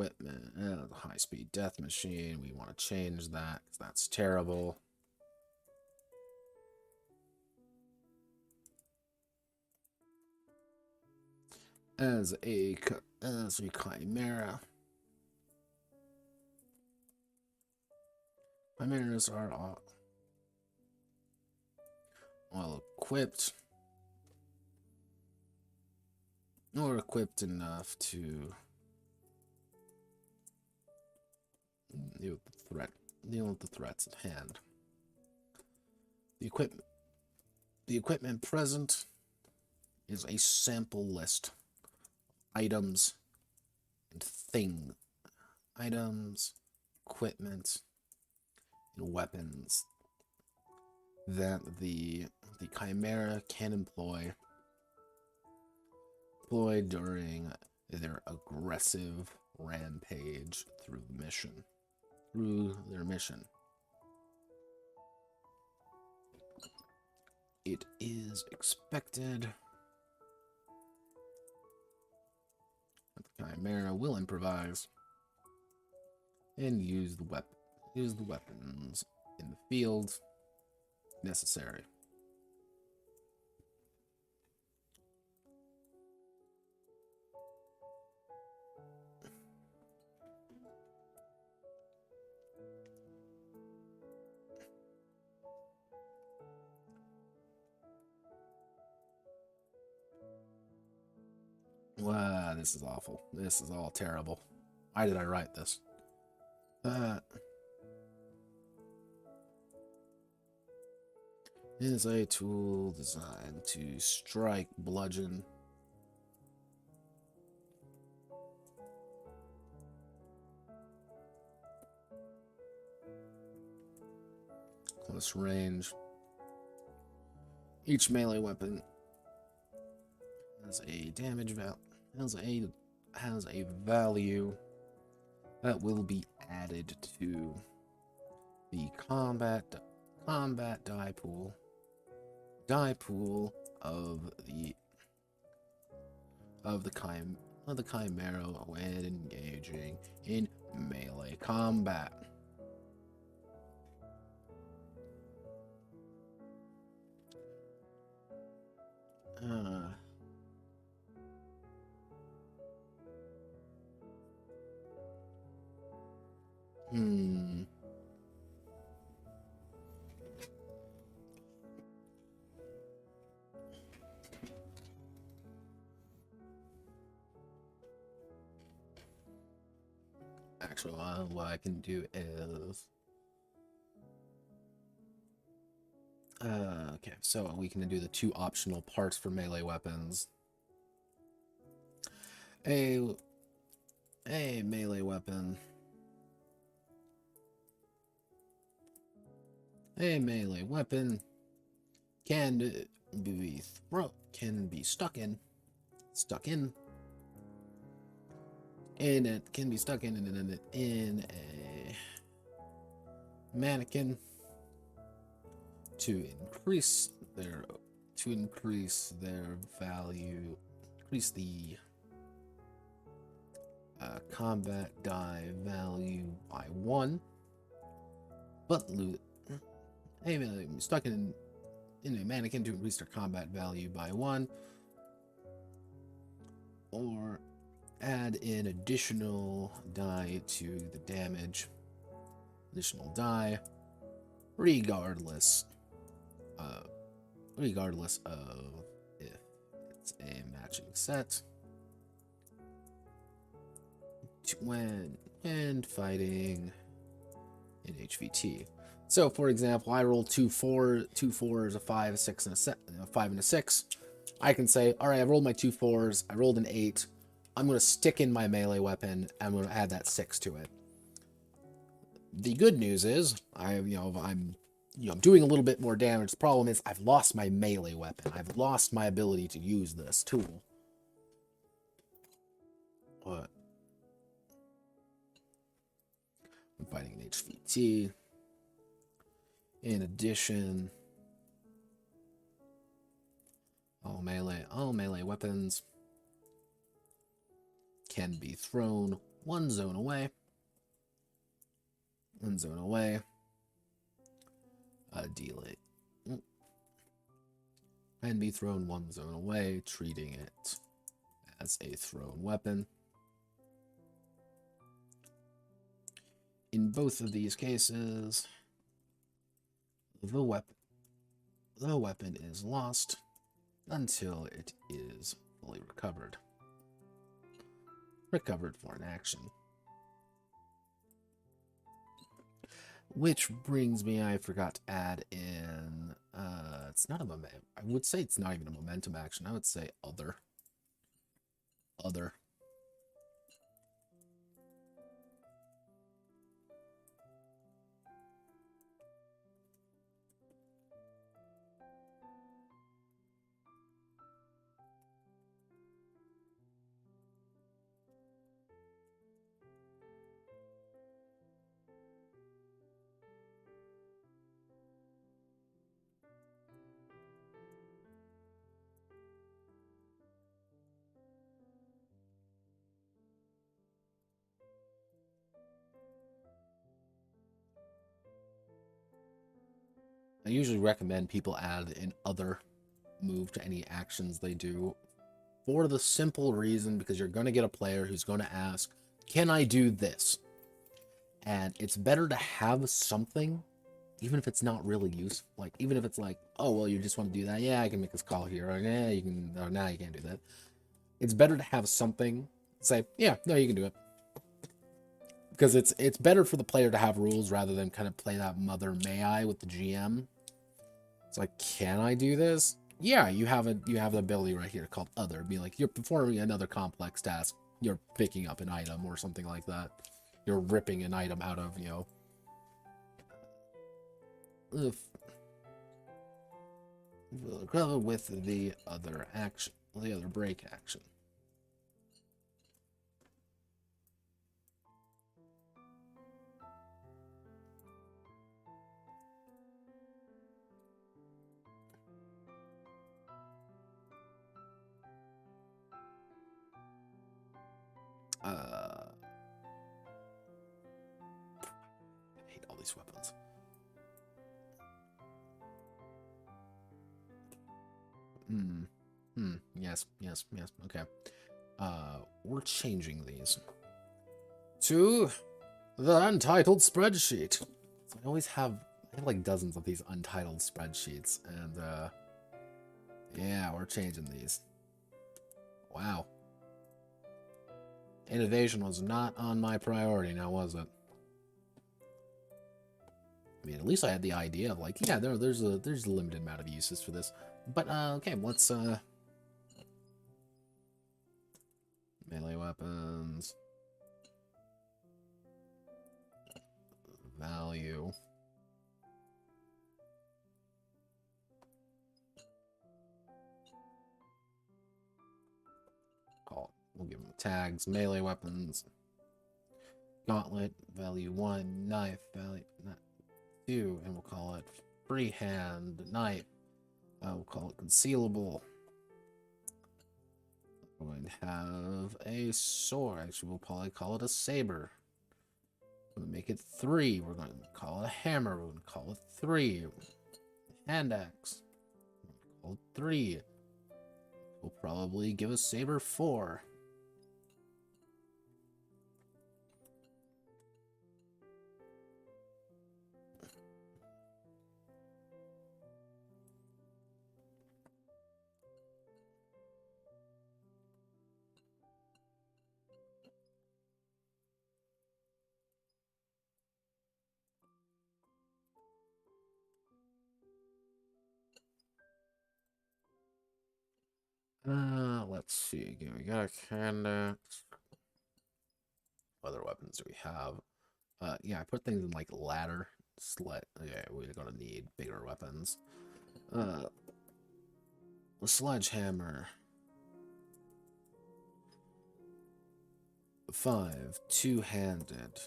A: Equipment, the high-speed death machine. We want to change that because that's terrible. As a chimera. Chimeras are well equipped, or equipped enough to deal with the threats at hand. The equipment present is a sample list. Items and items, equipment, and weapons that the Chimera can employ during their aggressive rampage through their mission. It is expected that the Chimera will improvise and use the weapons in the field necessary. Wow, this is awful. This is all terrible. Why did I write this? Is a tool designed to strike, bludgeon, close range. Each melee weapon has a damage has a value that will be added to the combat die pool of the Chimera when engaging in melee combat. Actually, what I can do is okay, so we can do the two optional parts for melee weapons. A melee weapon. A melee weapon can be stuck in, and it can be stuck in a mannequin to increase their value, increase the combat die value by 1, but lose. Stuck in a mannequin to increase their combat value by 1, or add in additional die to the damage, additional die, regardless of if it's a matching set when fighting in HVT. So, for example, I rolled two fours, a 5, a 6, and a 5 and a 6. I can say, all right, I rolled my 2 4s. I rolled an 8. I'm going to stick in my melee weapon. I'm going to add that 6 to it. The good news is, I'm doing a little bit more damage. The problem is, I've lost my melee weapon. I've lost my ability to use this tool. What? I'm fighting an HVT. In addition, all melee weapons can be thrown one zone away. Deal it. Can be thrown one zone away, treating it as a thrown weapon. In both of these cases, The weapon is lost until it is fully recovered. Recovered for an action. Which brings me, I forgot to add in, it's not a momentum. I would say it's not even a momentum action. I would say other. Other. I usually recommend people add an other move to any actions they do for the simple reason because you're going to get a player who's going to ask, can I do this? And it's better to have something, even if it's not really useful. Like, even if it's like, oh, well, you just want to do that. Yeah, I can make this call here. Or, yeah, you can, or, nah, you can't do that. It's better to have something, say, yeah, no, you can do it. Because it's better for the player to have rules rather than kind of play that mother may I with the GM. It's like, can I do this? Yeah, you have the ability right here called other. Be like, you're performing another complex task. You're picking up an item or something like that. You're ripping an item out of, you know, with the other action, the other break action. I hate all these weapons. Yes. Okay. We're changing these to the untitled spreadsheet. So I have like dozens of these untitled spreadsheets, and yeah, we're changing these. Wow. Innovation was not on my priority, now was it? I mean, at least I had the idea of like, yeah, there's a limited amount of uses for this. But okay, let's melee weapons. Value. We'll give them tags, melee weapons. Gauntlet, value 1, knife, value 2, and we'll call it freehand knife. We'll call it concealable. We're going to have a sword. Actually, we'll probably call it a saber. We're going to make it 3. We're going to call it a hammer. We're going to call it 3. Hand axe. We'll call it 3. We'll probably give a saber 4. Let's see. We got a hand axe. What other weapons do we have? Yeah, I put things in like ladder. Okay, we're gonna need bigger weapons. A sledgehammer. 5, two-handed.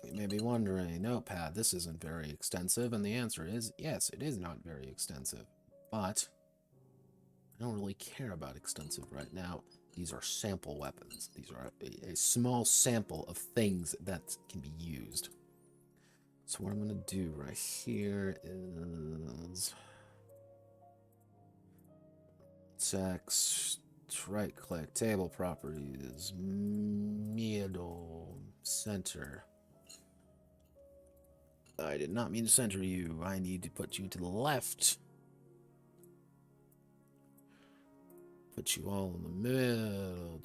A: You may be wondering, notepad, this isn't very extensive, and the answer is yes, it is not very extensive, but I don't really care about extensive right now. These are sample weapons. These are a small sample of things that can be used. So what I'm going to do right here is sex right click, table properties, middle, center. I did not mean to center you. I need to put you to the left. Put you all in the middle.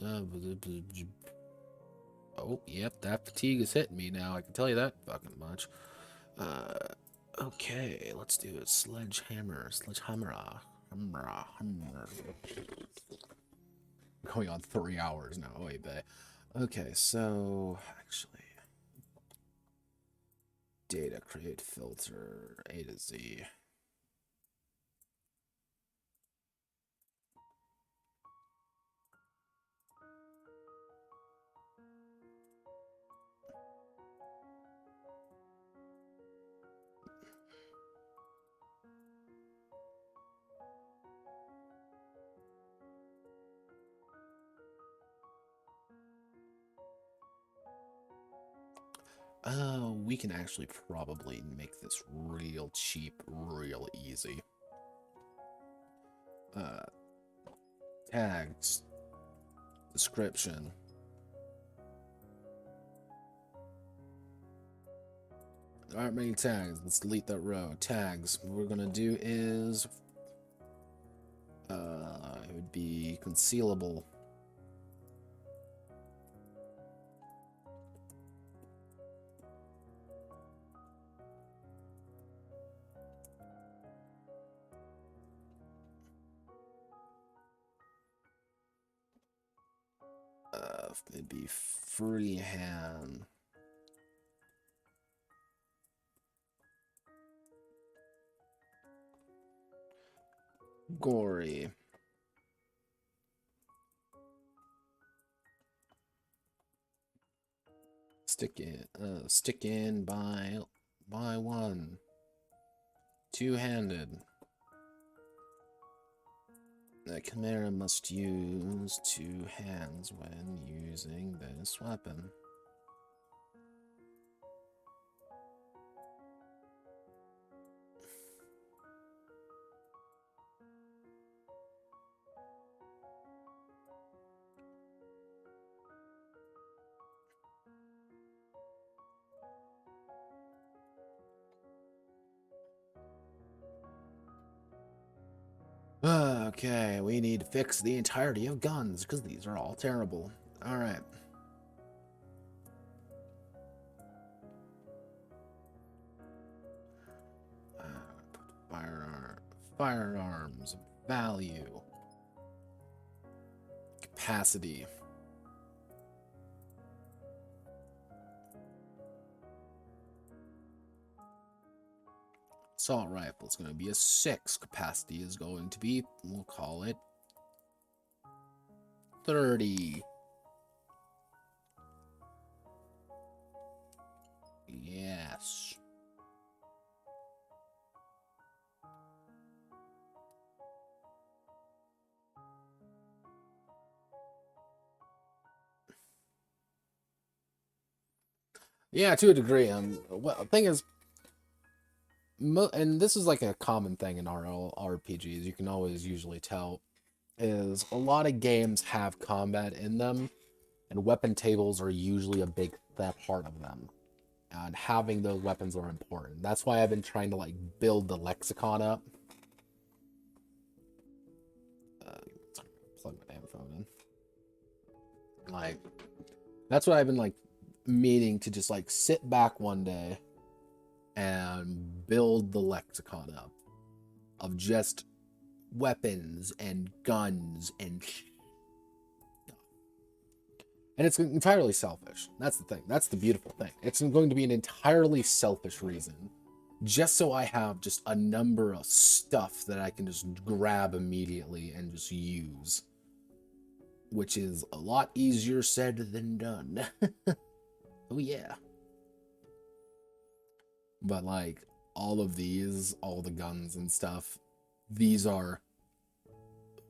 A: Oh, yep, that fatigue is hitting me now. I can tell you that fucking much. Okay, let's do it. Sledgehammer. Going on 3 hours now. Wait, babe. Okay, so actually, data create filter A to Z. We can actually probably make this real cheap, real easy. Tags, description. There aren't many tags. Let's delete that row. Tags. What we're gonna do is, it would be concealable. It'd be freehand. Gory. Stick in by one. Two-handed. The Chimera must use 2 hands when using this weapon. Okay, we need to fix the entirety of guns, because these are all terrible. Alright. Firearms. Value. Capacity. Assault rifle is going to be a 6. Capacity is going to be, we'll call it 30. Yes. Yeah, to a degree. Well, the thing is, and this is like a common thing in RPGs, you can always usually tell, is a lot of games have combat in them, and weapon tables are usually a big part of them. And having those weapons are important. That's why I've been trying to like build the lexicon up. Plug my damn phone in. Like, that's what I've been like meaning to just like sit back one day and build the lexicon up of just weapons and guns and it's entirely selfish. That's the thing. That's the beautiful thing. It's going to be an entirely selfish reason, just so I have just a number of stuff that I can just grab immediately and just use, which is a lot easier said than done. Oh yeah. But like all of these, all the guns and stuff, these are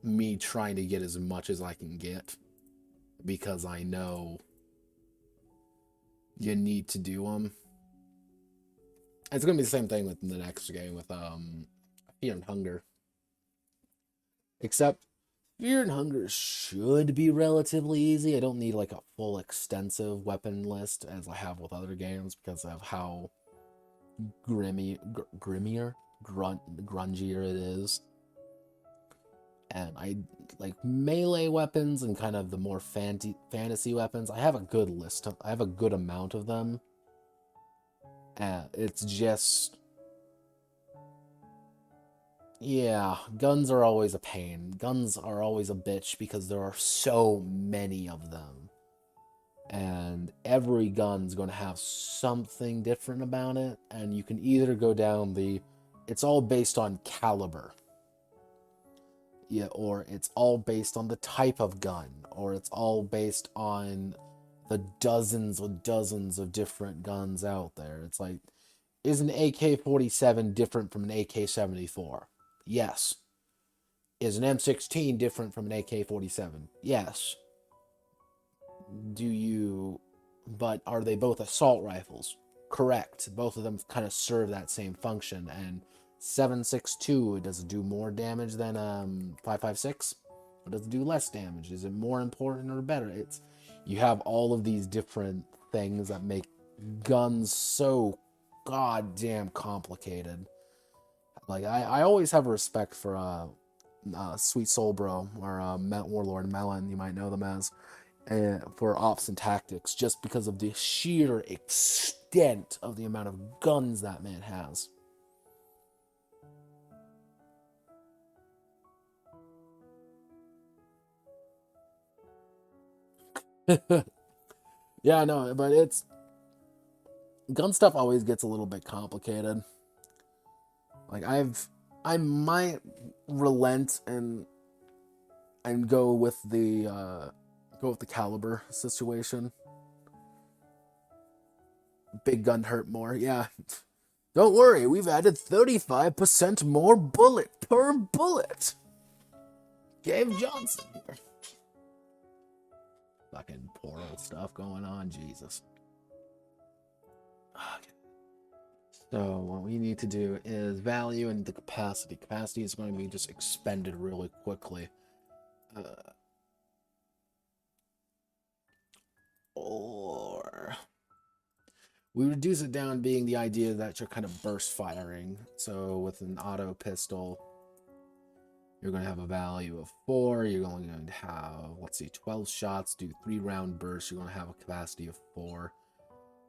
A: me trying to get as much as I can get, because I know you need to do them. It's gonna be the same thing with the next game with Fear and Hunger, except Fear and Hunger should be relatively easy. I don't need like a full extensive weapon list as I have with other games because of how grungier it is. And I like melee weapons and kind of the more fantasy weapons. I have a good list. I have a good amount of them. It's just, yeah, guns are always a pain. Guns are always a bitch because there are so many of them. And every gun's going to have something different about it. And you can either go down it's all based on caliber. Yeah, or it's all based on the type of gun, or it's all based on the dozens of different guns out there. It's like, is an AK-47 different from an AK-74? Yes. Is an M16 different from an AK-47? Yes. But are they both assault rifles? Correct. Both of them kind of serve that same function, and 7.62, does it do more damage than 5.56? Or does it do less damage? Is it more important or better? You have all of these different things that make guns so goddamn complicated. Like, I always have a respect for Sweet Soul Bro, or Warlord Melon, you might know them as, for Ops and Tactics, just because of the sheer extent of the amount of guns that man has. Yeah, no, but gun stuff always gets a little bit complicated. Like, I might relent and go with the caliber situation. Big gun hurt more, yeah. Don't worry, we've added 35% more bullet per bullet. Dave Johnson here. Fucking portal stuff going on, Jesus. Okay. So what we need to do is value and the capacity. Capacity is going to be just expended really quickly. Or we reduce it down, being the idea that you're kind of burst firing. So with an auto pistol, you're going to have a value of 4. You're only going to have, let's see, 12 shots, do 3-round bursts. You're going to have a capacity of 4.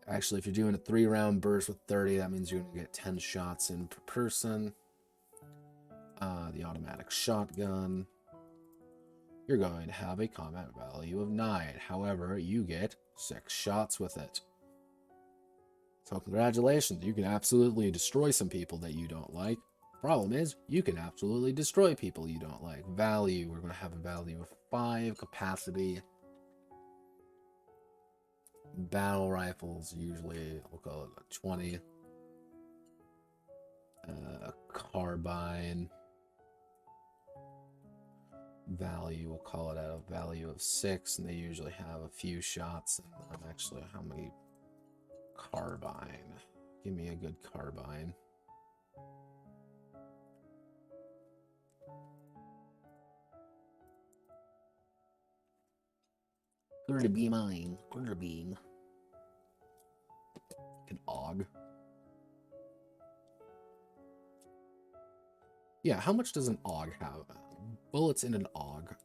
A: Actually, if you're doing a 3-round burst with 30, that means you're going to get 10 shots in per person. The automatic shotgun, you're going to have a combat value of 9. However, you get 6 shots with it. So congratulations, you can absolutely destroy some people that you don't like. Problem is, you can absolutely destroy people you don't like. Value, we're going to have a value of 5. Capacity, battle rifles, usually we'll call it a 20. Carbine, value, we'll call it a value of 6, and they usually have a few shots. And actually, how many? Carbine, give me a good carbine. Gonna be mine. Gonna be an AUG. Yeah, how much does an AUG have? Bullets in an AUG.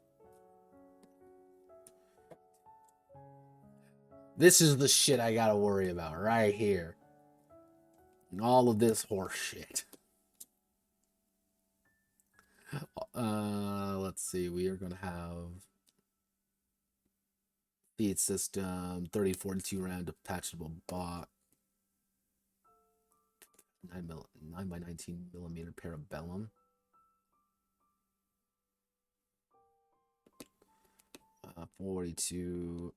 A: This is the shit I gotta worry about right here. And all of this horse shit. Let's see. We are gonna have feed system, 30-42 round detachable bot, 9x19 millimeter parabellum. 42.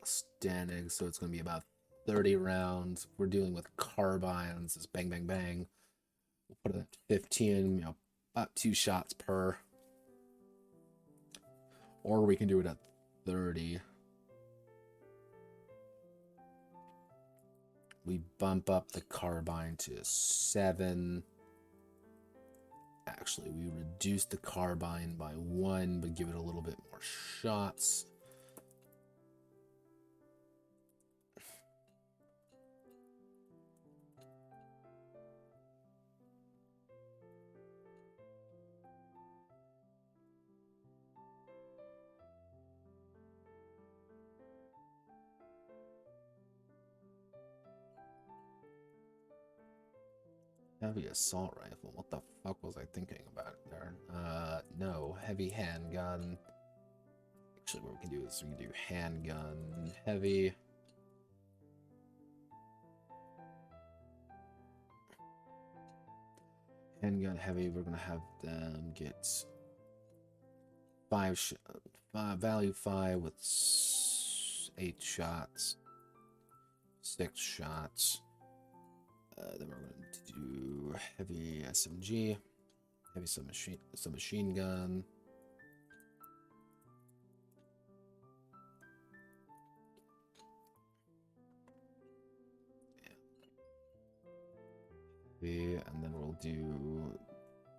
A: Standing, so it's going to be about 30 rounds. We're dealing with carbines. It's bang, bang, bang. We'll put it at 15, about 2 shots per. Or we can do it at 30. We bump up the carbine to 7. Actually, we reduce the carbine by 1, but give it a little bit more shots. Heavy assault rifle. What the fuck was I thinking about there? No. Heavy handgun. Actually, what we can do is we can do handgun, heavy. Handgun, heavy. We're gonna have them get 5 value 5 with 8 shots, 6 shots. Then we're going to do heavy SMG, heavy submachine gun. Yeah. And then we'll do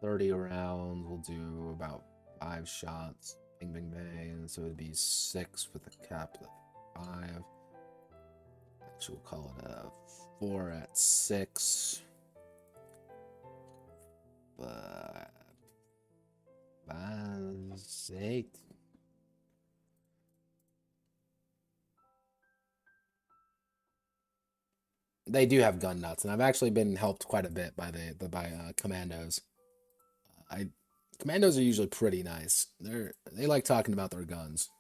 A: 30 rounds. We'll do about 5 shots. Bing, bing, bang. So it'd be 6 with a cap of 5. Actually, we'll call it a 4 at 6. 5, 8. They do have gun nuts, and I've actually been helped quite a bit by commandos. Commandos are usually pretty nice. They like talking about their guns,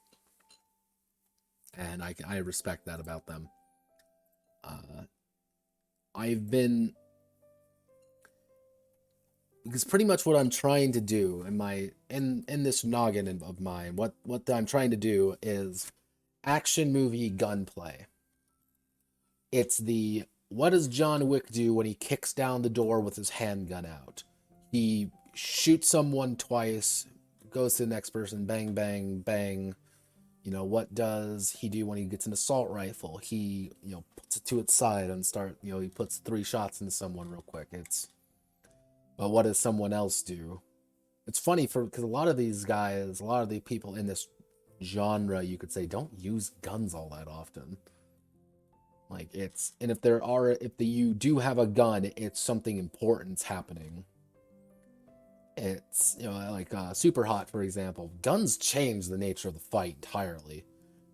A: and I respect that about them. I've been, because pretty much what I'm trying to do in this noggin of mine, what I'm trying to do is action movie gunplay. It's what does John Wick do when he kicks down the door with his handgun out? He shoots someone twice, goes to the next person, bang, bang, bang. You know, what does he do when he gets an assault rifle? He, puts it to its side and he puts 3 shots into someone real quick. But what does someone else do? It's funny because a lot of these guys, a lot of the people in this genre, you could say, don't use guns all that often. Like and if you do have a gun, it's something important's happening. It's, like Super Hot, for example. Guns change the nature of the fight entirely.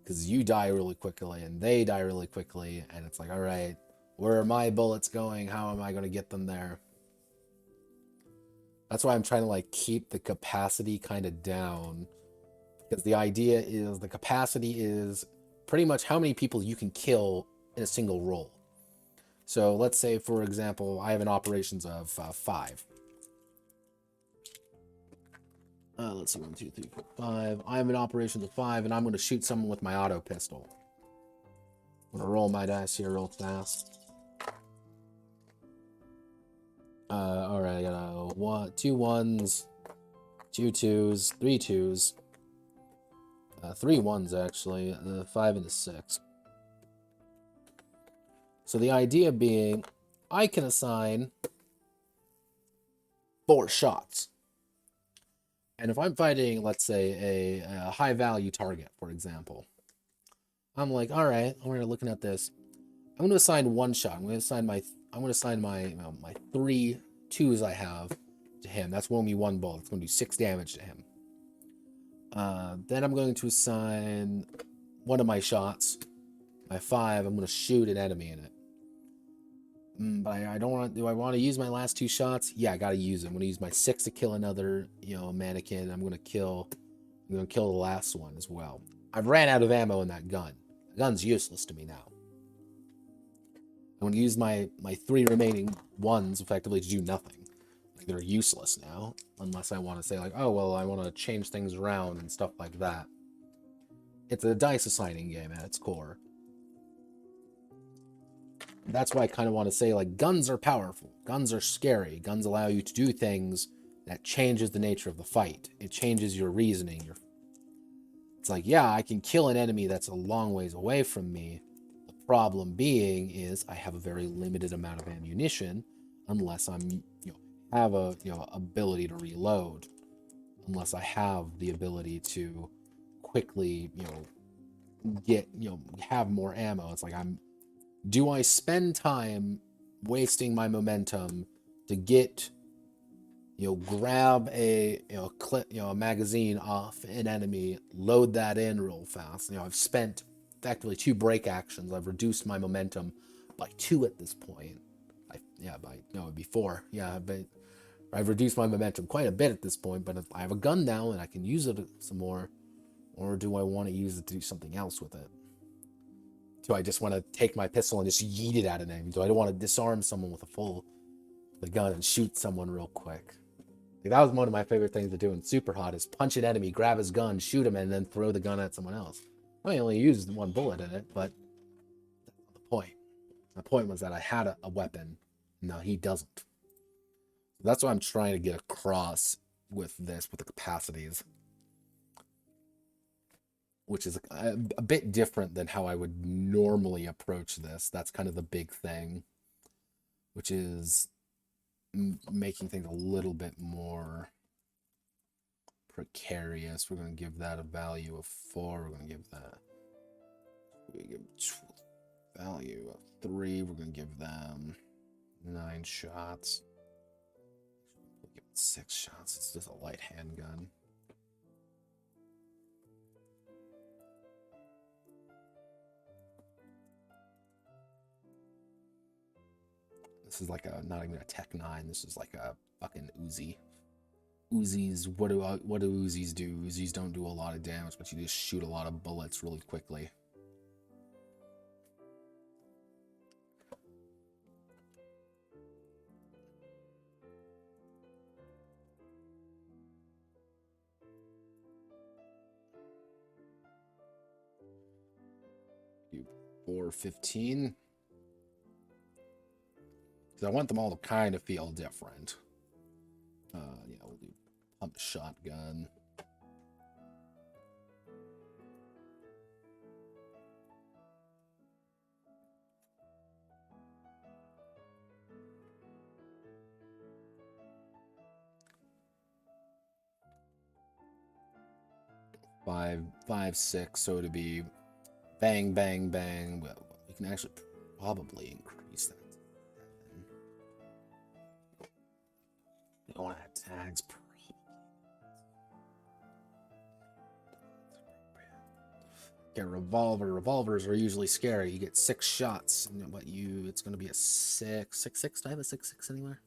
A: Because you die really quickly, and they die really quickly, and it's like, all right, where are my bullets going? How am I going to get them there? That's why I'm trying to, keep the capacity kind of down. Because the idea is, the capacity is pretty much how many people you can kill in a single roll. So let's say, for example, I have an operations of 5. Let's see, 1, 2, 3, 4, 5. I have an operations of 5, and I'm going to shoot someone with my auto pistol. I'm going to roll my dice here real fast. Alright, I got 2 1s, 2 2s, 3 2s, 3 1s actually, 5 and a 6. So the idea being, I can assign 4 shots. And if I'm fighting, let's say, a high-value target, for example, I'm like, all right, we're looking at this. I'm going to assign 1 shot. I'm going to assign my 3 2s I have to him. That's only 1 bullet. It's going to do 6 damage to him. Then I'm going to assign one of my shots, my 5. I'm going to shoot an enemy in it. But I don't want. Do I want to use my last 2 shots? Yeah, I gotta use them. I'm gonna use my 6 to kill another, mannequin. I'm gonna kill the last one as well. I've ran out of ammo in that gun. The gun's useless to me now. I'm gonna use my 3 remaining ones effectively to do nothing. They're useless now, unless I want to say oh well, I want to change things around and stuff like that. It's a dice assigning game at its core. That's why I kind of want to say, guns are powerful. Guns are scary. Guns allow you to do things that changes the nature of the fight. It changes your reasoning. It's yeah, I can kill an enemy that's a long ways away from me. The problem being is I have a very limited amount of ammunition unless I'm, have a ability to reload unless I have the ability to quickly get have more ammo. It's like do I spend time wasting my momentum to get grab a a magazine off an enemy, load that in real fast. I've spent effectively 2 break actions. I've reduced my momentum by 2 at this point. It'd be 4. Yeah, but I've reduced my momentum quite a bit at this point. But if I have a gun now and I can use it some more, or do I want to use it to do something else with it? Do I just want to take my pistol and just yeet it at an enemy? Do I want to disarm someone with the gun and shoot someone real quick? That was one of my favorite things to do in Super Hot is punch an enemy, grab his gun, shoot him, and then throw the gun at someone else. I only used 1 bullet in it, but that's not the point. The point was that I had a weapon. No, he doesn't. That's what I'm trying to get across with this, with the capacities. Which is a bit different than how I would normally approach this. That's kind of the big thing. Which is making things a little bit more precarious. We're going to give that a value of 4. We're going to give that value of 3. We're going to give them 9 shots. We'll give it 6 shots. It's just a light handgun. This is like not even a Tech 9. This is like a fucking Uzi. Uzis, what do Uzis do? Uzis don't do a lot of damage, but you just shoot a lot of bullets really quickly. You 415. Because I want them all to kind of feel different. Yeah, we'll do pump shotgun. Five, 6. So to be bang, bang, bang. Well, we can actually probably increase that. We don't want to have tags. Get a revolver. Revolvers are usually scary. You get 6 shots. It's going to be a 6. Do I have a 6 anywhere?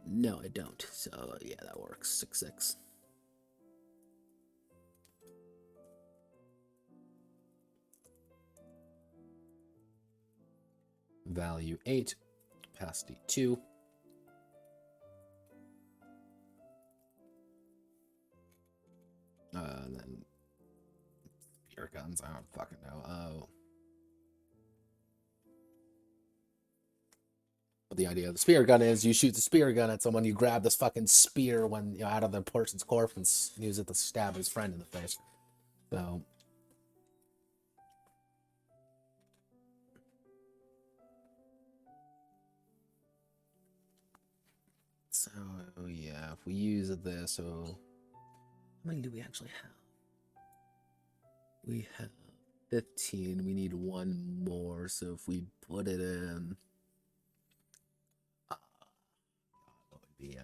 A: No, I don't. So yeah, that works. 6. Value 8. Capacity 2. Then spear guns. I don't fucking know. Oh. But the idea of the spear gun is you shoot the spear gun at someone, you grab this fucking spear when out of the person's corpse and use it to stab his friend in the face. So yeah, if we use this, so how many do we actually have? We have 15. We need 1 more. So if we put it in, that would be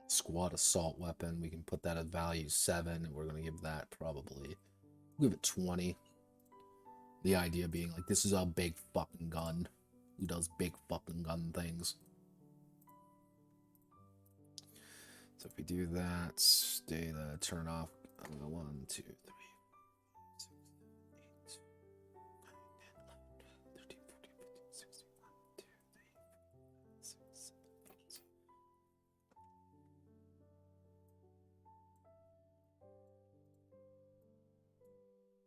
A: squad assault weapon. We can put that at value 7, and we're gonna give that probably give it 20. The idea being like this is a big fucking gun. Who does big fucking gun things? So if we do that, stay the turn off. 1, 2, 3, 6, 8, 9, 10, 11, 12, 13, 14, 15, 16, 1, 2, 3, 4, 5, 6, 7, 8.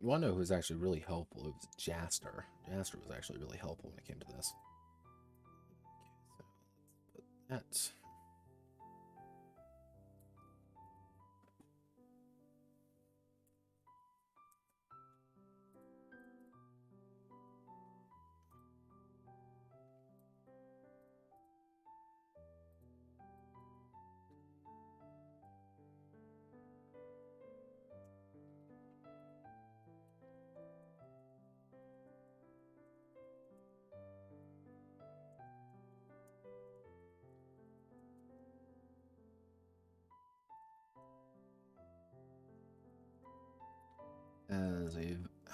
A: You want to know who's actually really helpful? It was Jaster. Jaster was actually really helpful when it came to this. Okay, so let's put that.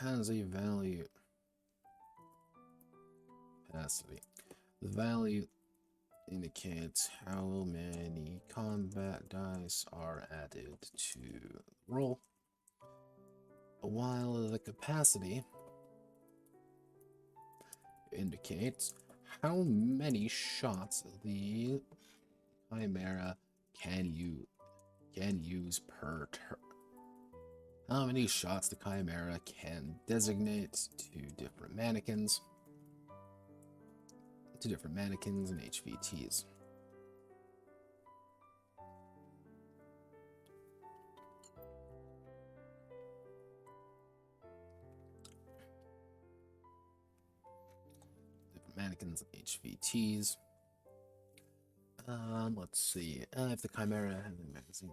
A: has a value capacity. The value indicates how many combat dice are added to the roll, while the capacity indicates how many shots the Chimera can use per turn. How many shots the Chimera can designate to different mannequins and HVTs. Different mannequins and HVTs. Let's see. If the Chimera has a magazine,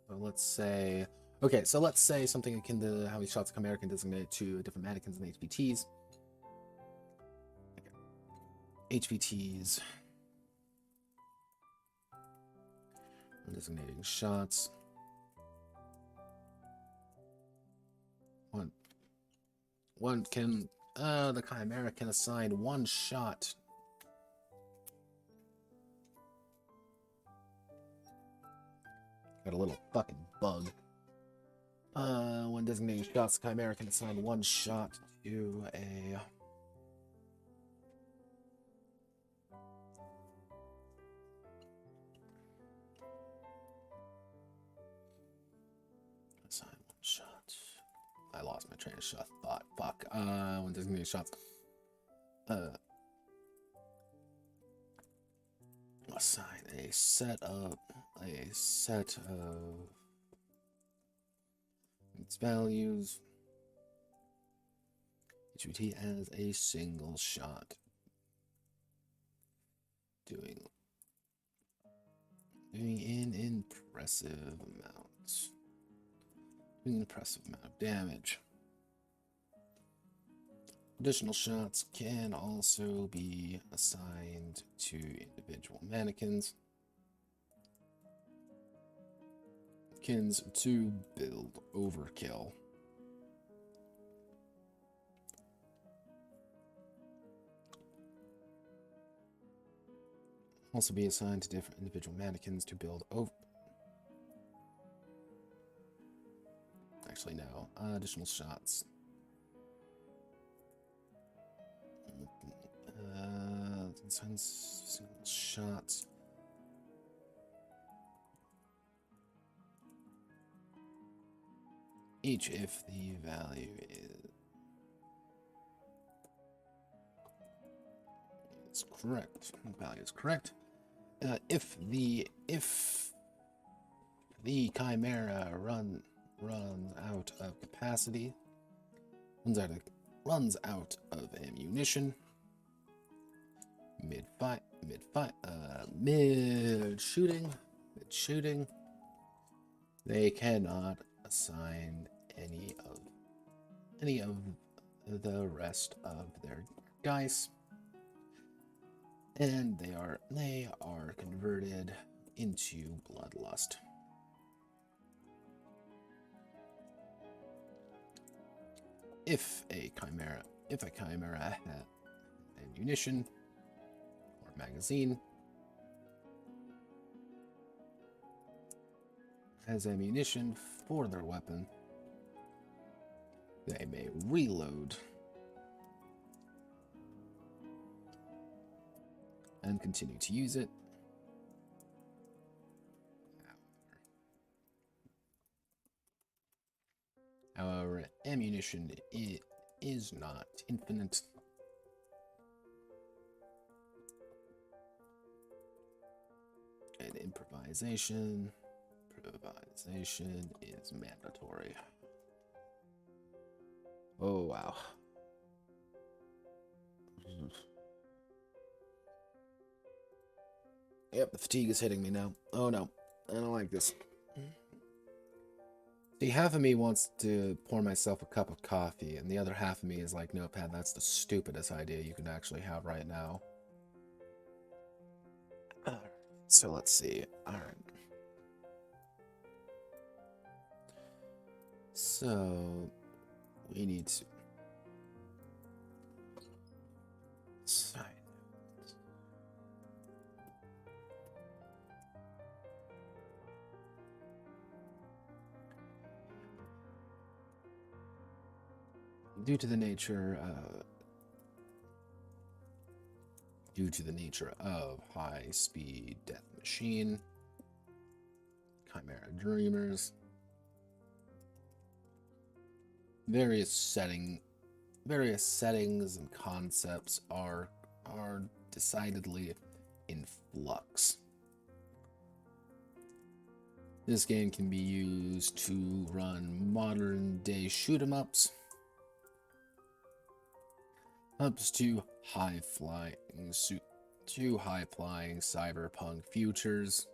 A: so let's say. Okay, so let's say something akin to how many shots the Chimera can designate to different mannequins and HVTs. Okay. HVTs. I'm designating shots. One can. The Chimera can assign one shot. Got a little fucking bug. When designating shots, the Chimera can assign one shot to a assign one shot. I lost my train of thought. Fuck. When designating shots, assign a set of its values. HVT as a single shot. Doing an impressive amount. Doing an impressive amount of damage. Additional shots can also be assigned to individual mannequins. To build overkill. Also be assigned to different individual mannequins to build over. Actually, no. Additional shots. Single shots. Each if the value is correct. The value is correct. If the Chimera runs out of capacity, runs out of ammunition mid shooting, they cannot assign any of the rest of their dice, and they are converted into bloodlust. If a chimera has ammunition or magazine, has ammunition for their weapon, they may reload and continue to use it. However, ammunition is not infinite. And improvisation is mandatory. Oh, wow. Yep, the fatigue is hitting me now. Oh no, I don't like this. See, half of me wants to pour myself a cup of coffee, and the other half of me is like, no, Pat, that's the stupidest idea you can actually have right now. So let's see. Alright. So, we need to side note. Due to the nature of high-speed death machine, Chimera Dreamers, various settings and concepts are decidedly in flux. This game can be used to run modern-day shoot-'em-ups, to high-flying cyberpunk futures,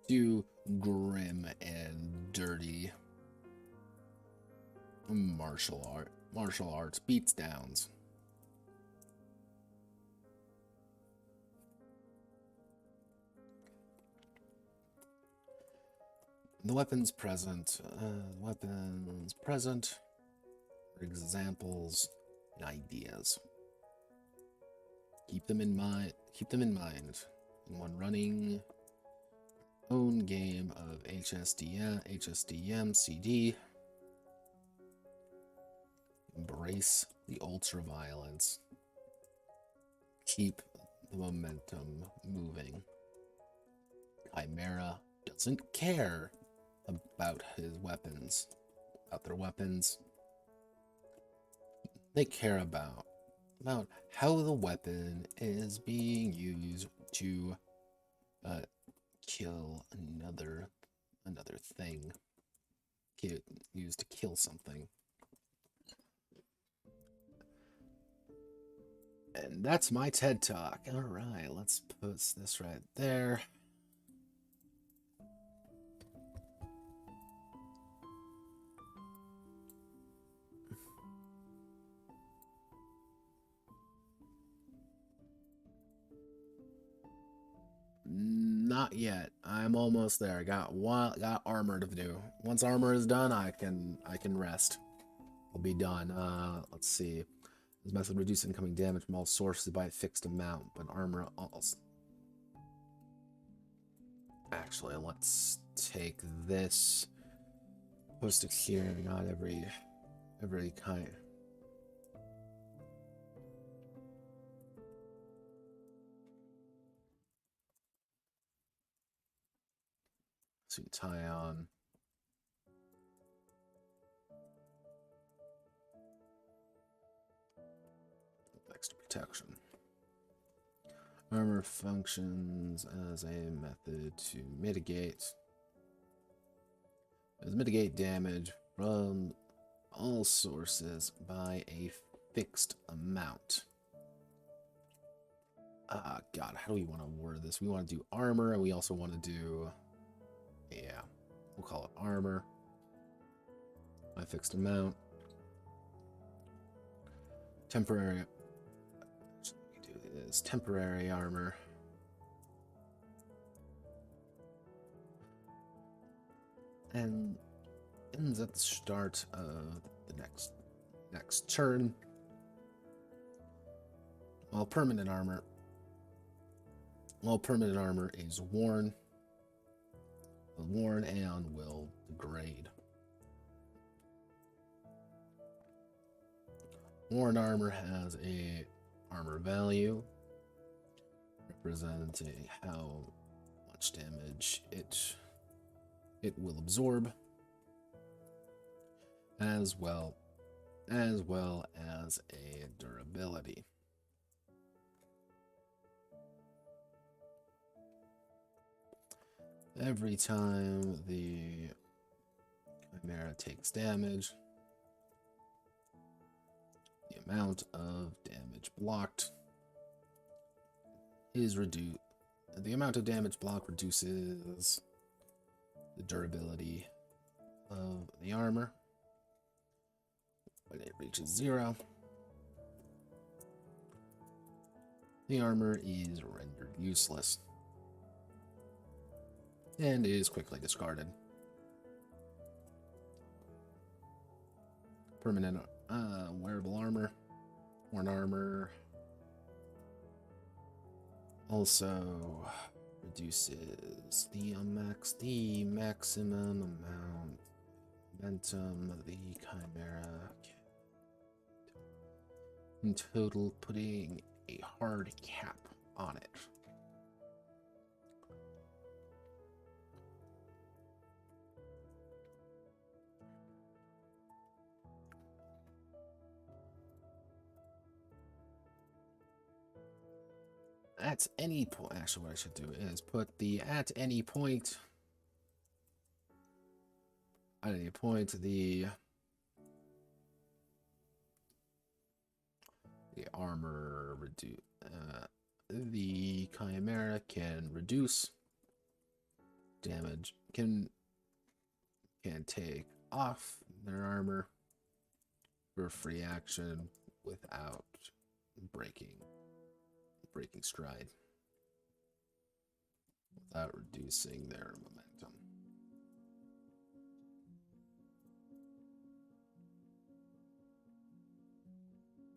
A: to grim and dirty martial arts beats downs. The weapons present are examples and ideas. Keep them in mind when running own game of HSDM CD. Embrace the ultra-violence. Keep the momentum moving. Chimera doesn't care about their weapons. They care about how the weapon is being used to kill another thing. Used to kill something. And that's my TED Talk. All right, let's put this right there. Not yet. I'm almost there. Got armor to do. Once armor is done, I can rest. I'll be done. Let's see. This method reduces incoming damage from all sources by a fixed amount, but armor also. Actually, let's take this. Post here. Not every kind. So you tie on. Extra protection. Armor functions as a method to mitigate damage from all sources by a fixed amount. God, how do we want to word this? We want to do armor, and we also want to do, yeah, we'll call it armor by a fixed amount. Temporary. We do this temporary armor. And ends at the start of the next turn. While permanent armor is worn, and will degrade. Worn armor has a armor value representing how much damage it will absorb, as well as a durability. Every time the Chimera takes damage, the amount of damage blocked is reduced. The amount of damage blocked reduces the durability of the armor. When it reaches 0, the armor is rendered useless and is quickly discarded. permanent wearable armor. Worn armor. Also reduces the maximum amount momentum of the Chimera. In total, putting a hard cap on it. At any point, actually what I should do is put the at any point the armor reduce the Chimera can reduce damage, can take off their armor for free action without breaking stride, without reducing their momentum.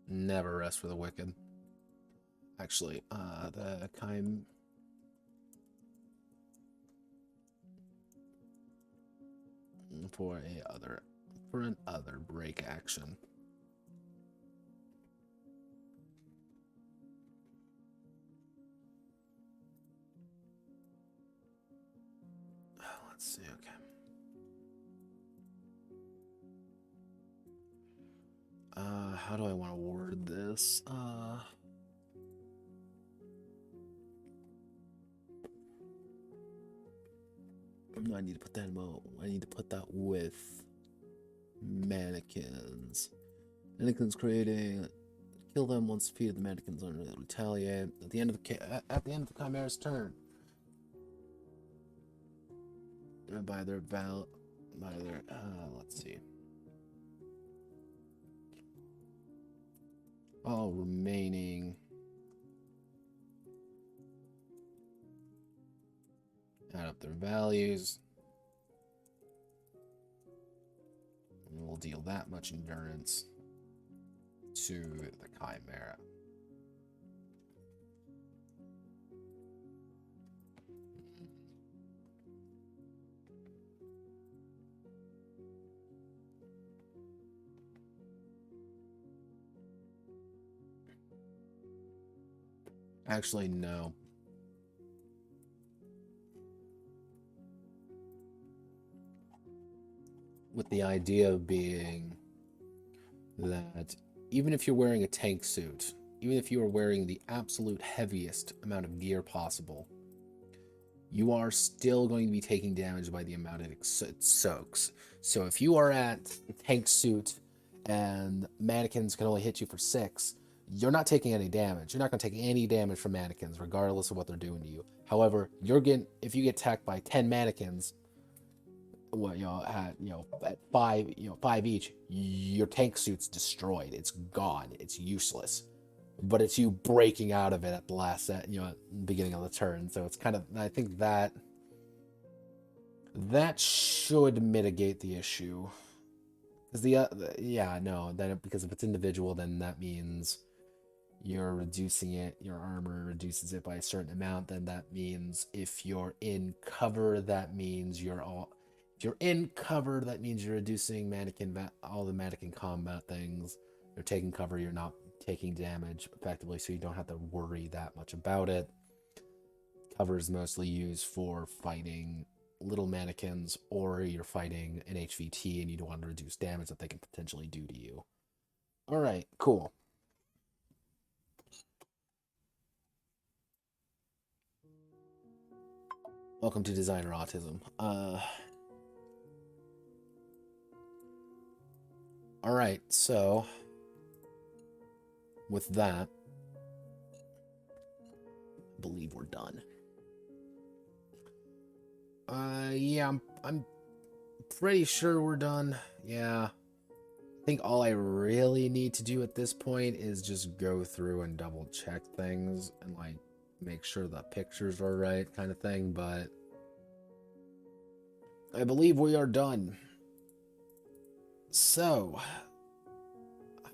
A: Never rest for the wicked. Actually, the Chim for an other break action. Let's see, okay. How do I want to word this? I need to put that I need to put that with mannequins. Mannequins creating, kill them once defeated. The mannequins learn to retaliate at the end of the Chimera's turn. By their let's see. All remaining add up their values. And we'll deal that much endurance to the Chimera. Actually, no. With the idea being that even if you're wearing a tank suit, even if you are wearing the absolute heaviest amount of gear possible, you are still going to be taking damage by the amount it soaks. So if you are at the tank suit and mannequins can only hit you for 6, you're not taking any damage. You're not going to take any damage from mannequins, regardless of what they're doing to you. However, if you get attacked by 10 mannequins, at 5 each, your tank suit's destroyed. It's gone. It's useless. But it's you breaking out of it at the last beginning of the turn. So it's kind of, I think that should mitigate the issue. Because because if it's individual, then that means you're reducing it, your armor reduces it by a certain amount. Then that means if you're in cover, that means if you're in cover, that means you're reducing all the mannequin combat things. You're taking cover, you're not taking damage effectively, so you don't have to worry that much about it. Cover is mostly used for fighting little mannequins, or you're fighting an HVT and you don't want to reduce damage that they can potentially do to you. All right, cool. Welcome to Designer Autism. All right, so with that, I believe we're done. Yeah, I'm pretty sure we're done. Yeah. I think all I really need to do at this point is just go through and double check things and make sure the pictures are right, kind of thing, but I believe we are done. So,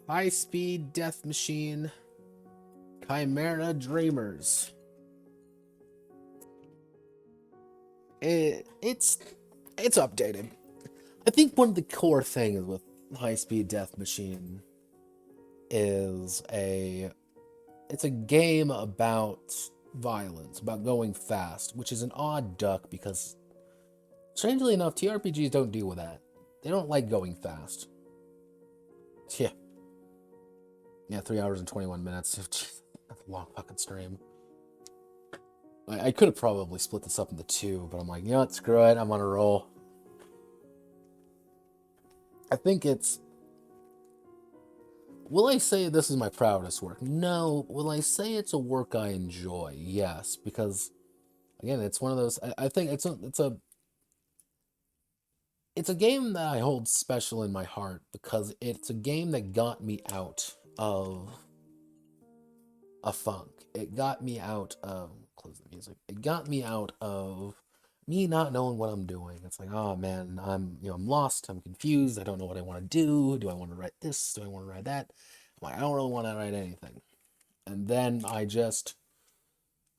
A: high-speed death machine, Chimera Dreamers. It's updated. I think one of the core things with high-speed death machine is it's a game about violence, about going fast, which is an odd duck because, strangely enough, TRPGs don't deal with that. They don't like going fast. Yeah. Yeah, 3 hours and 21 minutes. That's a long fucking stream. I could have probably split this up into 2, but I'm like, you know what, screw it, I'm on a roll. I think it's... Will I say this is my proudest work? No. Will I say it's a work I enjoy? Yes, because, again, it's one of those... I think it's a game that I hold special in my heart because it's a game that got me out of a funk. It got me out of... Close the music. It got me out of me not knowing what I'm doing. It's like, oh man, I'm lost, I'm confused, I don't know what I want to do. Do I want to write this? Do I want to write that? I'm like, I don't really want to write anything. And then I just,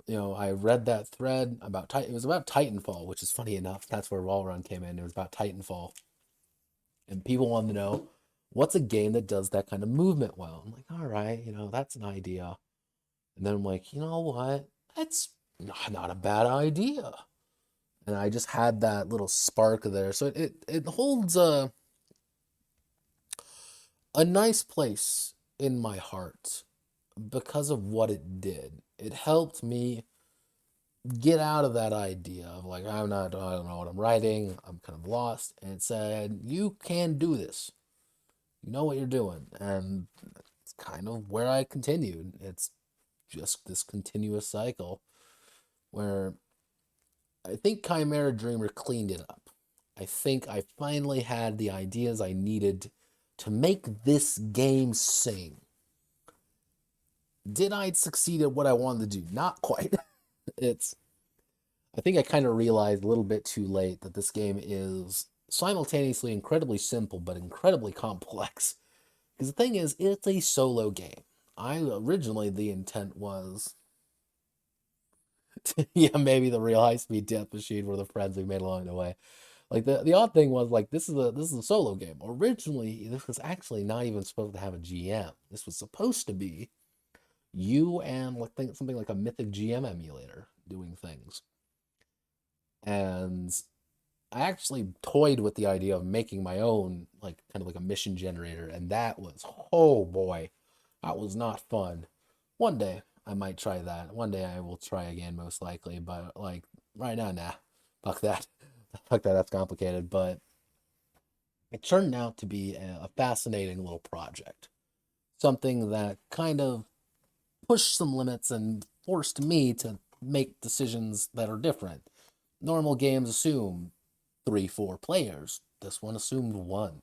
A: I read that thread about it was about Titanfall, which is funny enough. That's where Wallrun came in. It was about Titanfall. And people wanted to know, what's a game that does that kind of movement well? I'm like, all right, that's an idea. And then I'm like, you know what? That's not a bad idea. And I just had that little spark there. So it holds a nice place in my heart because of what it did. It helped me get out of that idea of like, I don't know what I'm writing, I'm kind of lost. And it said, you can do this. You know what you're doing. And it's kind of where I continued. It's just this continuous cycle where I think Chimera Dreamer cleaned it up. I think I finally had the ideas I needed to make this game sing. Did I succeed at what I wanted to do? Not quite. I think I kind of realized a little bit too late that this game is simultaneously incredibly simple but incredibly complex. Because the thing is, it's a solo game. Originally, the intent was... yeah, maybe the real high-speed death machine were the friends we made along the way. Like the odd thing was like this is a solo game. Originally, this was actually not even supposed to have a GM. This was supposed to be you and something like a Mythic GM emulator doing things. And I actually toyed with the idea of making my own kind of like a mission generator, and that was, oh boy, that was not fun. One day I might try that. One day I will try again, most likely. But right now, nah, fuck that. Fuck that. That's complicated. But it turned out to be a fascinating little project. Something that kind of pushed some limits and forced me to make decisions that are different. Normal games assume 3-4 players. This one assumed 1.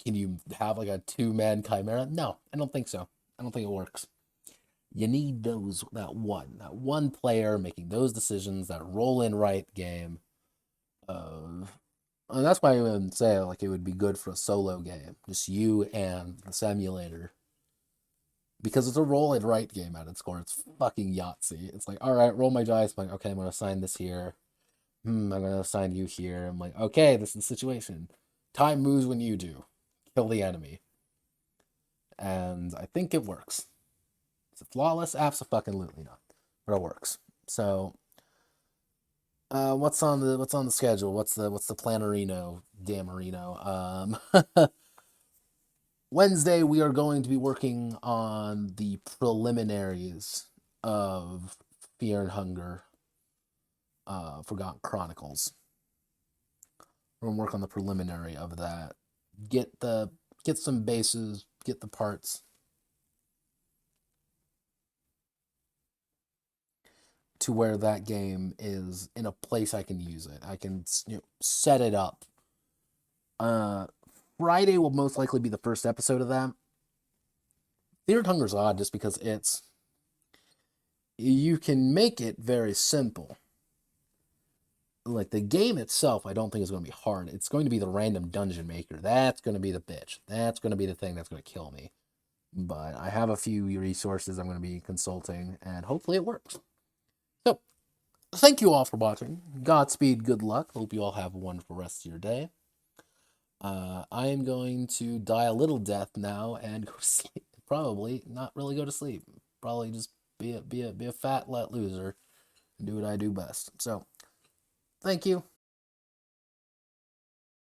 A: Can you have a 2-man chimera? No, I don't think so. I don't think it works. You need that one player making those decisions, that roll in right game. And that's why I would say it would be good for a solo game, just you and the simulator, because it's a roll and write game at its core. It's fucking Yahtzee. It's like, all right, roll my dice. I'm like, okay, I'm gonna assign this here. I'm gonna assign you here. I'm like, okay, this is the situation. Time moves when you do. Kill the enemy. And I think it works. Is it flawless? Absolutely not. But it works. So, what's on the schedule? What's the Planarino, Damarino? Wednesday we are going to be working on the preliminaries of Fear and Hunger, Forgotten Chronicles. We're gonna work on the preliminary of that. Get some bases, get the parts. To where that game is in a place I can use it. I can set it up. Friday will most likely be the first episode of that. Fear and Hunger's odd just because you can make it very simple. like the game itself, I don't think is going to be hard. It's going to be the random dungeon maker. That's going to be the bitch. That's going to be the thing that's going to kill me. But I have a few resources I'm going to be consulting, and hopefully it works. So, thank you all for watching. Godspeed, good luck. Hope you all have a wonderful rest of your day. I am going to die a little death now and go to sleep. Probably not really go to sleep. Probably just be a fat let loser and do what I do best. So, thank you.